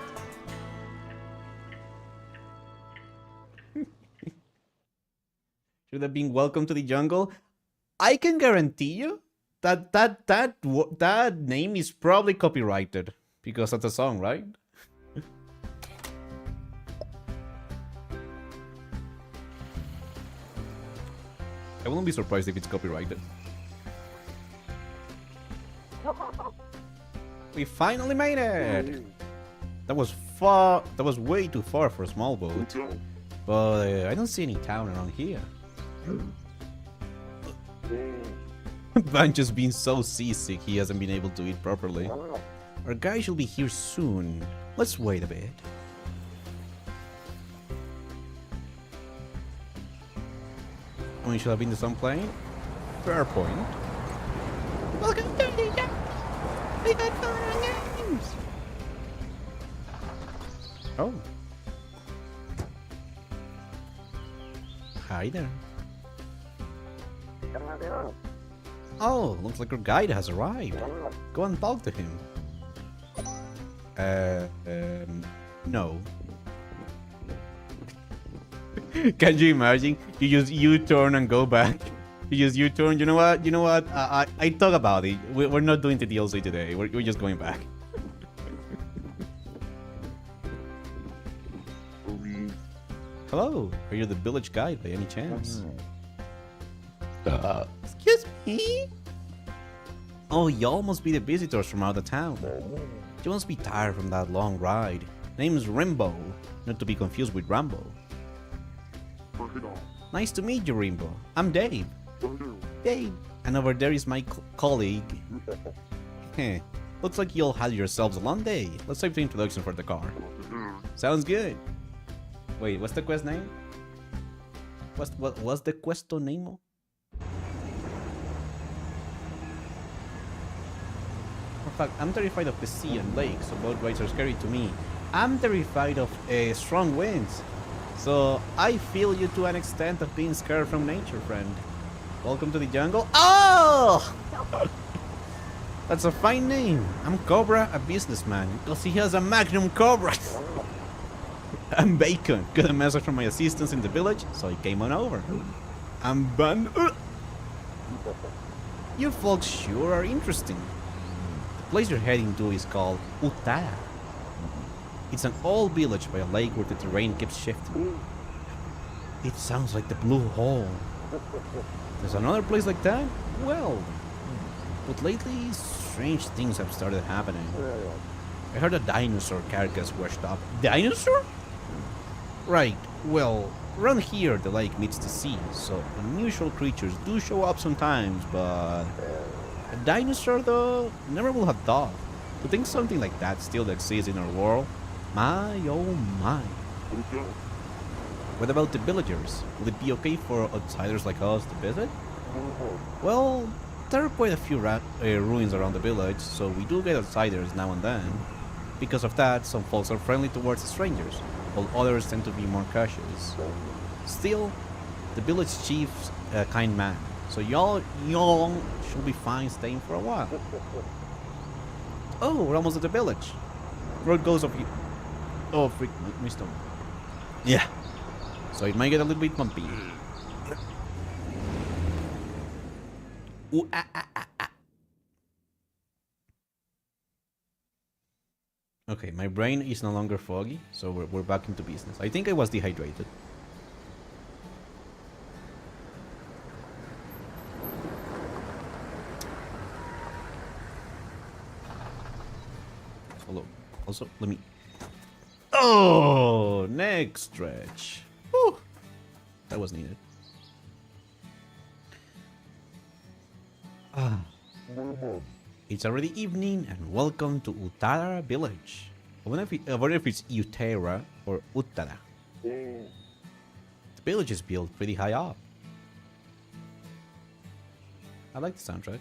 Should have been welcome to the jungle. I can guarantee you that that name is probably copyrighted because of the song, right? I wouldn't be surprised if it's copyrighted. We finally made it! That was far. That was way too far for a small boat. But I don't see any town around here. Banjo's been so seasick he hasn't been able to eat properly. Our guy should be here soon. Let's wait a bit. We should have been to some plane. Fair point. Welcome to the jungle. We got fun and games. Oh. Hi there. Oh, looks like our guide has arrived. Go and talk to him. No. Can you imagine? You just U-turn and go back. You just U-turn. You know what? You know what? I talk about it. We're not doing the DLC today. We're just going back. Hello. Are you the village guide by any chance? Excuse me? Oh, y'all must be the visitors from out of town. You must be tired from that long ride. Name's Rimbo, not to be confused with Rambo. Nice to meet you, Rimbo. I'm Dave. Dave. And over there is my colleague. Heh. Looks like you'll have yourselves a long day. Let's save the introduction for the car. Sounds good. Wait, what's the quest name? What's the questo name? In fact, I'm terrified of the sea and lakes, so boat rides are scary to me. I'm terrified of strong winds. So I feel you to an extent of being scared from nature, friend. Welcome to the jungle. Oh! That's a fine name. I'm Cobra, a businessman, because he has a Magnum Cobra. I'm Bacon. Got a message from my assistants in the village, so I came on over. I'm Ban. You folks sure are interesting. The place you're heading to is called Utara. It's an old village by a lake where the terrain keeps shifting. It sounds like the Blue Hole. There's another place like that? Well, but lately strange things have started happening. I heard a dinosaur carcass washed up. Dinosaur? Right, well, around here the lake meets the sea, so unusual creatures do show up sometimes, but a dinosaur though? Never would have thought. To think something like that still exists in our world, my oh my. What about the villagers? Will it be okay for outsiders like us to visit? Well, there are quite a few ruins around the village, so we do get outsiders now and then. Because of that, some folks are friendly towards strangers, while others tend to be more cautious. Still, the village chief's a kind man, so y'all should be fine staying for a while. Oh, we're almost at the village. Road goes up here. Oh, freak, missed him. Yeah. So it might get a little bit bumpy. Ooh, ah, ah, ah, ah. Okay, my brain is no longer foggy, so we're back into business. I think I was dehydrated. Although, also, let me... Oh, neck stretch. Whew. That was needed. It's already evening, and welcome to Uttara village. I wonder if it's Uttara or Uttara. The village is built pretty high up. I like the soundtrack.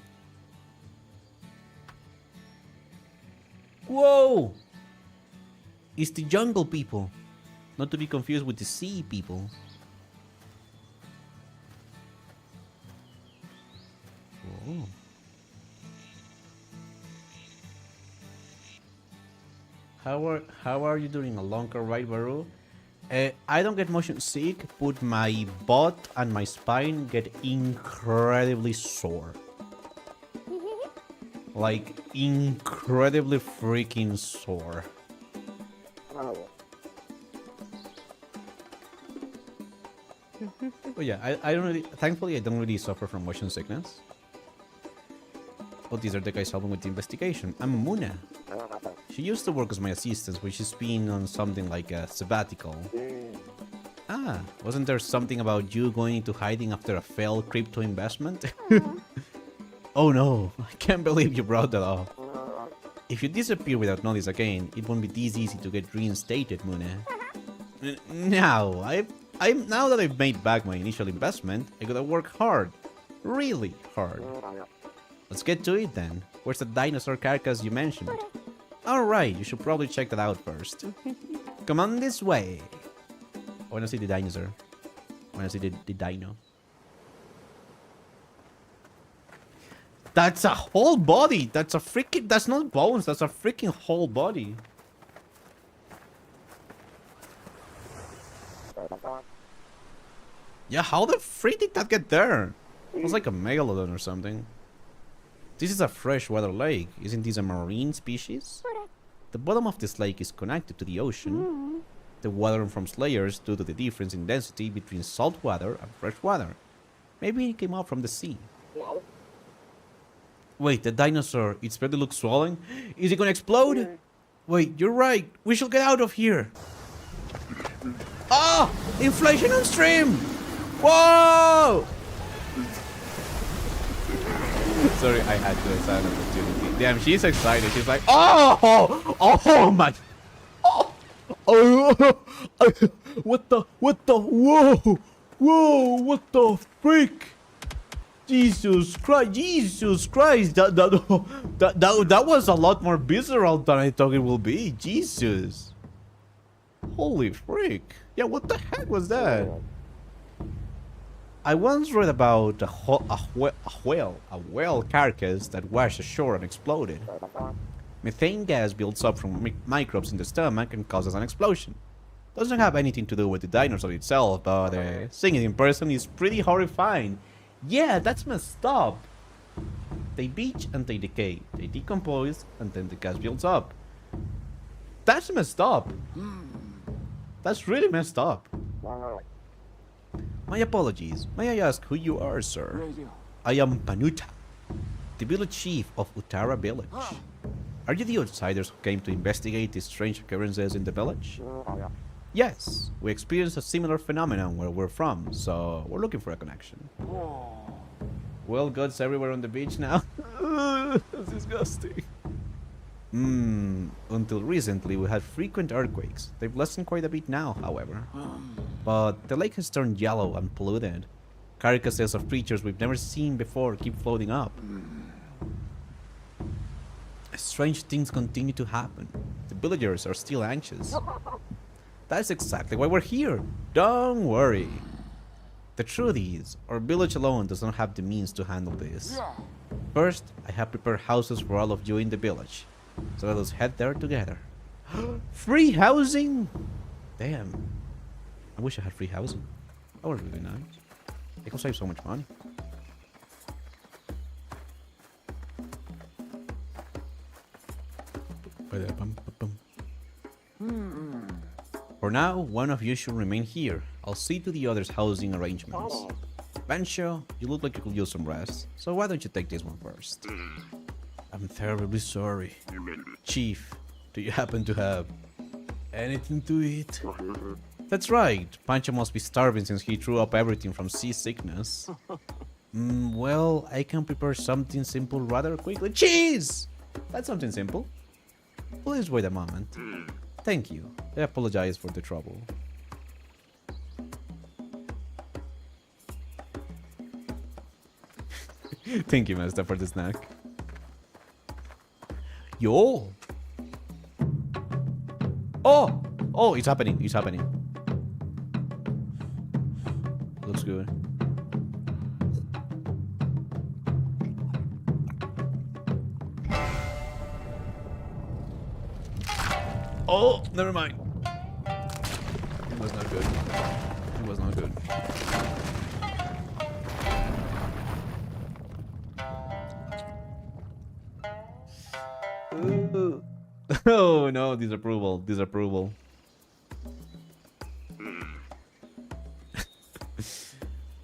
Whoa! It's the jungle people, not to be confused with the sea people. Whoa. How are you doing? A longer ride, Varoo? I don't get motion sick, but my butt and my spine get incredibly sore. Like, incredibly freaking sore. Oh yeah, I don't really, thankfully I don't really suffer from motion sickness. But these are the guys helping with the investigation. I'm Muna. She used to work as my assistant, but she's been on something like a sabbatical. Ah, wasn't there something about you going into hiding after a failed crypto investment? Oh no, I can't believe you brought that up. If you disappear without notice again, it won't be this easy to get reinstated, Muna. Now that I've made back my initial investment, I gotta work hard. Really hard. Let's get to it then. Where's the dinosaur carcass you mentioned? Alright, you should probably check that out first. Come on this way. I wanna see the dinosaur. I wanna see the dino. That's a whole body! That's a freaking... That's not bones, that's a freaking whole body. Yeah, how the freak did that get there? It was like a megalodon or something. This is a freshwater lake. Isn't this a marine species? The bottom of this lake is connected to the ocean. The water forms layers due to the difference in density between salt water and fresh water. Maybe it came out from the sea. Wait, the dinosaur, its belly looks swollen? Is it gonna explode? Wait, you're right. We should get out of here. Ah! Inflation on stream! Whoa! Sorry, I had to assign an opportunity. Damn, she's excited. She's like, oh! Oh my... Oh! What the... Whoa! Whoa! What the freak? Jesus Christ! That was a lot more visceral than I thought it will be. Jesus. Holy freak. Yeah, what the heck was that? I once read about a whale carcass that washed ashore and exploded. Methane gas builds up from microbes in the stomach and causes an explosion. Doesn't have anything to do with the dinosaur itself, but seeing it in person is pretty horrifying. Yeah, that's messed up. They beach and they decay. They decompose and then the gas builds up. That's messed up. That's really messed up. My apologies. May I ask who you are, sir? I am Panuta, the village chief of Uttara village. Are you the outsiders who came to investigate the strange occurrences in the village? Yes, we experienced a similar phenomenon where we're from, so we're looking for a connection. Well, God's everywhere on the beach now. That's disgusting. Until recently, we had frequent earthquakes. They've lessened quite a bit now, however. But the lake has turned yellow and polluted. Carcasses of creatures we've never seen before keep floating up. Strange things continue to happen. The villagers are still anxious. That's exactly why we're here. Don't worry. The truth is, our village alone does not have the means to handle this. First, I have prepared houses for all of you in the village. So let us head there together. Free housing? Damn. I wish I had free housing. That would be really nice. It can save so much money. For now, one of you should remain here. I'll see to the others' housing arrangements. Bancho, you look like you could use some rest, so why don't you take this one first? I'm terribly sorry. Chief, Do you happen to have anything to eat? That's right. Pancho must be starving since he threw up everything from seasickness. Well, I can prepare something simple rather quickly. Cheese! That's something simple. Please wait a moment. Thank you. I apologize for the trouble. Thank you, Master, for the snack. Yo! Oh! Oh, it's happening. It's happening. Looks good. Oh, never mind. It was not good. It was not good. Ooh. Oh no, disapproval, disapproval.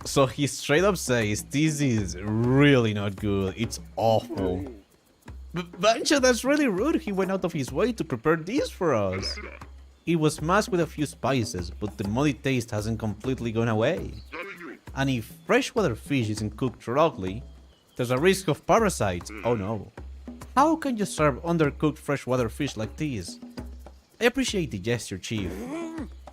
So he straight up says, this is really not good, it's awful. Bancho, that's really rude. He went out of his way to prepare this for us. It was masked with a few spices, but the muddy taste hasn't completely gone away. And if freshwater fish isn't cooked thoroughly, there's a risk of parasites. Oh no. How can you serve undercooked freshwater fish like this? I appreciate the gesture, Chief.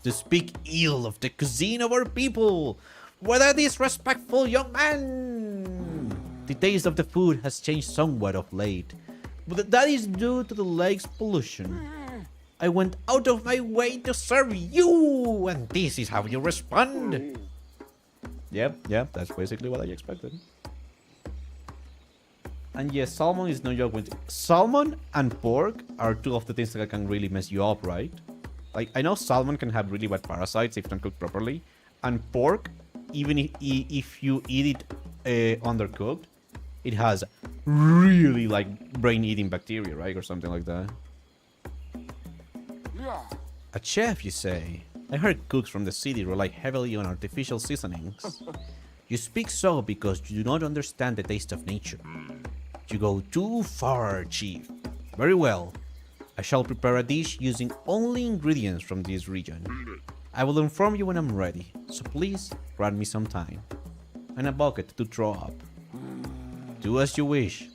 To speak ill of the cuisine of our people! What a disrespectful young man! The taste of the food has changed somewhat of late, but that is due to the lake's pollution. I went out of my way to serve you, and this is how you respond. Yep, that's basically what I expected. And yes, salmon is no joke. Salmon and pork are two of the things that can really mess you up, right? Like, I know salmon can have really bad parasites if not cooked properly, and pork, even if you eat it undercooked, it has really like brain-eating bacteria, right? Or something like that. A chef, you say? I heard cooks from the city rely heavily on artificial seasonings. You speak so because you do not understand the taste of nature. You go too far, Chief. Very well. I shall prepare a dish using only ingredients from this region. I will inform you when I'm ready, so please grant me some time. And a bucket to throw up. Do as you wish.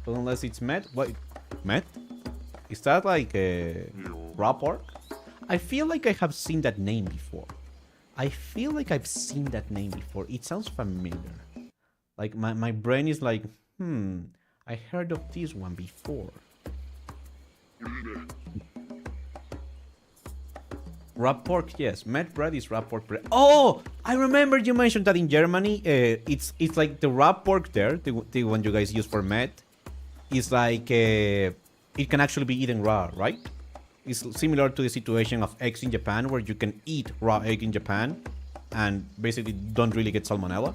Unless it's met? What? Met? Is that like a raw pork? I feel like I have seen that name before. It sounds familiar. Like my brain is like, I heard of this one before. Wrap pork, yes. Met bread is wrap pork bread. Oh, I remember you mentioned that in Germany. It's like the wrap pork there, the one you guys use for met. Is like it can actually be eaten raw, right? It's similar to the situation of eggs in Japan, where you can eat raw egg in Japan and basically don't really get salmonella.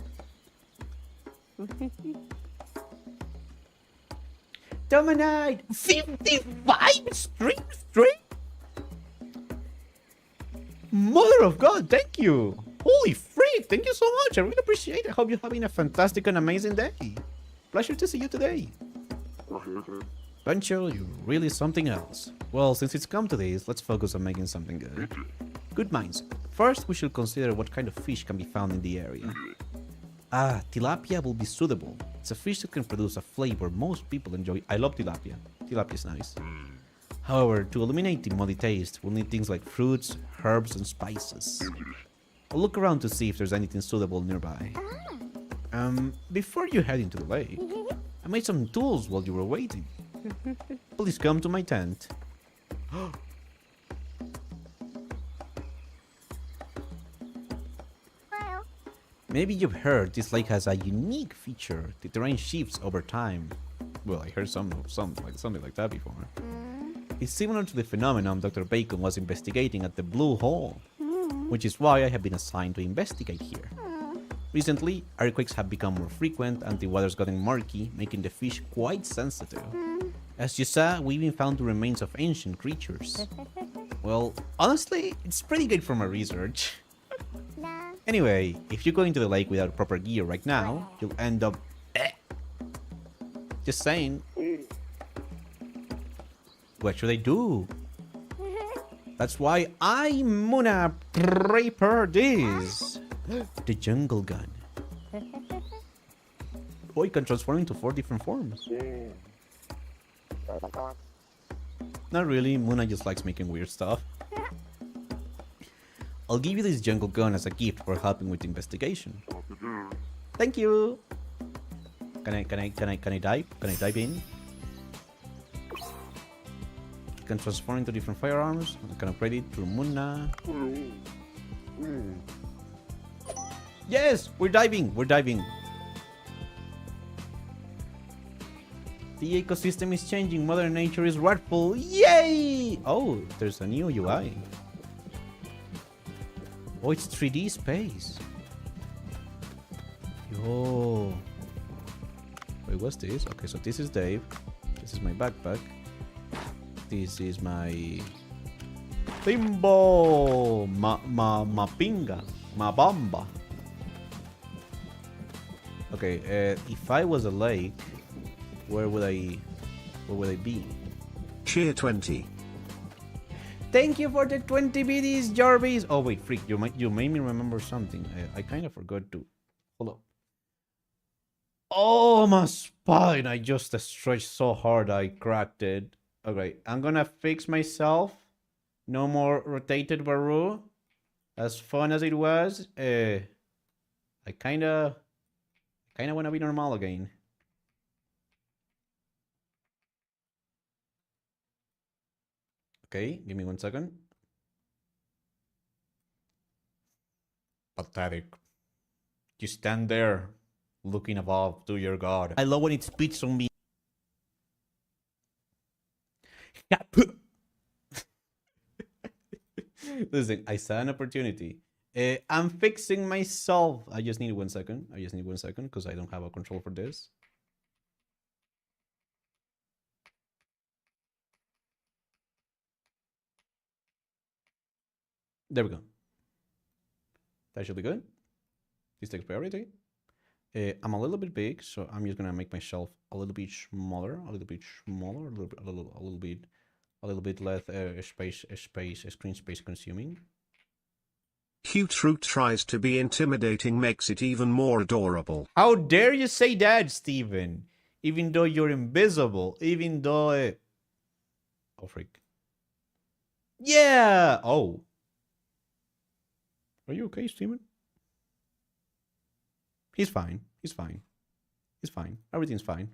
Dominate! 55 streams straight? Mother of God, thank you! Holy freak, thank you so much, I really appreciate it. I hope you're having a fantastic and amazing day. Pleasure to see you today. Pancho, you're really something else. Well, since it's come to this, let's focus on making something good. Good minds. First, we should consider what kind of fish can be found in the area. Tilapia will be suitable. It's a fish that can produce a flavor most people enjoy. I love tilapia. Tilapia is nice. However, to eliminate the muddy taste, we'll need things like fruits, herbs, and spices. I'll look around to see if there's anything suitable nearby. Before you head into the lake, I made some tools while you were waiting. Please come to my tent. Maybe you've heard this lake has a unique feature. The terrain shifts over time. Well, I heard something like that before. It's similar to the phenomenon Dr. Bacon was investigating at the Blue Hole, which is why I have been assigned to investigate here. Recently, earthquakes have become more frequent and the water's gotten murky, making the fish quite sensitive. As you saw, we even found the remains of ancient creatures. Well, honestly, it's pretty good for my research. Anyway, if you go into the lake without proper gear right now, you'll end up Just saying. What should I do? That's why I'm gonna prepare this. The jungle gun. Oh, it can transform into 4 different forms. Not really, Muna just likes making weird stuff. I'll give you this jungle gun as a gift for helping with the investigation. Thank you. Can I dive? Can I dive in? It can transform into different firearms. I can upgrade it through Muna. Yes, we're diving. We're diving. The ecosystem is changing. Mother Nature is wrathful. Yay! Oh, there's a new UI. Oh, it's 3D space. Yo. Wait, what's this? Okay, so this is Dave. This is my backpack. This is my Timbo. Ma pinga. Ma bamba. Okay, if I was a lake, where would I be? Cheer 20. Thank you for the 20 biddies, Jarvis. Oh wait, freak, you made me remember something. I kind of forgot to. Hold up. Oh, my spine! I just stretched so hard I cracked it. Okay, I'm gonna fix myself. No more rotated Varoo. As fun as it was, I kinda wanna be normal again. Okay, give me 1 second. Pathetic. You stand there, looking above to your god. I love when it spits on me. Listen, I saw an opportunity. I'm fixing myself. I just need 1 second. Because I don't have a control for this. There we go. That should be good. This takes priority. I'm a little bit big, so I'm just gonna make myself a little bit smaller, a little bit less screen space consuming. Cute Root tries to be intimidating, makes it even more adorable. How dare you say that, Steven? Even though you're invisible, even though... Oh, freak. Yeah! Oh. Are you okay, Steven? He's fine. He's fine. He's fine. Everything's fine.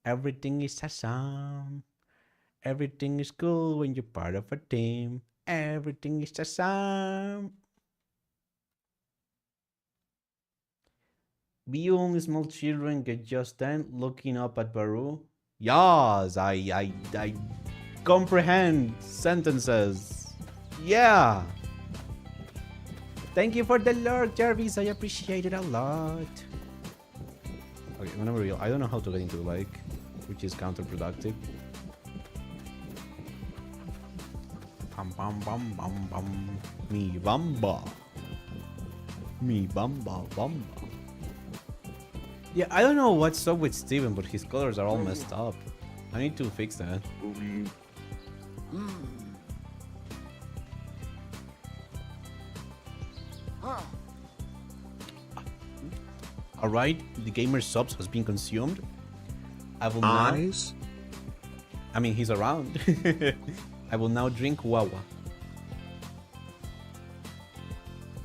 Everything is awesome. Everything is cool when you're part of a team. Everything is awesome. We only small children get just then looking up at Varoo. Yes, I comprehend sentences. Yeah. Thank you for the lurk, Jarvis. I appreciate it a lot. Okay, I'm gonna be real. I don't know how to get into like, which is counterproductive. Bam bam bam bam bam. Me bamba. Me bamba bamba. Yeah, I don't know what's up with Steven, but his colors are all messed up. I need to fix that. Alright, the gamer subs has been consumed. I will now... Eyes? I mean, he's around. I will now drink Wawa.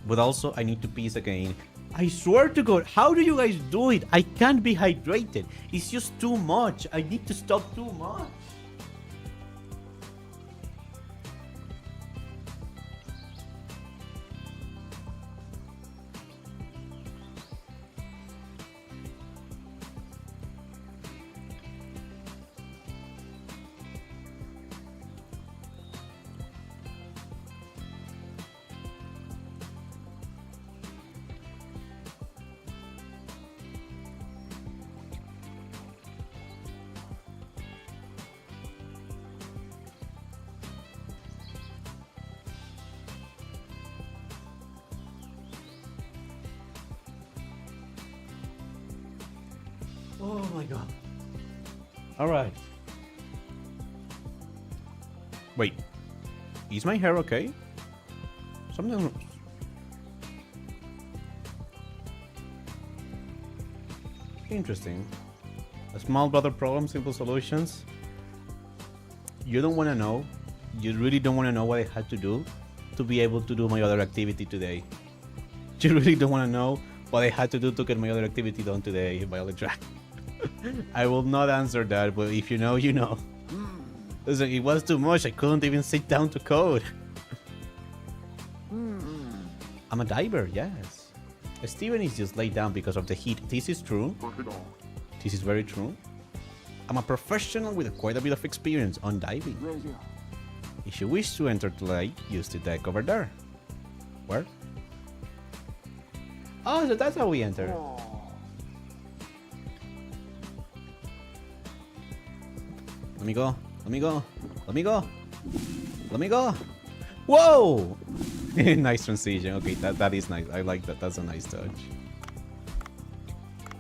But also, I need to piss again. I swear to God, how do you guys do it? I can't be hydrated. It's just too much. I need to stop too much. Oh my god. Alright. Wait. Is my hair okay? Something... Interesting. A small brother problem, simple solutions. You don't want to know. You really don't want to know what I had to do to be able to do my other activity today. You really don't want to know what I had to do to get my other activity done today, Violet Track. I will not answer that, but if you know, you know. Listen, it was too much. I couldn't even sit down to code. I'm a diver, yes. Steven is just laid down because of the heat. This is true. This is very true. I'm a professional with quite a bit of experience on diving. If you wish to enter the lake, use the deck over there. Where? Oh, so that's how we enter. Let me go. Let me go. Let me go. Let me go. Whoa! Nice transition. Okay, that is nice. I like that. That's a nice touch.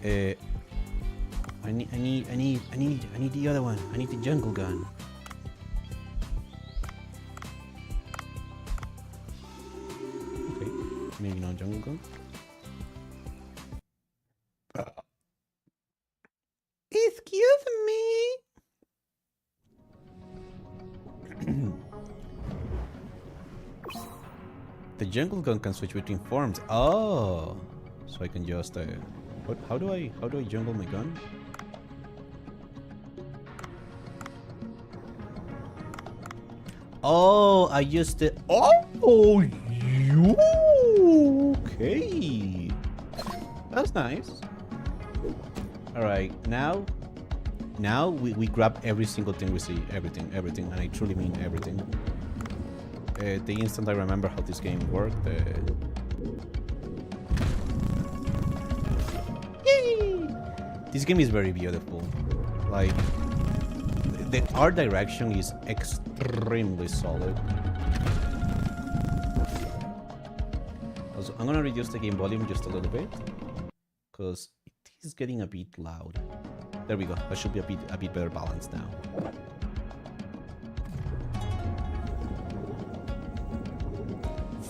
I need the other one. I need the jungle gun. Okay, maybe not jungle gun. Excuse me. The jungle gun can switch between forms. Oh, so I can just what? How do I jungle my gun? Oh, I used it. Oh, you okay? That's nice. All right, now we grab every single thing we see, everything, and I truly mean everything. The instant I remember how this game worked, yay! This game is very beautiful. Like, the art direction is extremely solid. Also, I'm gonna reduce the game volume just a little bit, because it is getting a bit loud. There we go. That should be a bit better balanced now.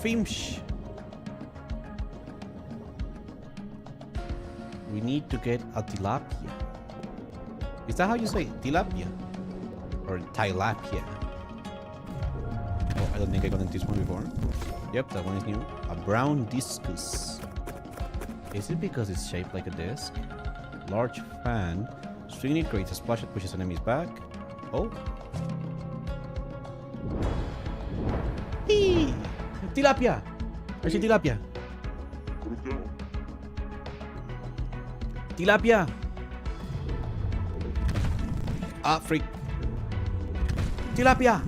Fish. We need to get a tilapia. Is that how you say it? Tilapia? Or tilapia? Oh, I don't think I got into this one before. Yep, that one is new. A brown discus. Is it because it's shaped like a disc? Large fan. Stringing it creates a splash that pushes enemies back. Oh. Hey! Tilapia! I see tilapia. Tilapia! Ah, freak. Tilapia!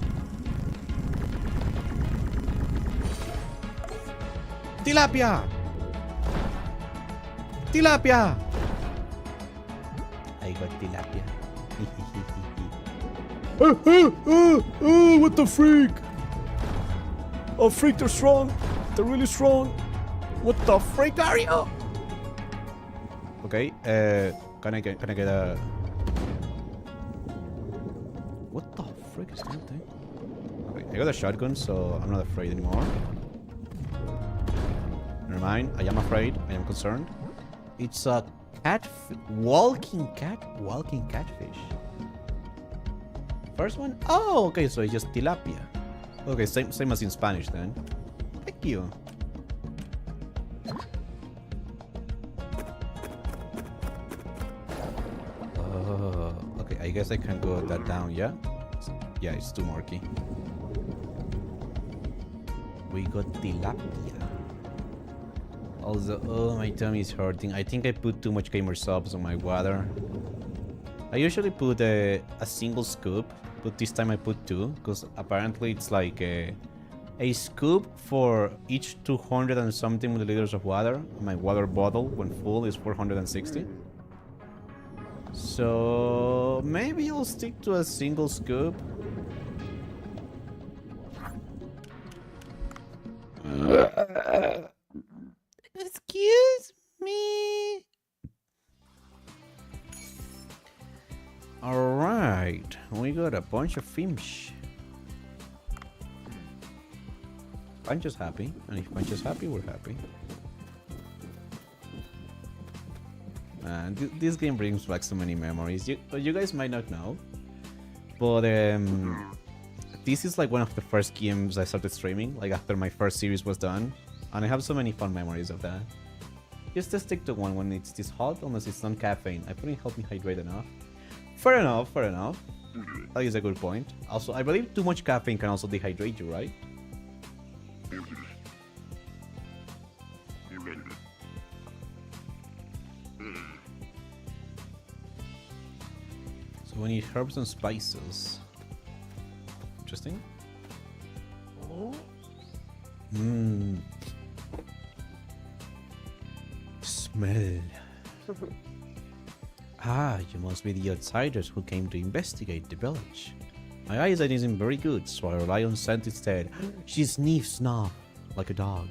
Tilapia! Tilapia! I got tilapia. What the freak? Oh, freak, they're strong. They're really strong. What the freak are you? Okay, can I get a... What the freak is that thing? Okay, I got a shotgun, so I'm not afraid anymore. Never mind, I am afraid. I am concerned. It's a walking catfish. First one? Oh, okay, so it's just tilapia. Okay, same as in Spanish then. Thank you. Okay, I guess I can go that down, yeah? Yeah, it's too murky. We got tilapia. Also, oh, my tummy is hurting. I think I put too much gamer subs on my water. I usually put a single scoop, but this time I put two, because apparently it's like a scoop for each 200 and something milliliters of water. My water bottle, when full, is 460. So maybe I'll stick to a single scoop. Excuse me. got a bunch of fish. Pancho's happy, and if Pancho's happy, we're happy. Man, this game brings back so many memories. You guys might not know, but this is like one of the first games I started streaming, like after my first series was done, and I have so many fun memories of that. Just to stick to one when it's this hot, unless it's non-caffeine. I couldn't help me hydrate enough. Fair enough, fair enough. That is a good point. Also, I believe too much caffeine can also dehydrate you, right? So we need herbs and spices. Interesting. Mmm. Smell. Ah, you must be the outsiders who came to investigate the village. My eyesight isn't very good, so I rely on scent instead. She sniffs now, like a dog.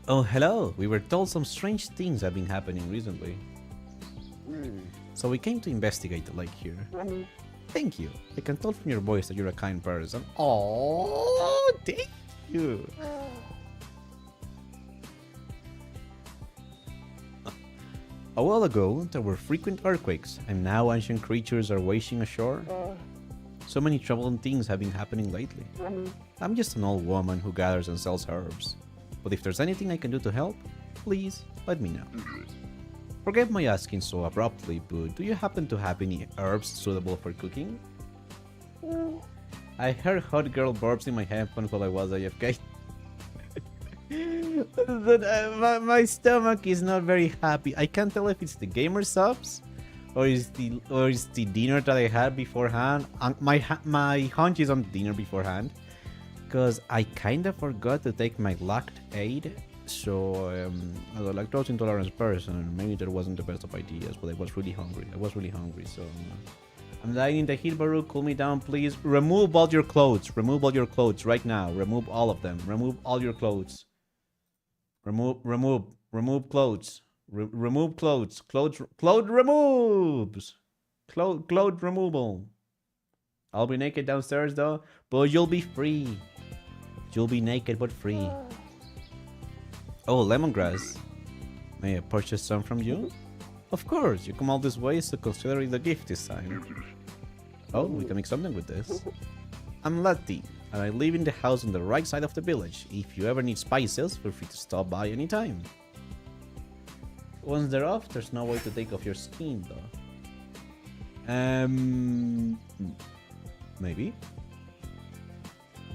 Oh, hello. We were told some strange things have been happening recently. So we came to investigate the lake here. Thank you. I can tell from your voice that you're a kind person. Oh, thank you. A while ago, there were frequent earthquakes, and now ancient creatures are washing ashore. So many troubling things have been happening lately. I'm just an old woman who gathers and sells herbs. But if there's anything I can do to help, please let me know. Forgive my asking so abruptly, but do you happen to have any herbs suitable for cooking? I heard hot girl burps in my headphone while I was AFK. My stomach is not very happy. I can't tell if it's the gamer subs or is the dinner that I had beforehand. My hunch is on the dinner beforehand, because I kind of forgot to take my lact aid. So as a lactose intolerance person, maybe that wasn't the best of ideas, but I was really hungry. So I'm dying in the heat, Varoo. Cool me down, please. Remove all your clothes. Remove all your clothes right now. Remove all of them. Remove all your clothes. Remove clothes. Remove clothes. Clothes removes. Clothes removal. I'll be naked downstairs though, but you'll be free. You'll be naked but free. Oh, lemongrass. May I purchase some from you? Of course, you come all this way, so consider it a gift this time. Oh, we can make something with this. I'm Letty, and I live in the house on the right side of the village. If you ever need spices, feel free to stop by anytime. Once they're off, there's no way to take off your skin, though. Maybe.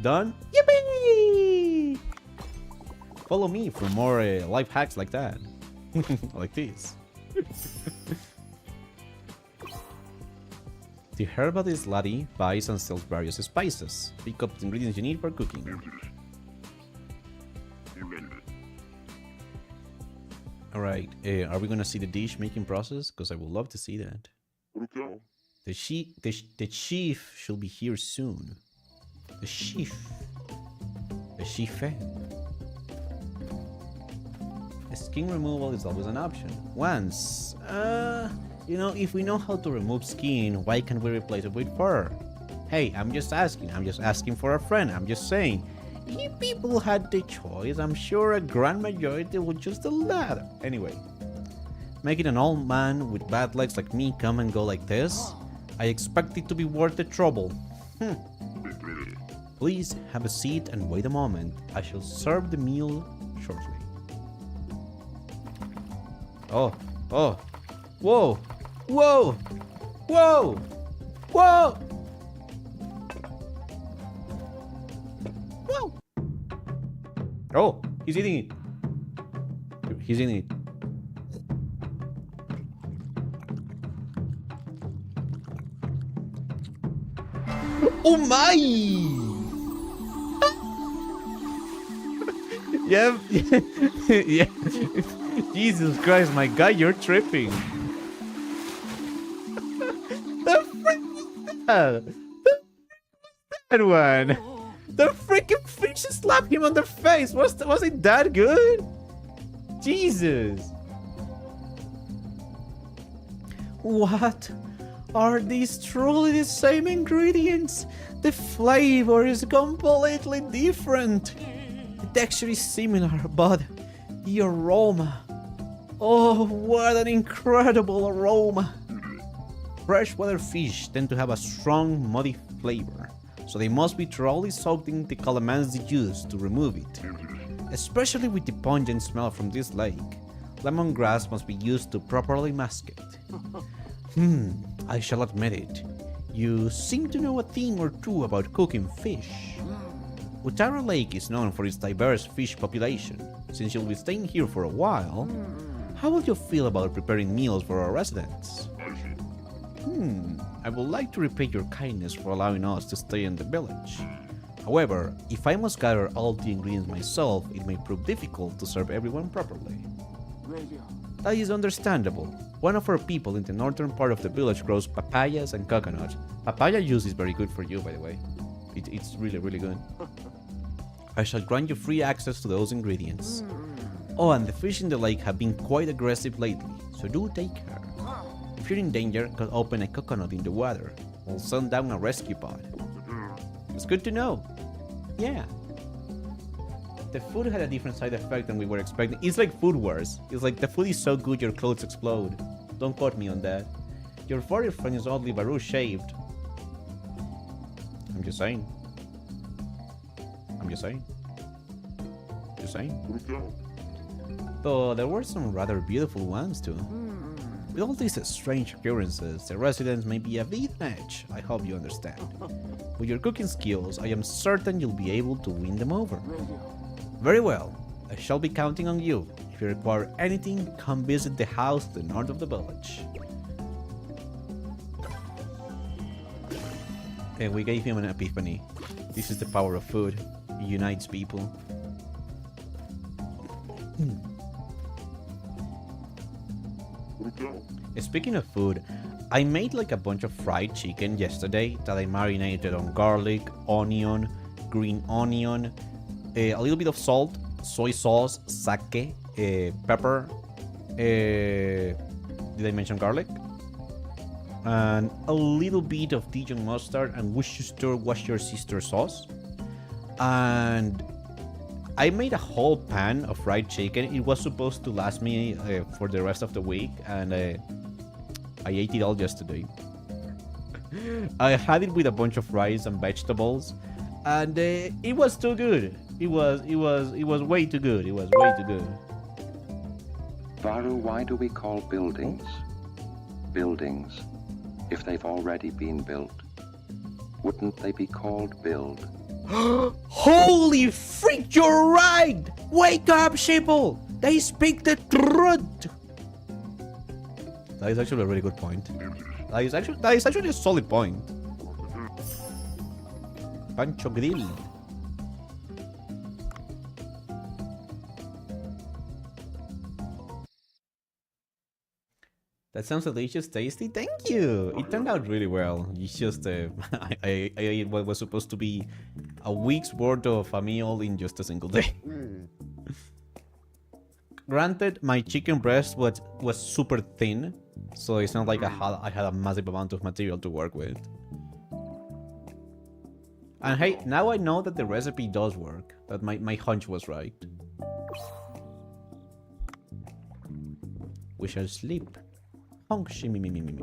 Done? Yippee! Follow me for more life hacks like that. Like this. The herbalist Laddie buys and sells various spices. Pick up the ingredients you need for cooking. Alright, are we gonna see the dish making process? Because I would love to see that. The chief should be here soon. The chief. The chief. Skin removal is always an option. Once, you know, if we know how to remove skin, why can't we replace it with fur? Hey, I'm just asking for a friend. I'm just saying, if people had the choice, I'm sure a grand majority would choose the latter. Anyway, making an old man with bad legs like me come and go like this, I expect it to be worth the trouble. Please have a seat and wait a moment. I shall serve the meal shortly. Oh, whoa, whoa, whoa, whoa! Whoa! Oh, he's eating it. He's eating it. Oh my! Yeah, yeah. Jesus Christ, my guy, you're tripping. The freaking that one. The freaking fish slapped him on the face. Was it that good? Jesus. What? Are these truly the same ingredients? The flavor is completely different. The texture is similar, but the aroma... Oh, what an incredible aroma! Freshwater fish tend to have a strong, muddy flavor, so they must be thoroughly soaked in the calamansi juice to remove it. Especially with the pungent smell from this lake, lemongrass must be used to properly mask it. I shall admit it. You seem to know a thing or two about cooking fish. Utara Lake is known for its diverse fish population. Since you'll be staying here for a while, how will you feel about preparing meals for our residents? I would like to repay your kindness for allowing us to stay in the village. However, if I must gather all the ingredients myself, it may prove difficult to serve everyone properly. That is understandable. One of our people in the northern part of the village grows papayas and coconut. Papaya juice is very good for you, by the way. It's really, really good. I shall grant you free access to those ingredients. Oh, and the fish in the lake have been quite aggressive lately, so do take care. If you're in danger, open a coconut in the water. We'll send down a rescue pod. It's good to know. Yeah. The food had a different side effect than we were expecting. It's like Food Wars. It's like the food is so good your clothes explode. Don't quote me on that. Your furry friend is oddly Varoo shaved. I'm just saying. I'm just saying. Just saying. Though there were some rather beautiful ones too. With all these strange occurrences, the residents may be a bit on edge. I hope you understand. With your cooking skills, I am certain you'll be able to win them over. Very well. I shall be counting on you. If you require anything, come visit the house to the north of the village. And we gave him an epiphany. This is the power of food. It unites people. Speaking of food, I made like a bunch of fried chicken yesterday that I marinated on garlic, onion, green onion, a little bit of salt, soy sauce, sake, pepper, did I mention garlic? And a little bit of Dijon mustard and Worcestershire sauce. And I made a whole pan of fried chicken. It was supposed to last me for the rest of the week, and I ate it all yesterday. I had it with a bunch of rice and vegetables, and it was too good. It was way too good. It was way too good. Varoo, why do we call buildings buildings if they've already been built? Wouldn't they be called build? Holy freak, you're right! Wake up, sheeple! They speak the truth! That is actually a really good point. That is actually a solid point. Pancho Grill. That sounds delicious, tasty. Thank you. It turned out really well. It's just I ate what was supposed to be a week's worth of a meal in just a single day. Granted, my chicken breast was super thin, so it's not like I had a massive amount of material to work with. And hey, now I know that the recipe does work. That my hunch was right. We shall sleep. Honk shimmy me me me me.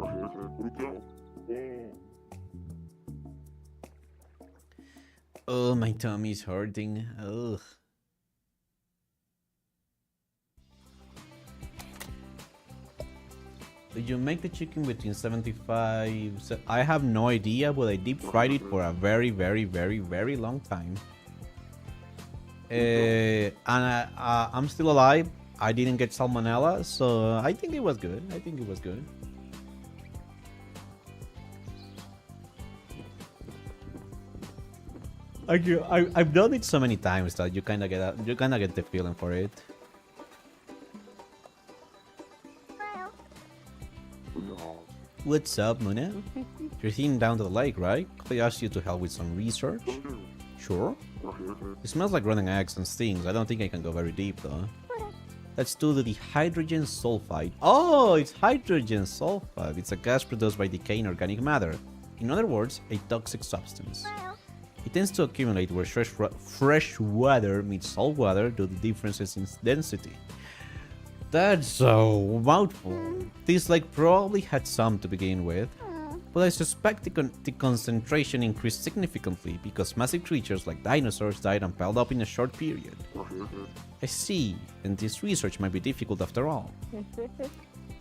Oh, my tummy is hurting. Ugh. Did you make the chicken between 75? I have no idea, but I deep fried it for a very, very, very, very long time. And I'm still alive. I didn't get salmonella, so I think it was good. I think it was good. I've done it so many times that you kind of get the feeling for it. What's up, Muna? You're heading down to the lake, right? Could I ask you to help with some research? Sure. It smells like running eggs and stings. I don't think I can go very deep, though. Let's do the hydrogen sulfide. Oh, it's hydrogen sulfide. It's a gas produced by decaying organic matter. In other words, a toxic substance. It tends to accumulate where fresh water meets salt water due to differences in density. That's a mouthful. This lake probably had some to begin with, but I suspect the concentration increased significantly because massive creatures like dinosaurs died and piled up in a short period. I see, and this research might be difficult after all.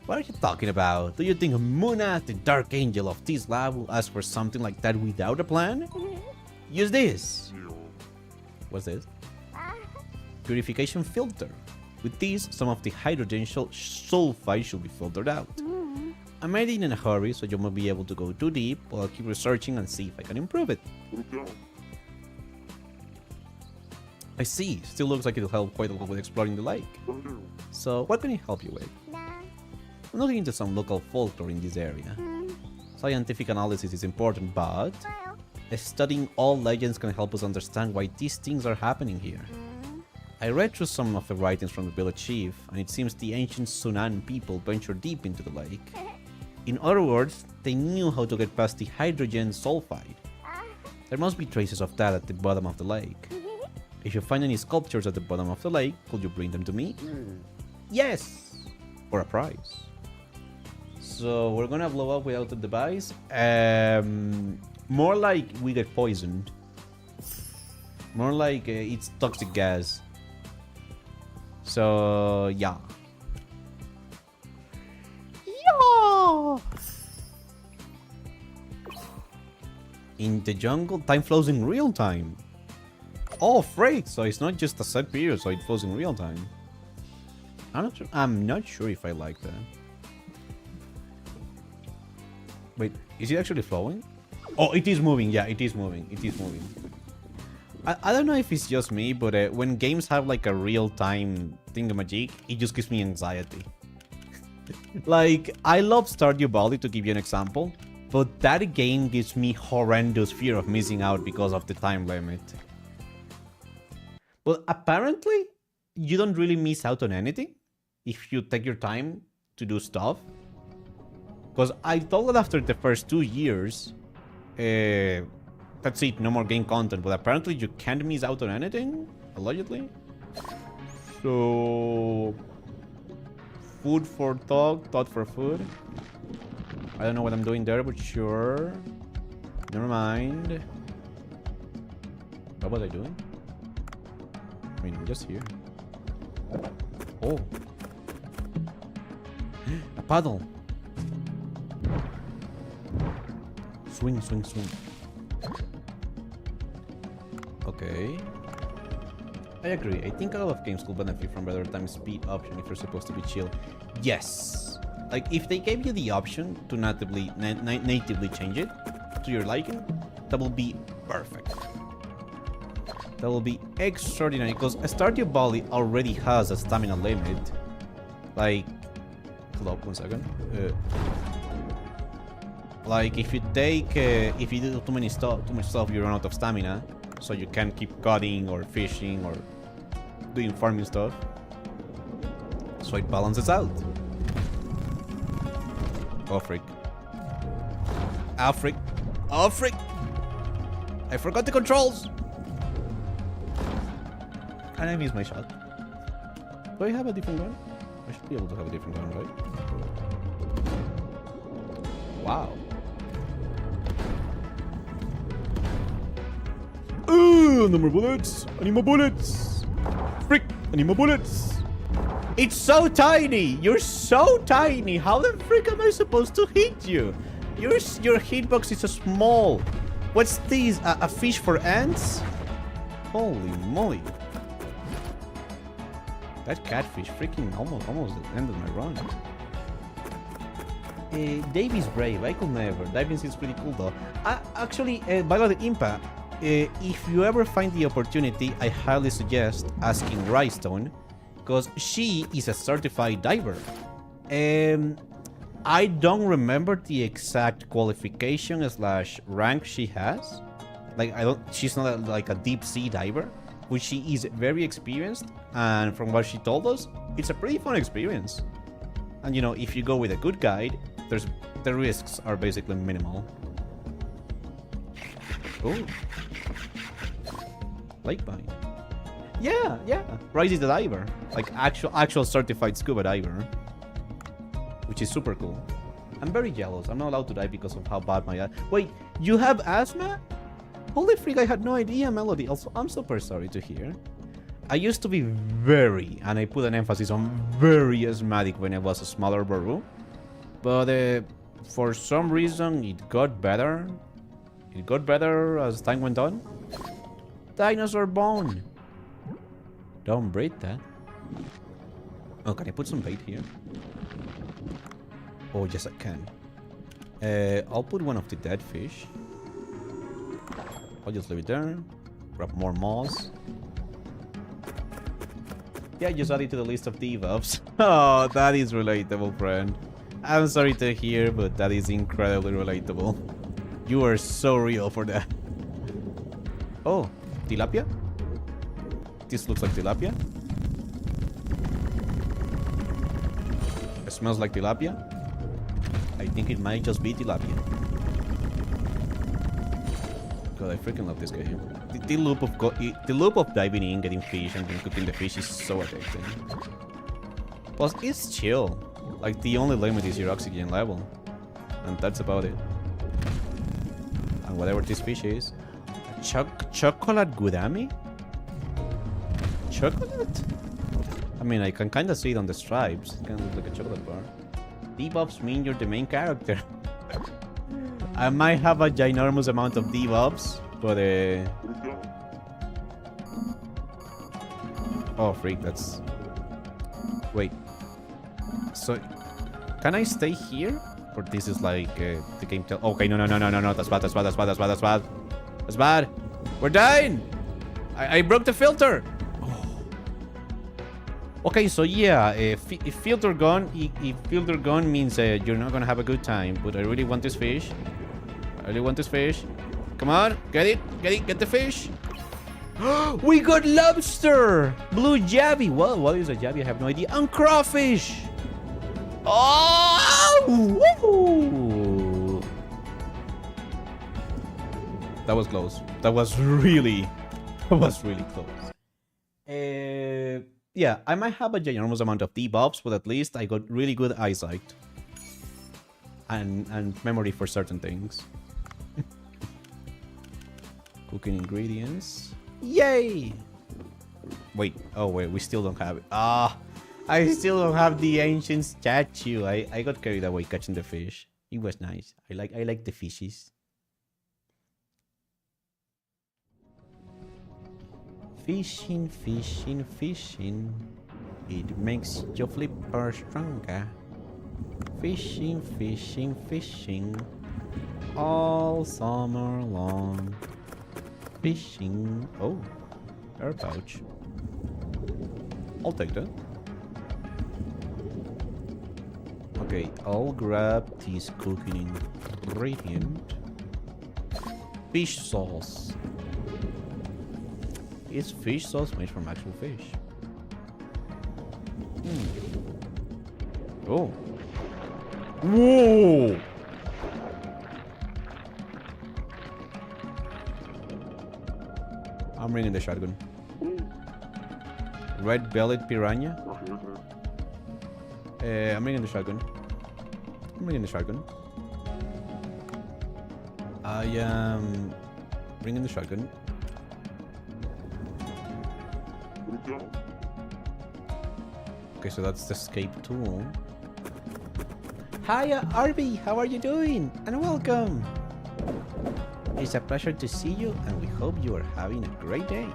What are you talking about? Do you think Muna, the dark angel of this lab, will ask for something like that without a plan? Use this! What's this? Purification filter. With this, some of the hydrogen sulfide should be filtered out. I made it in a hurry, so you won't be able to go too deep, but I'll keep researching and see if I can improve it. I see. Still looks like it'll help quite a lot with exploring the lake. So, what can I help you with? I'm looking into some local folklore in this area. Scientific analysis is important, but studying all legends can help us understand why these things are happening here. I read through some of the writings from the village chief, and it seems the ancient Sunan people ventured deep into the lake. In other words, they knew how to get past the hydrogen sulfide. There must be traces of that at the bottom of the lake. If you find any sculptures at the bottom of the lake, could you bring them to me? Yes! For a prize. So we're gonna blow up without the device. More like we get poisoned. More like it's toxic gas. So yeah. Yeah. In the jungle, time flows in real time. Oh, freak! So it's not just a set period, so it flows in real time. I'm not sure if I like that. Wait, is it actually flowing? Oh, it is moving. Yeah, it is moving. It is moving. I don't know if it's just me, but when games have like a real-time thingamajig, it just gives me anxiety. Like, I love Stardew Valley, to give you an example, but that game gives me horrendous fear of missing out because of the time limit. But apparently, you don't really miss out on anything if you take your time to do stuff. Because I thought that after the first 2 years, that's it, no more game content. But apparently you can't miss out on anything, allegedly. So, food for thought, thought for food. I don't know what I'm doing there, but sure. Never mind. What was I doing? I mean, I'm just here. Oh. A paddle. Swing, swing, swing. Okay. I agree. I think a lot of games could benefit from better time speed option if you're supposed to be chill. Yes. Like, if they gave you the option to natively change it to your liking, that will be perfect. That will be extraordinary, because Stardew Valley already has a stamina limit. Like, hold up 1 second. Like, if you take, if you do too much stuff, you run out of stamina, so you can't keep cutting or fishing or doing farming stuff. So it balances out. Oh frick! Ah frick! Oh frick! I forgot the controls. And I missed my shot. Do I have a different gun? I should be able to have a different gun, right? Wow. No more bullets! I need more bullets! Frick! I need more bullets! It's so tiny! You're so tiny! How the frick am I supposed to hit you? Your hitbox is so small. What's this? A fish for ants? Holy moly. That catfish freaking almost ended my run. Davy's brave. I could never. Diving seems pretty cool though. Actually, by the way, Impa, if you ever find the opportunity, I highly suggest asking Rystone, because she is a certified diver. I don't remember the exact qualification / rank she has. Like, she's not like a deep sea diver, but she is very experienced, and from what she told us, it's a pretty fun experience. And you know, if you go with a good guide, the risks are basically minimal. Oh, lake vine. Yeah, yeah. Rise is the diver, like actual certified scuba diver, which is super cool. I'm very jealous. I'm not allowed to dive because of how bad my... Wait, you have asthma? Holy freak, I had no idea, Melody. Also, I'm super sorry to hear. I used to be very, and I put an emphasis on very asthmatic when I was a smaller Varoo. But for some reason, it got better. It got better as time went on. Dinosaur bone. Don't break that. Oh, can I put some bait here? Oh, yes, I can. I'll put one of the dead fish. I'll just leave it there. Grab more moss. Yeah, just add it to the list of debuffs. Oh, that is relatable, friend. I'm sorry to hear, but that is incredibly relatable. You are so real for that. Oh, tilapia? This looks like tilapia. It smells like tilapia. I think it might just be tilapia. God, I freaking love this game. The loop of diving in, getting fish, and then cooking the fish is so addicting. Plus, it's chill. Like, the only limit is your oxygen level. And that's about it. And whatever this fish is. Chocolate gudami? Chocolate? I mean, I can kind of see it on the stripes. It kind of looks like a chocolate bar. Debuffs mean you're the main character. I might have a ginormous amount of debuffs, but oh freak, that's... Wait. So, can I stay here? Or this is like the game tell... Okay, no, that's bad, that's bad, that's bad, that's bad, that's bad. That's bad. We're dying! I broke the filter! Okay, so yeah, if filter gone means you're not gonna have a good time. But I really want this fish. I really want this fish. Come on, get it, get the fish. We got lobster, blue jabby. Well, what is a jabby? I have no idea. And crawfish. Oh! Woo! That was close. That was really close. Yeah, I might have a ginormous amount of debuffs, but at least I got really good eyesight. And memory for certain things. Cooking ingredients. Yay! Wait, oh wait, we still don't have it. Ah, I still don't have the ancient statue. I got carried away catching the fish. It was nice. I like the fishes. Fishing, fishing, fishing. It makes your flipper stronger. Fishing, fishing, fishing. All summer long. Fishing. Oh, air pouch. I'll take that. Okay, I'll grab this cooking ingredient. Fish sauce. Is fish sauce made from actual fish? Oh. Whoa! I'm bringing the shotgun. Red-bellied piranha. I'm bringing the shotgun. I am bringing the shotgun. Okay, so that's the escape tool. Hiya, Arby! How are you doing? And welcome! It's a pleasure to see you, and we hope you are having a great day.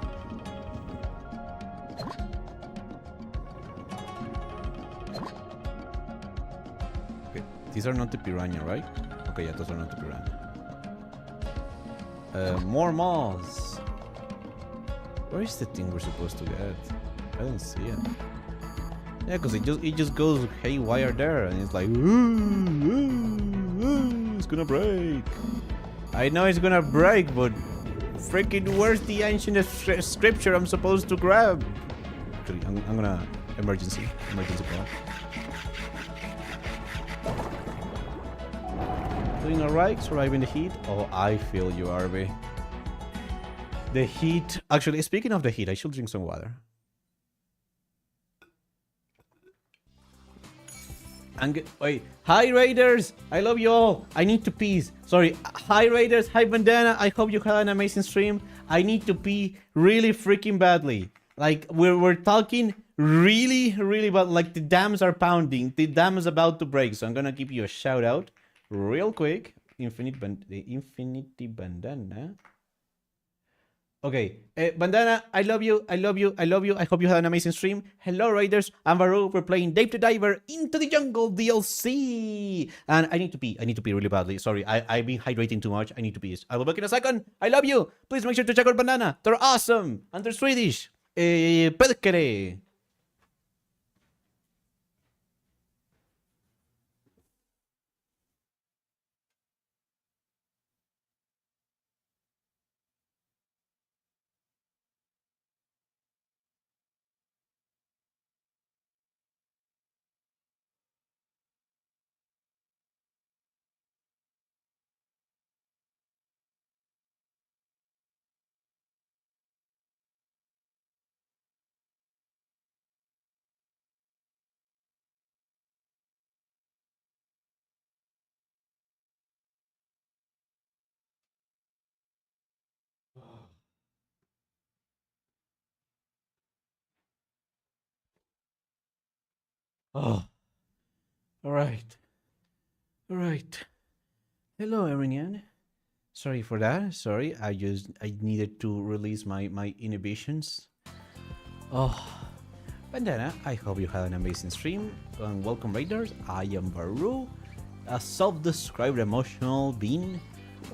Okay, these are not the piranha, right? Okay, yeah, those are not the piranha. More moths! Where is the thing we're supposed to get? I don't see it. Yeah, because it just goes haywire there, and it's like, it's gonna break. I know it's gonna break, but freaking where's the ancient scripture I'm supposed to grab? Actually, I'm gonna Emergency call. Doing alright, surviving the heat. Oh, I feel you, RB. The heat. Actually, speaking of the heat, I should drink some water. Wait. Hi, Raiders. I love you all. I need to pee. Sorry. Hi, Raiders. Hi, Bandana. I hope you had an amazing stream. I need to pee really freaking badly. Like, we're talking really, really bad. Like, the dams are pounding. The dam is about to break. So I'm gonna give you a shout out real quick. The Infinity Bandana. Okay, Bandana, I love you, I love you, I love you. I hope you had an amazing stream. Hello, Raiders. I'm Varoo. We're playing Dave the Diver Into the Jungle DLC. And I need to pee really badly. Sorry, I've been hydrating too much. I need to pee. I will back in a second. I love you. Please make sure to check out Bandana. They're awesome. And they're Swedish. Pedkere. Oh, all right. Hello, Erinian. Sorry for that. Sorry, I needed to release my inhibitions. Oh, Bandana, I hope you had an amazing stream. And welcome, Raiders. I am Varoo, a self-described emotional being.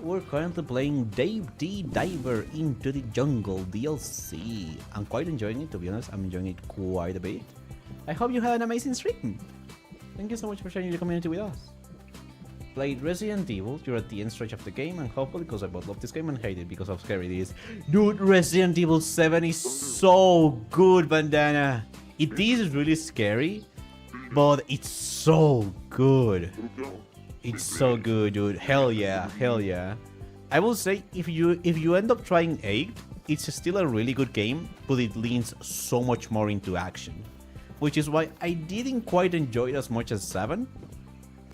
We're currently playing Dave the Diver Into the Jungle DLC. I'm quite enjoying it, to be honest. I'm enjoying it quite a bit. I hope you had an amazing stream. Thank you so much for sharing your community with us. Played Resident Evil, you're at the end stretch of the game, and hopefully because I both love this game and hate it because of how scary it is. Dude, Resident Evil 7 is so good, Bandana. It is really scary, but it's so good. It's so good, dude. Hell yeah, hell yeah. I will say, if you end up trying 8, it's still a really good game, but it leans so much more into action. Which is why I didn't quite enjoy it as much as 7.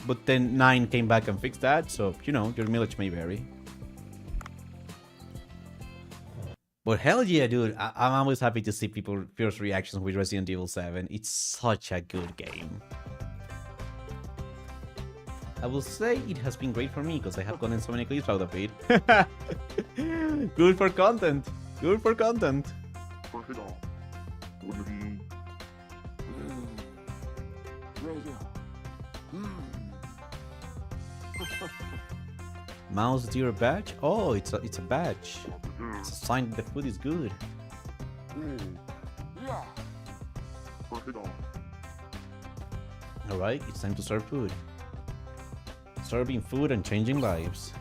But then 9 came back and fixed that, so, you know, your mileage may vary. But hell yeah, dude. I'm always happy to see people's first reactions with Resident Evil 7. It's such a good game. I will say it has been great for me, because I have gotten so many clips out of it. Good for content. Good for content. Mouse deer badge? Oh, it's a badge. It's a sign that the food is good. Alright, it's time to serve food. Serving food and changing lives.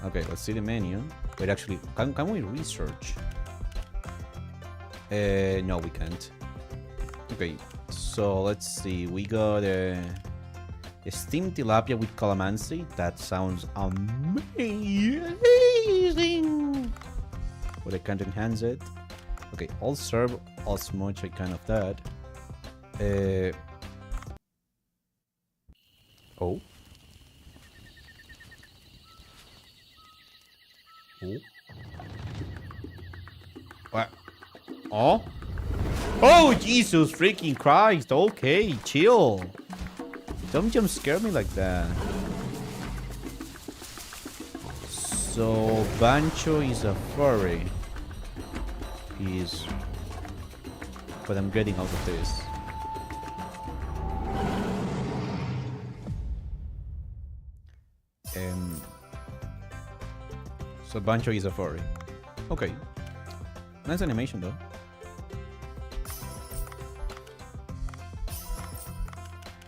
Okay, let's see the menu. Wait, actually, can we research? No, we can't. Okay, so let's see. We got a steamed tilapia with calamansi. That sounds amazing. But I can't enhance it. Okay, I'll serve as much I can of that. Oh. Oh. What? Oh? Oh, Jesus freaking Christ. Okay, chill. Don't jump scare me like that. So, Bancho is a furry. He's... But I'm getting out of this. So Bancho is a furry. Okay. Nice animation though.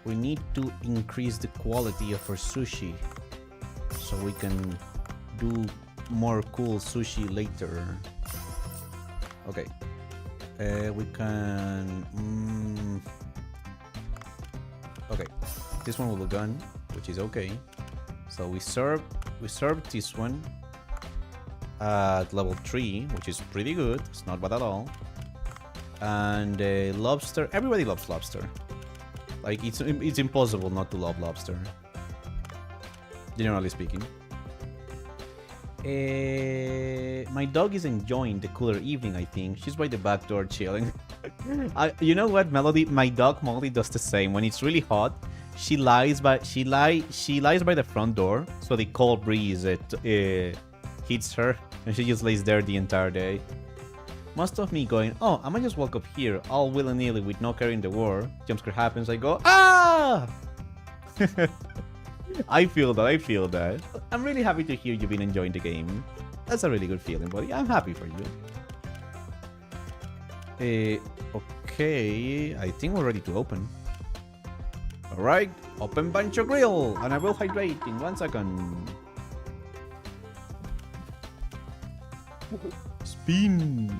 We need to increase the quality of our sushi so we can do more cool sushi later. Okay. We can... Okay, this one will be gone, which is okay. So we serve this one at level 3, which is pretty good. It's not bad at all. And lobster, everybody loves lobster. Like, it's impossible not to love lobster, generally speaking. My dog is enjoying the cooler evening, I think. She's by the back door chilling. You know what, Melody? My dog Molly does the same. When it's really hot, she lies by the front door, so the cold breeze hits her, and she just lays there the entire day. Most of me going, oh, I might just walk up here all willy-nilly with no care in the world. Jumpscare happens, I go, ah! I feel that. I'm really happy to hear you've been enjoying the game. That's a really good feeling, buddy. I'm happy for you. Okay, I think we're ready to open. Alright, open Bancho Grill, and I will hydrate in 1 second. Spin.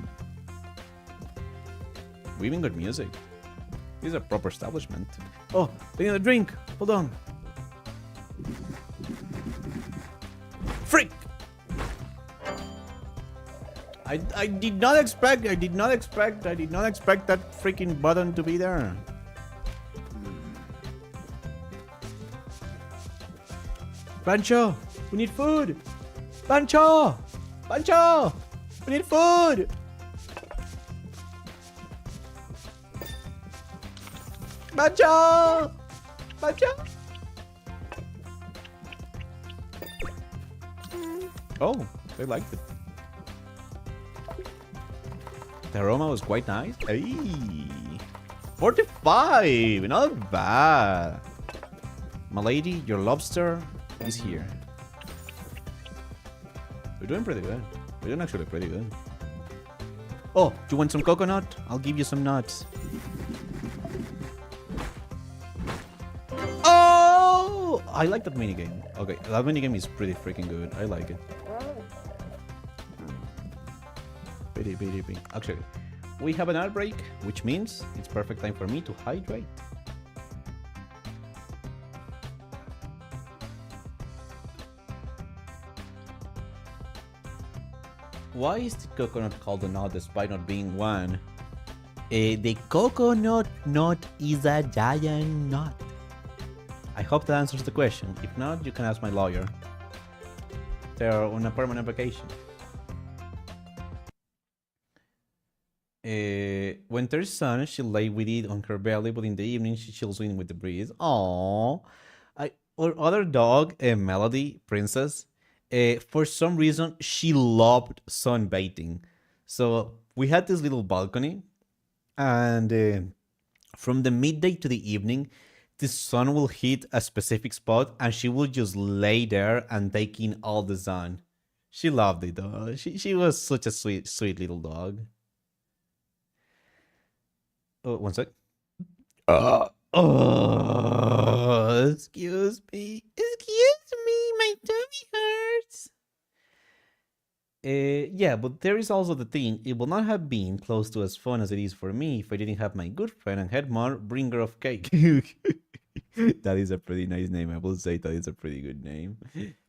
We even got music. This is a proper establishment. Oh, they need a drink. Hold on. Freak! I did not expect that freaking button to be there. Bancho, we need food. Bancho, we need food. Bancho. Oh, they liked it. The aroma was quite nice. Hey, 45, not bad. Milady, your lobster is here. We're doing pretty good. We're doing actually pretty good. Oh, do you want some coconut? I'll give you some nuts. Oh, I like that minigame. Okay, that minigame is pretty freaking good. I like it. Actually, we have an outbreak, which means it's perfect time for me to hydrate. Why is the coconut called a nut despite not being one? The coconut nut is a giant nut. I hope that answers the question. If not, you can ask my lawyer. They're on a permanent vacation. When there's sun, she'll lay with it on her belly, but in the evening she chills in with the breeze. Aww. Our other dog, Melody, Princess, for some reason, she loved sunbathing. So we had this little balcony, and from the midday to the evening, the sun will hit a specific spot, and she will just lay there and take in all the sun. She loved it, though. She was such a sweet little dog. Oh, one sec. Oh, excuse me, my tummy hurts. Yeah, but there is also the thing, it would not have been close to as fun as it is for me if I didn't have my good friend and head mom, bringer of cake. That is a pretty nice name, I will say that is a pretty good name.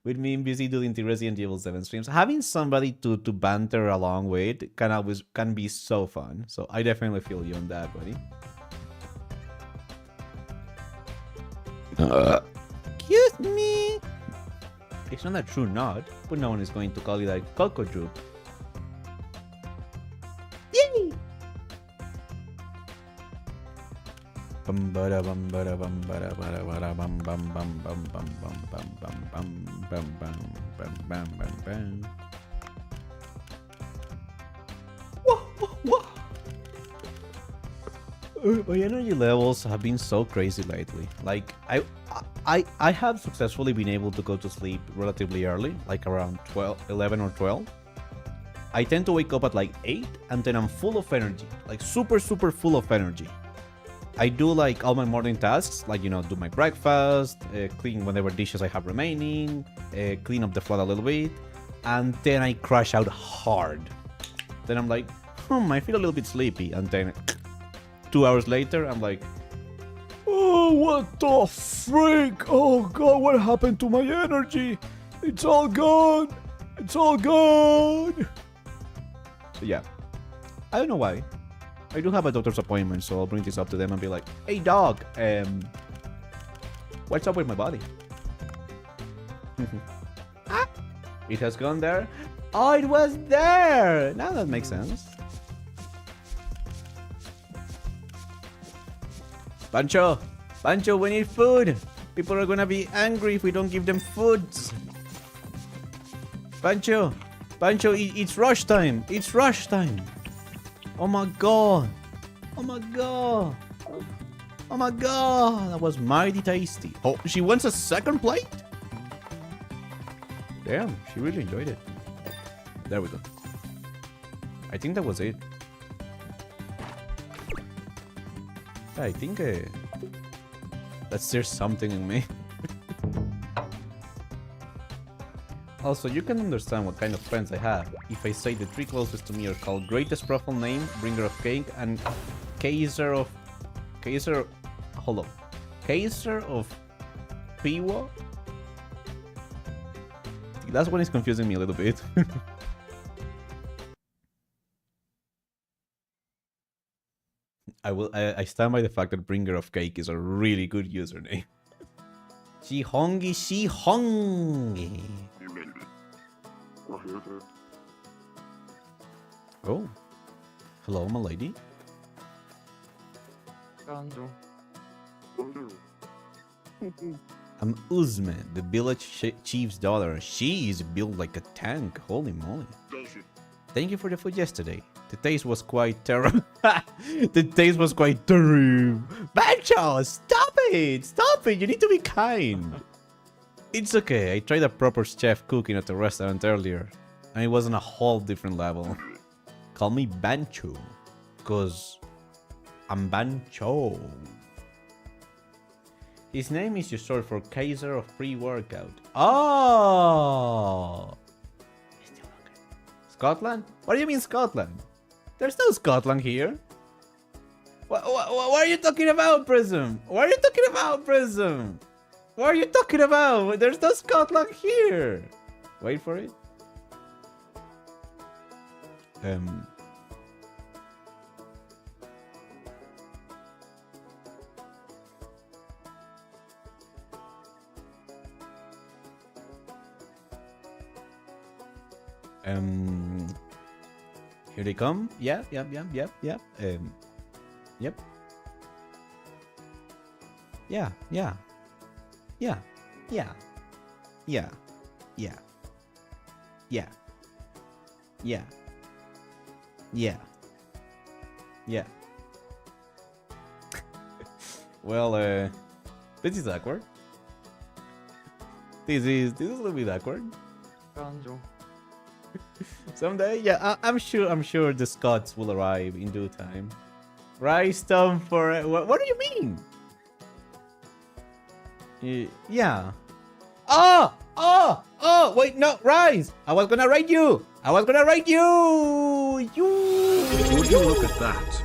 With me in busy doing the Resident Evil 7 streams, having somebody to banter along with can be so fun. So I definitely feel you on that, buddy. Excuse me. It's not a true nut, but no one is going to call it a cocoa drip. Yay! Bum bada bum bada bum bada bada bada bum bum bum bum bum bum bum bum bum bum bum bum bum bum bum. My energy levels have been so crazy lately. Like I have successfully been able to go to sleep relatively early, like around 11 or 12. I tend to wake up at like 8, and then I'm full of energy, like super full of energy. I do like all my morning tasks, like, you know, do my breakfast, clean whatever dishes I have remaining, clean up the flat a little bit, and then I crash out hard. Then I'm like, I feel a little bit sleepy. And then 2 hours later, I'm like, oh, what the freak? Oh, God, what happened to my energy? It's all gone. It's all gone. So, yeah. I don't know why. I do have a doctor's appointment, so I'll bring this up to them and be like, hey, dog, what's up with my body? Ah, it has gone there. Oh, it was there. Now that makes sense. Pancho, we need food. People are gonna be angry if we don't give them food. Pancho, it's rush time. It's rush time. Oh my god. Oh my god. Oh my god. That was mighty tasty. Oh, she wants a second plate? Damn, she really enjoyed it. There we go. I think that was it. I think that stirs something in me. Also, you can understand what kind of friends I have if I say the three closest to me are called Greatest Truffle Name, Bringer of Cake, and Kaiser of Piwa? That's one is confusing me a little bit. I stand by the fact that Bringer of Cake is a really good username. Shihongi. Oh. Hello, my lady. I'm Uzme, the village chief's daughter. She is built like a tank. Holy moly. Thank you for the food yesterday. The taste was quite terrible. The taste was quite terrible. Bancho, stop it! Stop it! You need to be kind. It's okay. I tried a proper chef cooking at the restaurant earlier, and it was on a whole different level. Call me Bancho, cause I'm Bancho. His name is just short for Kaiser of Pre-Workout. Oh! Scotland? What do you mean Scotland? There's no Scotland here. What are you talking about, Prism? What are you talking about, Prism? What are you talking about? There's no Scotland here. Wait for it. Here they come. Yep. Yep. Yeah. Well, this is awkward. This is a little bit awkward. Someday, yeah, I'm sure the Scots will arrive in due time. Rice Tom for what do you mean? Yeah. Oh! Wait, no, Rice! I was gonna write you! Would you look at that?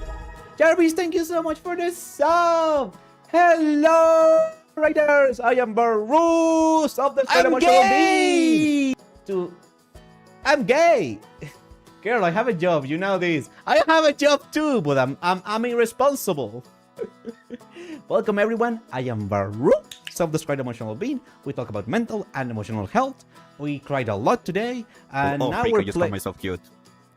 Jarvis, thank you so much for the sub! Hello, writers! I am Varoo of the I'm gay! I'm gay! Girl, I have a job, you know this. I have a job too, but I'm irresponsible. Welcome everyone, I am Varoo, self-described emotional being. We talk about mental and emotional health. We cried a lot today, and now we're just call myself cute.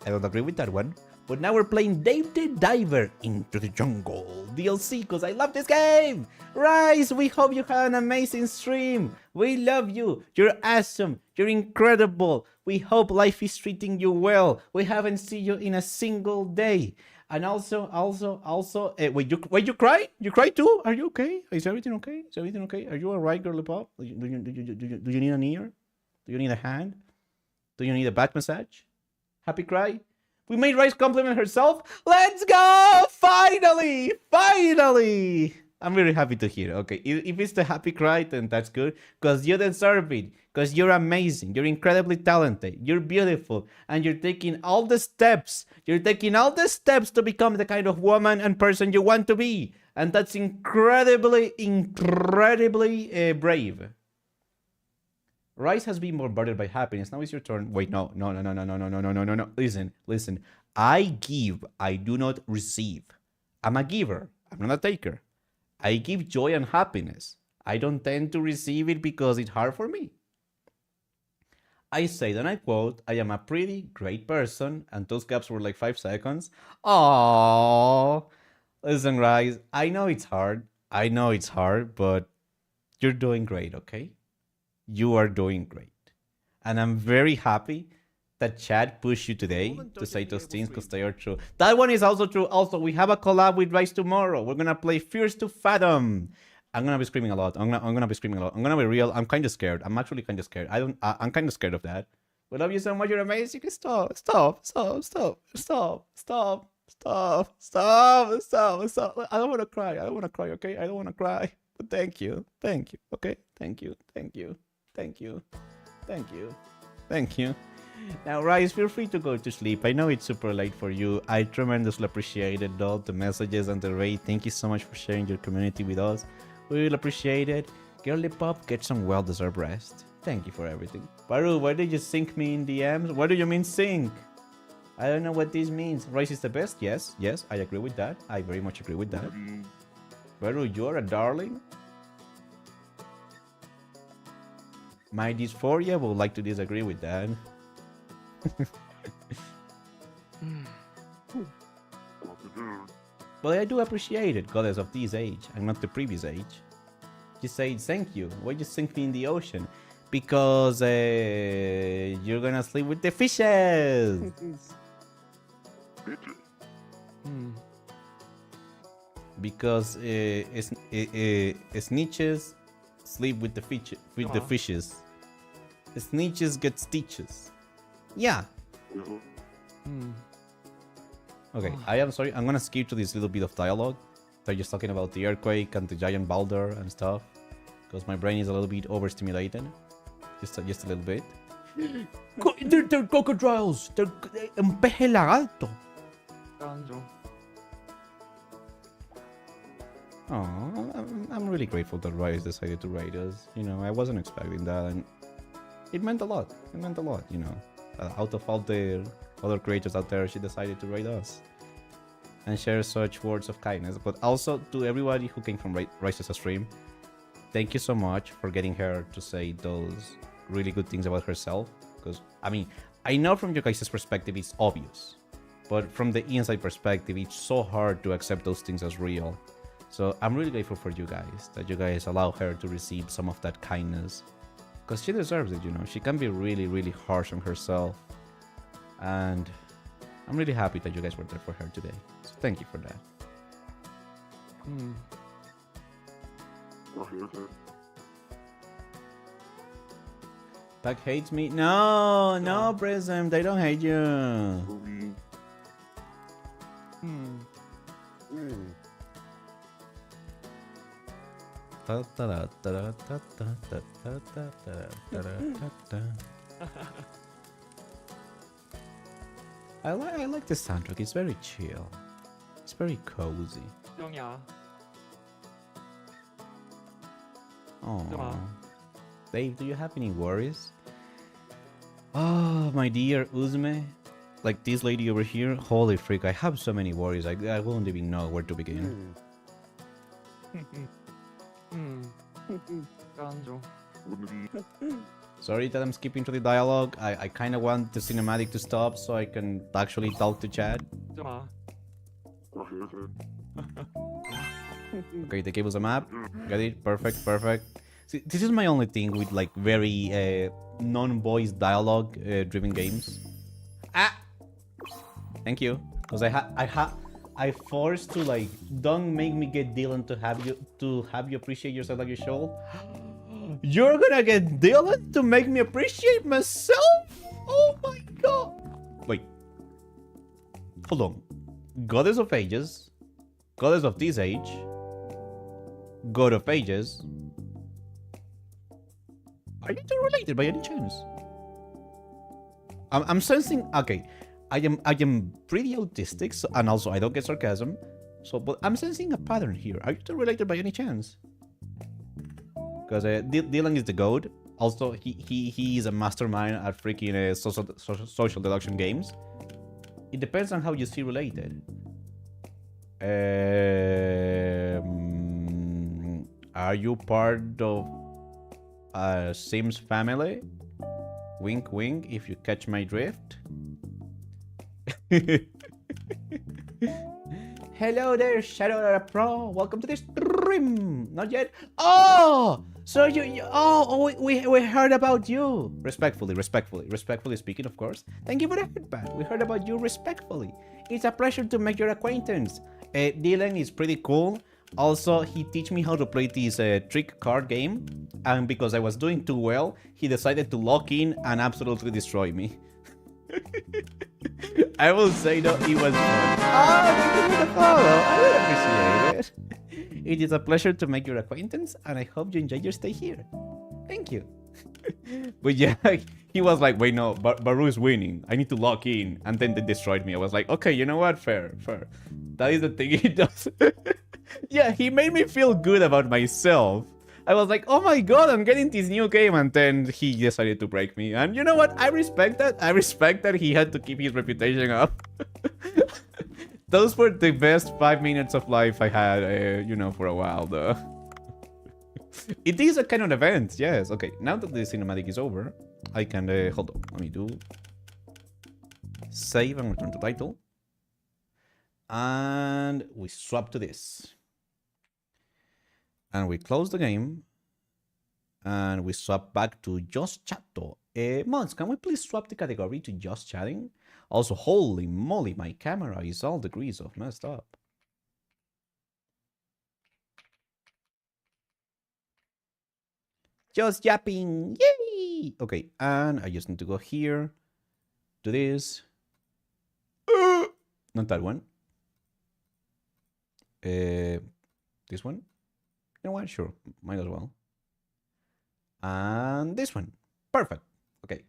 I don't agree with that one. But now we're playing Dave the Diver Into the Jungle DLC, because I love this game! Rise, we hope you had an amazing stream. We love you. You're awesome. You're incredible. We hope life is treating you well. We haven't seen you in a single day. And also, wait, you cry? You cry too? Are you okay? Is everything okay? Is everything okay? Are you alright, girly pop? Do you need an ear? Do you need a hand? Do you need a back massage? Happy cry? We made Rice compliment herself. Let's go! Finally! I'm really happy to hear. Okay, if it's the happy cry, then that's good. Because you deserve it. Because you're amazing. You're incredibly talented. You're beautiful. And you're taking all the steps. You're taking all the steps to become the kind of woman and person you want to be. And that's incredibly, incredibly brave. Rice has been bombarded by happiness. Now it's your turn. Wait, no. Listen. I give. I do not receive. I'm a giver. I'm not a taker. I give joy and happiness. I don't tend to receive it because it's hard for me. I say, and I quote, I am a pretty great person, and those gaps were like 5 seconds. Aww. Listen, guys, I know it's hard, but you're doing great, okay? You are doing great. And I'm very happy that Chad pushed you today to say those things because they are true. That one is also true. Also, we have a collab with Rice tomorrow. We're gonna play Fears to Fathom. I'm gonna be screaming a lot. I'm gonna be screaming a lot. I'm gonna be real. I'm kind of scared. I'm actually kind of scared. I'm kind of scared of that. We love you so much. You're amazing. Stop. I don't want to cry. Okay, I don't want to cry. But thank you. Okay, thank you. Now, Rice, feel free to go to sleep. I know it's super late for you. I tremendously appreciated all the messages and the raid. Thank you so much for sharing your community with us. We will appreciate it. Girly Pop, get some well-deserved rest. Thank you for everything. Varoo, why did you sink me in DMs? What do you mean sink? I don't know what this means. Rice is the best? Yes, I agree with that. I very much agree with that. Varoo, you're a darling. My dysphoria would like to disagree with that. But I do appreciate it, goddess of this age and not the previous age. You say thank you. Why you sink me in the ocean? Because you're gonna sleep with the fishes. Because snitches sleep with the fishes. Snitches get stitches. Yeah. Okay, I am sorry. I'm gonna skip to this little bit of dialogue. They're just talking about the earthquake and the giant boulder and stuff. Because my brain is a little bit overstimulated. Just a little bit. They're crocodiles. They're un peje lagarto. Oh, I'm really grateful that Rice decided to raid us. You know, I wasn't expecting that, and it meant a lot. You know, out of all the other creators out there, she decided to raid us and share such words of kindness. But also to everybody who came from Rice's stream, thank you so much for getting her to say those really good things about herself. Because I mean, I know from your guys' perspective it's obvious, but from the inside perspective, it's so hard to accept those things as real. So I'm really grateful for you guys, that you guys allow her to receive some of that kindness. Because she deserves it, you know. She can be really, really harsh on herself. And I'm really happy that you guys were there for her today. So thank you for that. Tag hates me? No, Prism. They don't hate you. I like the soundtrack. It's very chill. It's very cozy. Oh, Dave, do you have any worries? Oh, my dear Uzme, like this lady over here. Holy freak! I have so many worries. I won't even know where to begin. Sorry that I'm skipping to the dialogue. I kind of want the cinematic to stop so I can actually talk to Chad. Okay, they gave us a map. Got it. Perfect. See, this is my only thing with like very non-voice dialogue driven games. Thank you. Because I forced to like, don't make me get Dylan to have you appreciate yourself like you should. You're gonna get Dylan to make me appreciate myself? Oh my god. Wait. Hold on. Goddess of Ages. Goddess of this age. God of Ages. Are you two related by any chance? I'm sensing. Okay, I am pretty autistic, so, and also I don't get sarcasm. So, but I'm sensing a pattern here. Are you two related by any chance? Because Dylan is the goat. Also, he is a mastermind at freaking social deduction games. It depends on how you see related. Are you part of a Sims family? Wink, wink, if you catch my drift. Hello there, Shadow Pro. Welcome to the stream. Not yet. Oh, so we heard about you. Respectfully speaking, of course. Thank you for the headband. We heard about you respectfully. It's a pleasure to make your acquaintance. Dylan is pretty cool. Also, he teach me how to play this trick card game, and because I was doing too well, he decided to lock in and absolutely destroy me. I will say though, it was fun. Thank you for the follow. I really appreciate it. It is a pleasure to make your acquaintance, and I hope you enjoy your stay here. Thank you. But yeah, he was like, wait, no, Varoo is winning. I need to lock in. And then they destroyed me. I was like, okay, you know what? Fair. That is the thing he does. Yeah, he made me feel good about myself. I was like, oh my god, I'm getting this new game. And then he decided to break me. And you know what? I respect that. I respect that he had to keep his reputation up. Those were the best 5 minutes of life I had, for a while, though. It is a kind of event, yes. Okay, now that the cinematic is over, I can... hold on, let me do... Save and return to title. And we swap to this. And we close the game. And we swap back to Just Chatto. Mods, can we please swap the category to Just Chatting? Also, holy moly, my camera is all degrees of messed up. Just yapping, yay! Okay, and I just need to go here, do this. Not that one. This one? You know what? Sure, might as well. And this one. Perfect. Okay.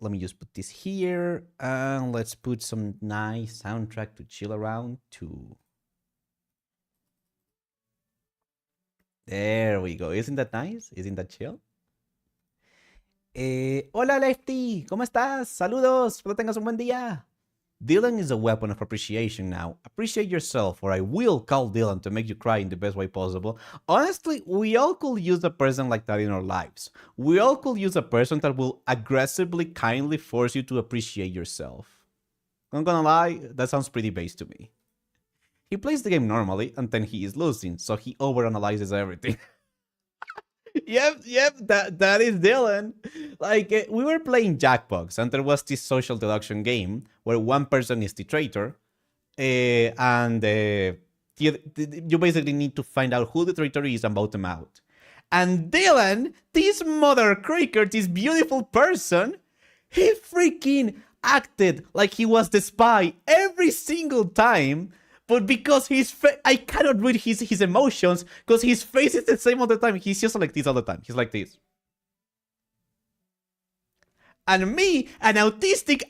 Let me just put this here, and let's put some nice soundtrack to chill around too. There we go. Isn't that nice? Isn't that chill? Hola Lefty, ¿cómo estás? Saludos, espero tengas un buen día. Dylan is a weapon of appreciation now. Appreciate yourself, or I will call Dylan to make you cry in the best way possible. Honestly, we all could use a person like that in our lives. We all could use a person that will aggressively, kindly force you to appreciate yourself. I'm gonna lie, that sounds pretty base to me. He plays the game normally, and then he is losing, so he overanalyzes everything. Yep, that is Dylan. Like, we were playing Jackbox, and there was this social deduction game where one person is the traitor, and you basically need to find out who the traitor is and vote them out. And Dylan, this mother cracker, this beautiful person, he freaking acted like he was the spy every single time. But because I cannot read his emotions, because his face is the same all the time. He's just like this all the time. He's like this. And me, an autistic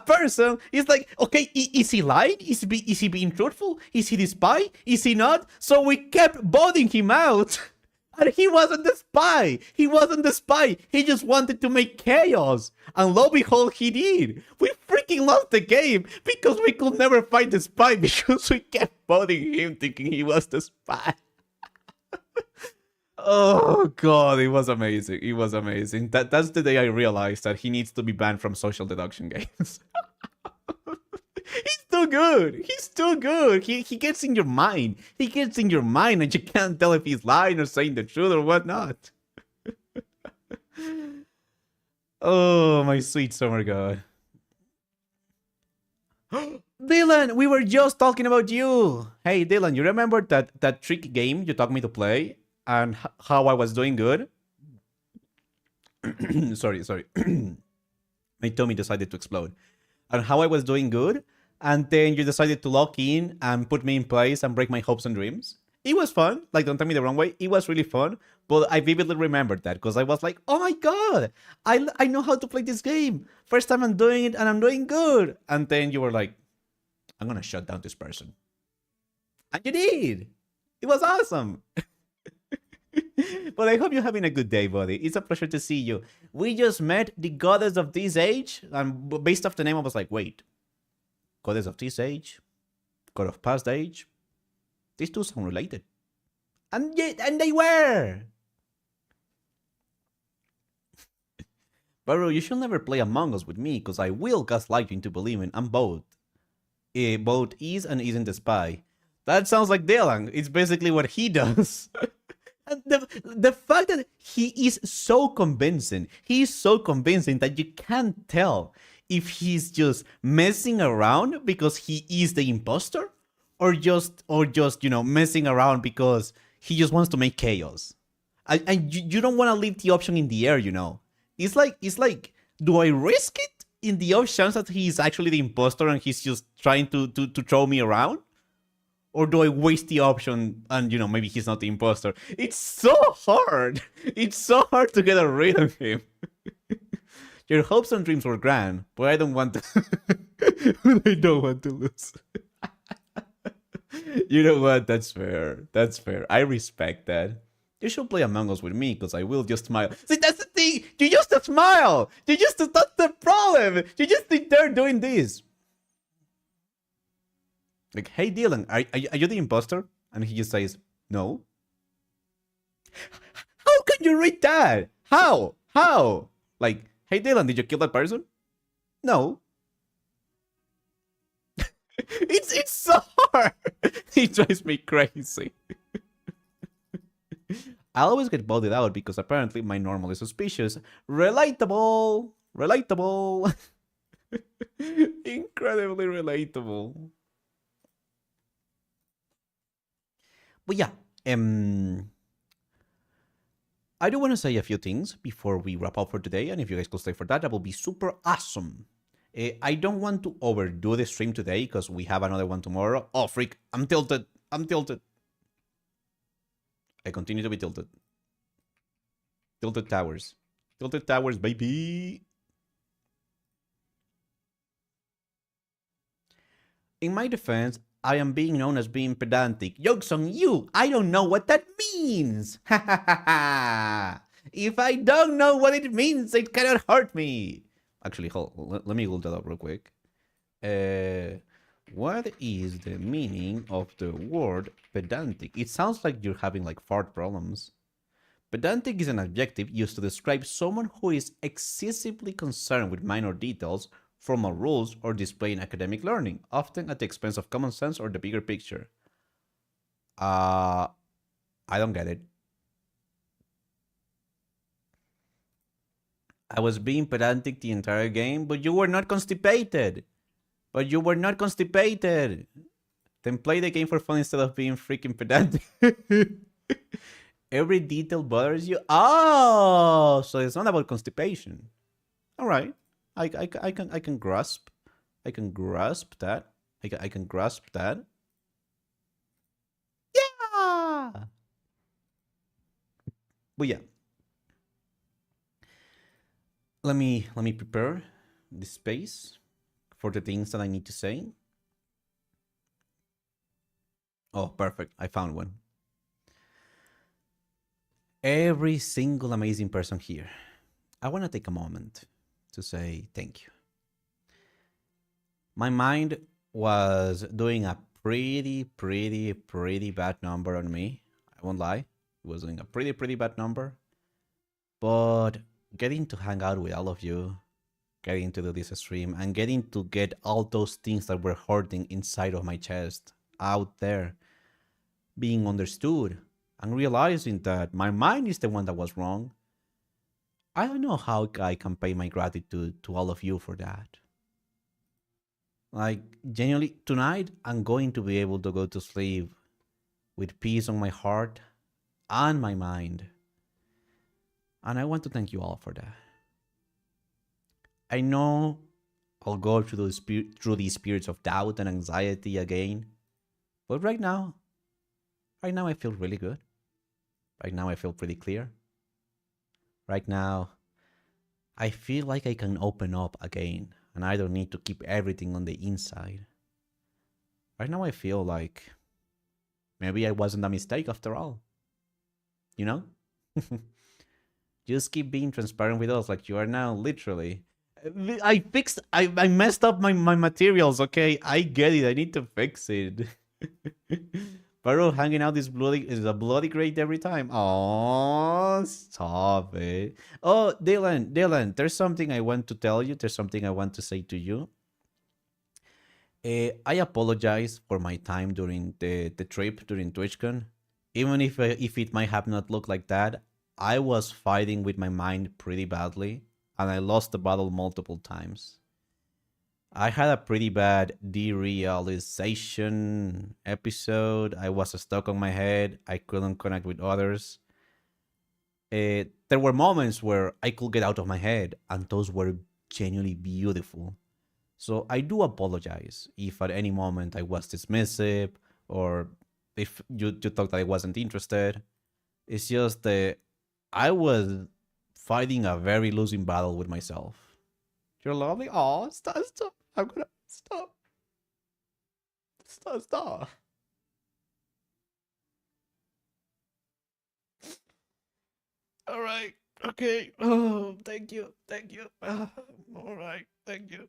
person, is like, okay, is he lying? Is he being truthful? Is he the spy? Is he not? So we kept voting him out. And he wasn't the spy. He wasn't the spy. He just wanted to make chaos. And lo and behold, he did. We freaking lost the game because we could never find the spy because we kept voting him thinking he was the spy. Oh god, it was amazing. It was amazing. That's the day I realized that he needs to be banned from social deduction games. He's too good. He's too good. He gets in your mind. He gets in your mind and you can't tell if he's lying or saying the truth or whatnot. Oh, my sweet summer god. Dylan, we were just talking about you. Hey, Dylan, you remember that trick game you taught me to play and how I was doing good? sorry. My tummy decided to explode. And how I was doing good? and then you decided to lock in and put me in place and break my hopes and dreams. It was fun. Like, don't take me the wrong way. It was really fun. But I vividly remembered that because I was like, oh my god, I know how to play this game. First time I'm doing it and I'm doing good. And then you were like, I'm going to shut down this person. And you did. It was awesome. But I hope you're having a good day, buddy. It's a pleasure to see you. We just met the goddess of this age. And based off the name, I was like, wait. Goddess of this age? God of past age? These two sound related. And they were! Varoo, you should never play Among Us with me, because I will gaslight you into believing I'm both. Both is and isn't the spy. That sounds like Dylan. It's basically what he does. And the fact that he is so convincing, that you can't tell if he's just messing around because he is the imposter, or just messing around because he just wants to make chaos. And you don't want to leave the option in the air, It's like, do I risk it in the off chance that he's actually the imposter and he's just trying to throw me around? Or do I waste the option and, maybe he's not the imposter? It's so hard. It's so hard to get rid of him. Your hopes and dreams were grand, but I don't want to... I don't want to lose. You know what? That's fair. That's fair. I respect that. You should play Among Us with me, because I will just smile. See, that's the thing! You used to smile! That's the problem! You just sit there doing this. Like, hey Dylan, are you the imposter? And he just says, no. How can you read that? How? Like, hey Dylan, did you kill that person? No. It's so hard. It drives me crazy. I always get voted out because apparently my normal is suspicious. Relatable. Incredibly relatable. But yeah, I do want to say a few things before we wrap up for today, and if you guys could stay for that, that will be super awesome. I don't want to overdo the stream today because we have another one tomorrow. Oh, freak, I'm tilted. I continue to be tilted. Tilted towers, baby. In my defense, I am being known as being pedantic. Joke's on you! I don't know what that means! Ha ha ha ha! If I don't know what it means, it cannot hurt me! Actually, hold, let me look that up real quick. What is the meaning of the word pedantic? It sounds like you're having like fart problems. Pedantic is an adjective used to describe someone who is excessively concerned with minor details, formal rules, or displaying academic learning, often at the expense of common sense or the bigger picture. I don't get it. I was being pedantic the entire game, but you were not constipated. Then play the game for fun instead of being freaking pedantic. Every detail bothers you? Oh, so it's not about constipation. All right. I can grasp that. I can grasp that. Yeah. But yeah. Let me prepare the space for the things that I need to say. Oh, perfect. I found one. Every single amazing person here. I want to take a moment to say thank you. My mind was doing a pretty bad number on me. I won't lie. It was doing a pretty bad number. But getting to hang out with all of you, getting to do this stream, and getting to get all those things that were hurting inside of my chest out there, being understood, and realizing that my mind is the one that was wrong. I don't know how I can pay my gratitude to all of you for that. Like, genuinely, tonight I'm going to be able to go to sleep with peace on my heart and my mind. And I want to thank you all for that. I know I'll go through these periods of doubt and anxiety again. But right now I feel really good. Right now I feel pretty clear. Right now I feel like I can open up again and I don't need to keep everything on the inside. Right now I feel like maybe I wasn't a mistake after all. You know? Just keep being transparent with us like you are now, literally. I messed up my materials, okay? I get it, I need to fix it. Varoo hanging out is a bloody great every time. Oh, stop it. Oh, Dylan, there's something I want to tell you. There's something I want to say to you. I apologize for my time during the trip during TwitchCon. Even if it might have not looked like that, I was fighting with my mind pretty badly, and I lost the battle multiple times. I had a pretty bad derealization episode. I was stuck on my head. I couldn't connect with others. There were moments where I could get out of my head, and those were genuinely beautiful. So I do apologize if at any moment I was dismissive or if you thought that I wasn't interested. It's just that I was fighting a very losing battle with myself. You're lovely. Oh, stop. I'm gonna stop. Stop. All right. Okay. Oh, thank you. All right. Thank you.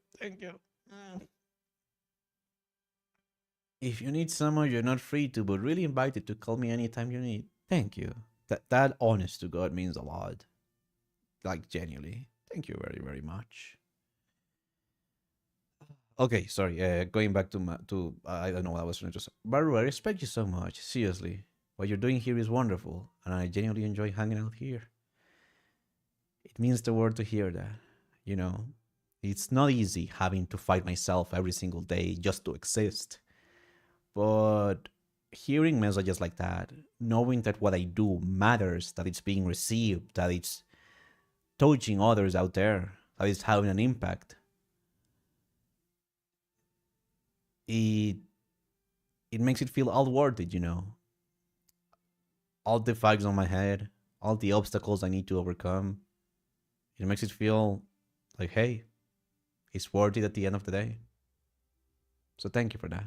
If you need someone, you're not free to, but really invited to call me anytime you need. Thank you. That honest to God means a lot. Like genuinely. Thank you very, very much. Okay, sorry. Going back to I don't know what I was trying to say. Varoo, I respect you so much. Seriously, what you're doing here is wonderful, and I genuinely enjoy hanging out here. It means the world to hear that. You know, it's not easy having to fight myself every single day just to exist. But hearing messages like that, knowing that what I do matters, that it's being received, that it's touching others out there, that it's having an impact, it makes it feel all worth it, you know. All the fights on my head, all the obstacles I need to overcome, it makes it feel like, hey, it's worth it at the end of the day. So thank you for that.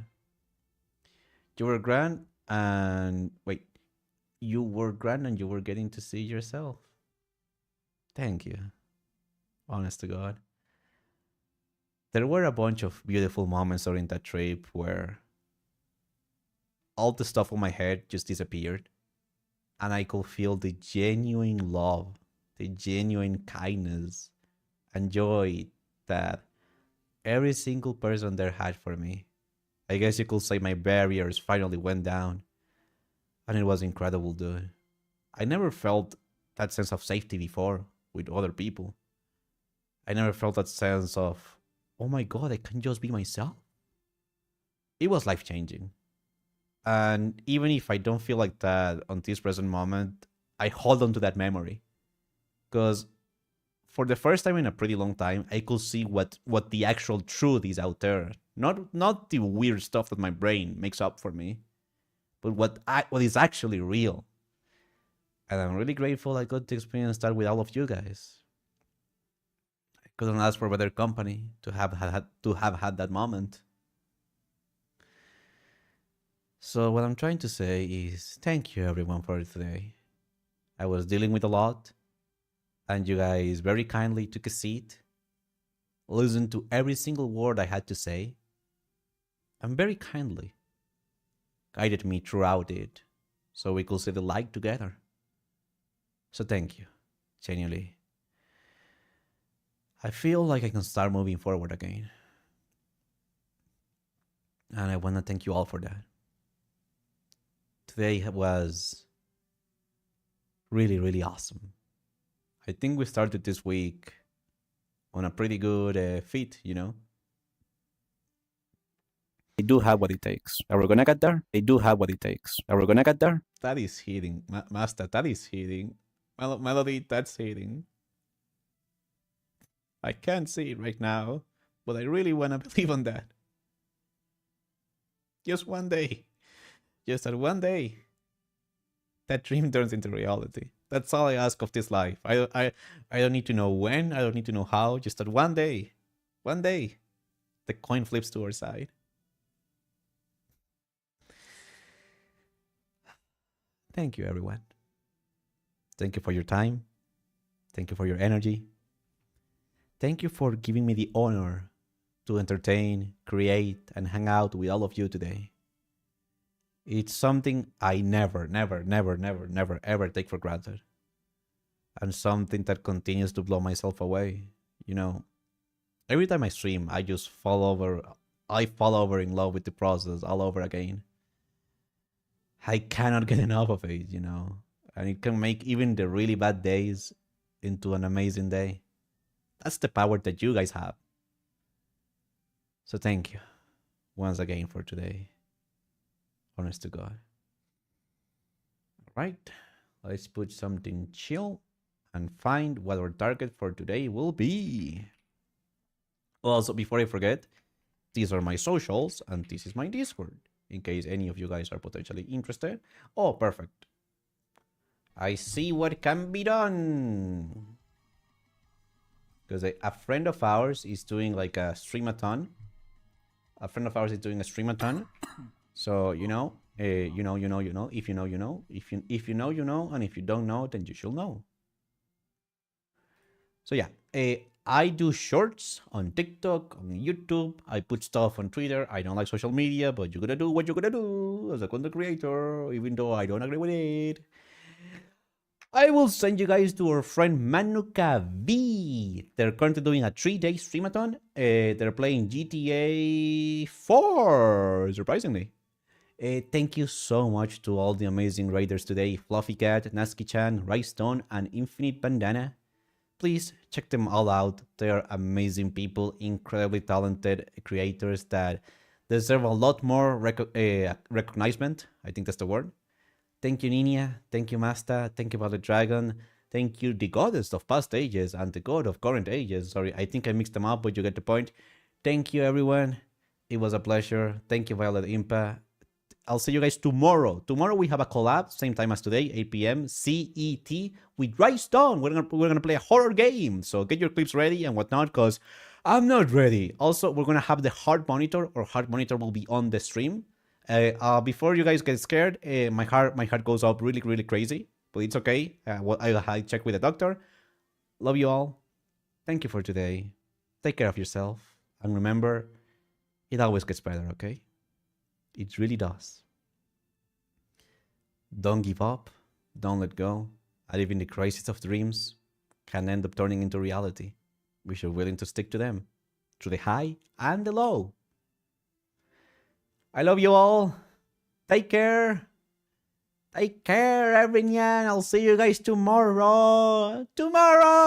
You were grand and you were getting to see yourself. Thank you. Honest to God. There were a bunch of beautiful moments during that trip where all the stuff on my head just disappeared and I could feel the genuine love, the genuine kindness and joy that every single person there had for me. I guess you could say my barriers finally went down. And it was incredible, dude. I never felt that sense of safety before with other people. I never felt that sense of, oh my God, I can just be myself. It was life-changing. And even if I don't feel like that on this present moment, I hold on to that memory. Because for the first time in a pretty long time, I could see what the actual truth is out there. Not the weird stuff that my brain makes up for me, but what is actually real. And I'm really grateful I got to experience that with all of you guys. I couldn't ask for better company to have had that moment. So what I'm trying to say is thank you everyone for today. I was dealing with a lot, and you guys very kindly took a seat, listened to every single word I had to say, and very kindly guided me throughout it so we could see the light together. So thank you, genuinely. I feel like I can start moving forward again. And I want to thank you all for that. Today was really, really awesome. I think we started this week on a pretty good feat, you know? They do have what it takes. Are we gonna get there? They do have what it takes. Are we gonna get there? That is hitting. Master, that is hitting. Melody, that's hitting. I can't see it right now. But I really want to believe on that. Just one day. Just that one day. That dream turns into reality. That's all I ask of this life. I don't need to know when. I don't need to know how. Just that one day, the coin flips to our side. Thank you, everyone. Thank you for your time. Thank you for your energy. Thank you for giving me the honor to entertain, create, and hang out with all of you today. It's something I never, ever take for granted. And something that continues to blow myself away. You know, every time I stream, I just fall over in love with the process all over again. I cannot get enough of it, you know. And it can make even the really bad days into an amazing day. That's the power that you guys have. So thank you once again for today. Honest to God. Alright, let's put something chill and find what our target for today will be. Also, before I forget, these are my socials and this is my Discord, in case any of you guys are potentially interested. Oh, perfect. I see what can be done. Because a friend of ours is doing like a streamathon. A friend of ours is doing a streamathon. So, you know. If you know, you know. If you know, you know. If you know, you know. And if you don't know, then you should know. So yeah, I do shorts on TikTok, on YouTube. I put stuff on Twitter. I don't like social media, but you gotta do what you gotta do as a content creator, even though I don't agree with it. I will send you guys to our friend Manuka V. They're currently doing a 3-day streamathon. They're playing GTA 4, surprisingly. Thank you so much to all the amazing raiders today. Fluffy Cat, Nasky-chan, Rystone, and Infinite Bandana. Please check them all out. They are amazing people, incredibly talented creators that deserve a lot more recognition. I think that's the word. Thank you, Nina. Thank you, Masta. Thank you, Violet Dragon. Thank you, the goddess of past ages and the god of current ages. Sorry, I think I mixed them up, but you get the point. Thank you, everyone. It was a pleasure. Thank you, Violet Impa. I'll see you guys tomorrow. Tomorrow we have a collab, same time as today, 8 p.m. CET with Rystone. We're gonna play a horror game. So get your clips ready and whatnot, because I'm not ready. Also, we're gonna have the heart monitor, or heart monitor will be on the stream. Before you guys get scared, my heart goes up really crazy, but it's okay. I'll check with the doctor. Love you all. Thank you for today. Take care of yourself, and remember, it always gets better. Okay, it really does. Don't give up. Don't let go. And even the craziest of dreams can end up turning into reality, if you're willing to stick to them, through the high and the low. I love you all. Take care. Take care, everyone. I'll see you guys tomorrow. Tomorrow!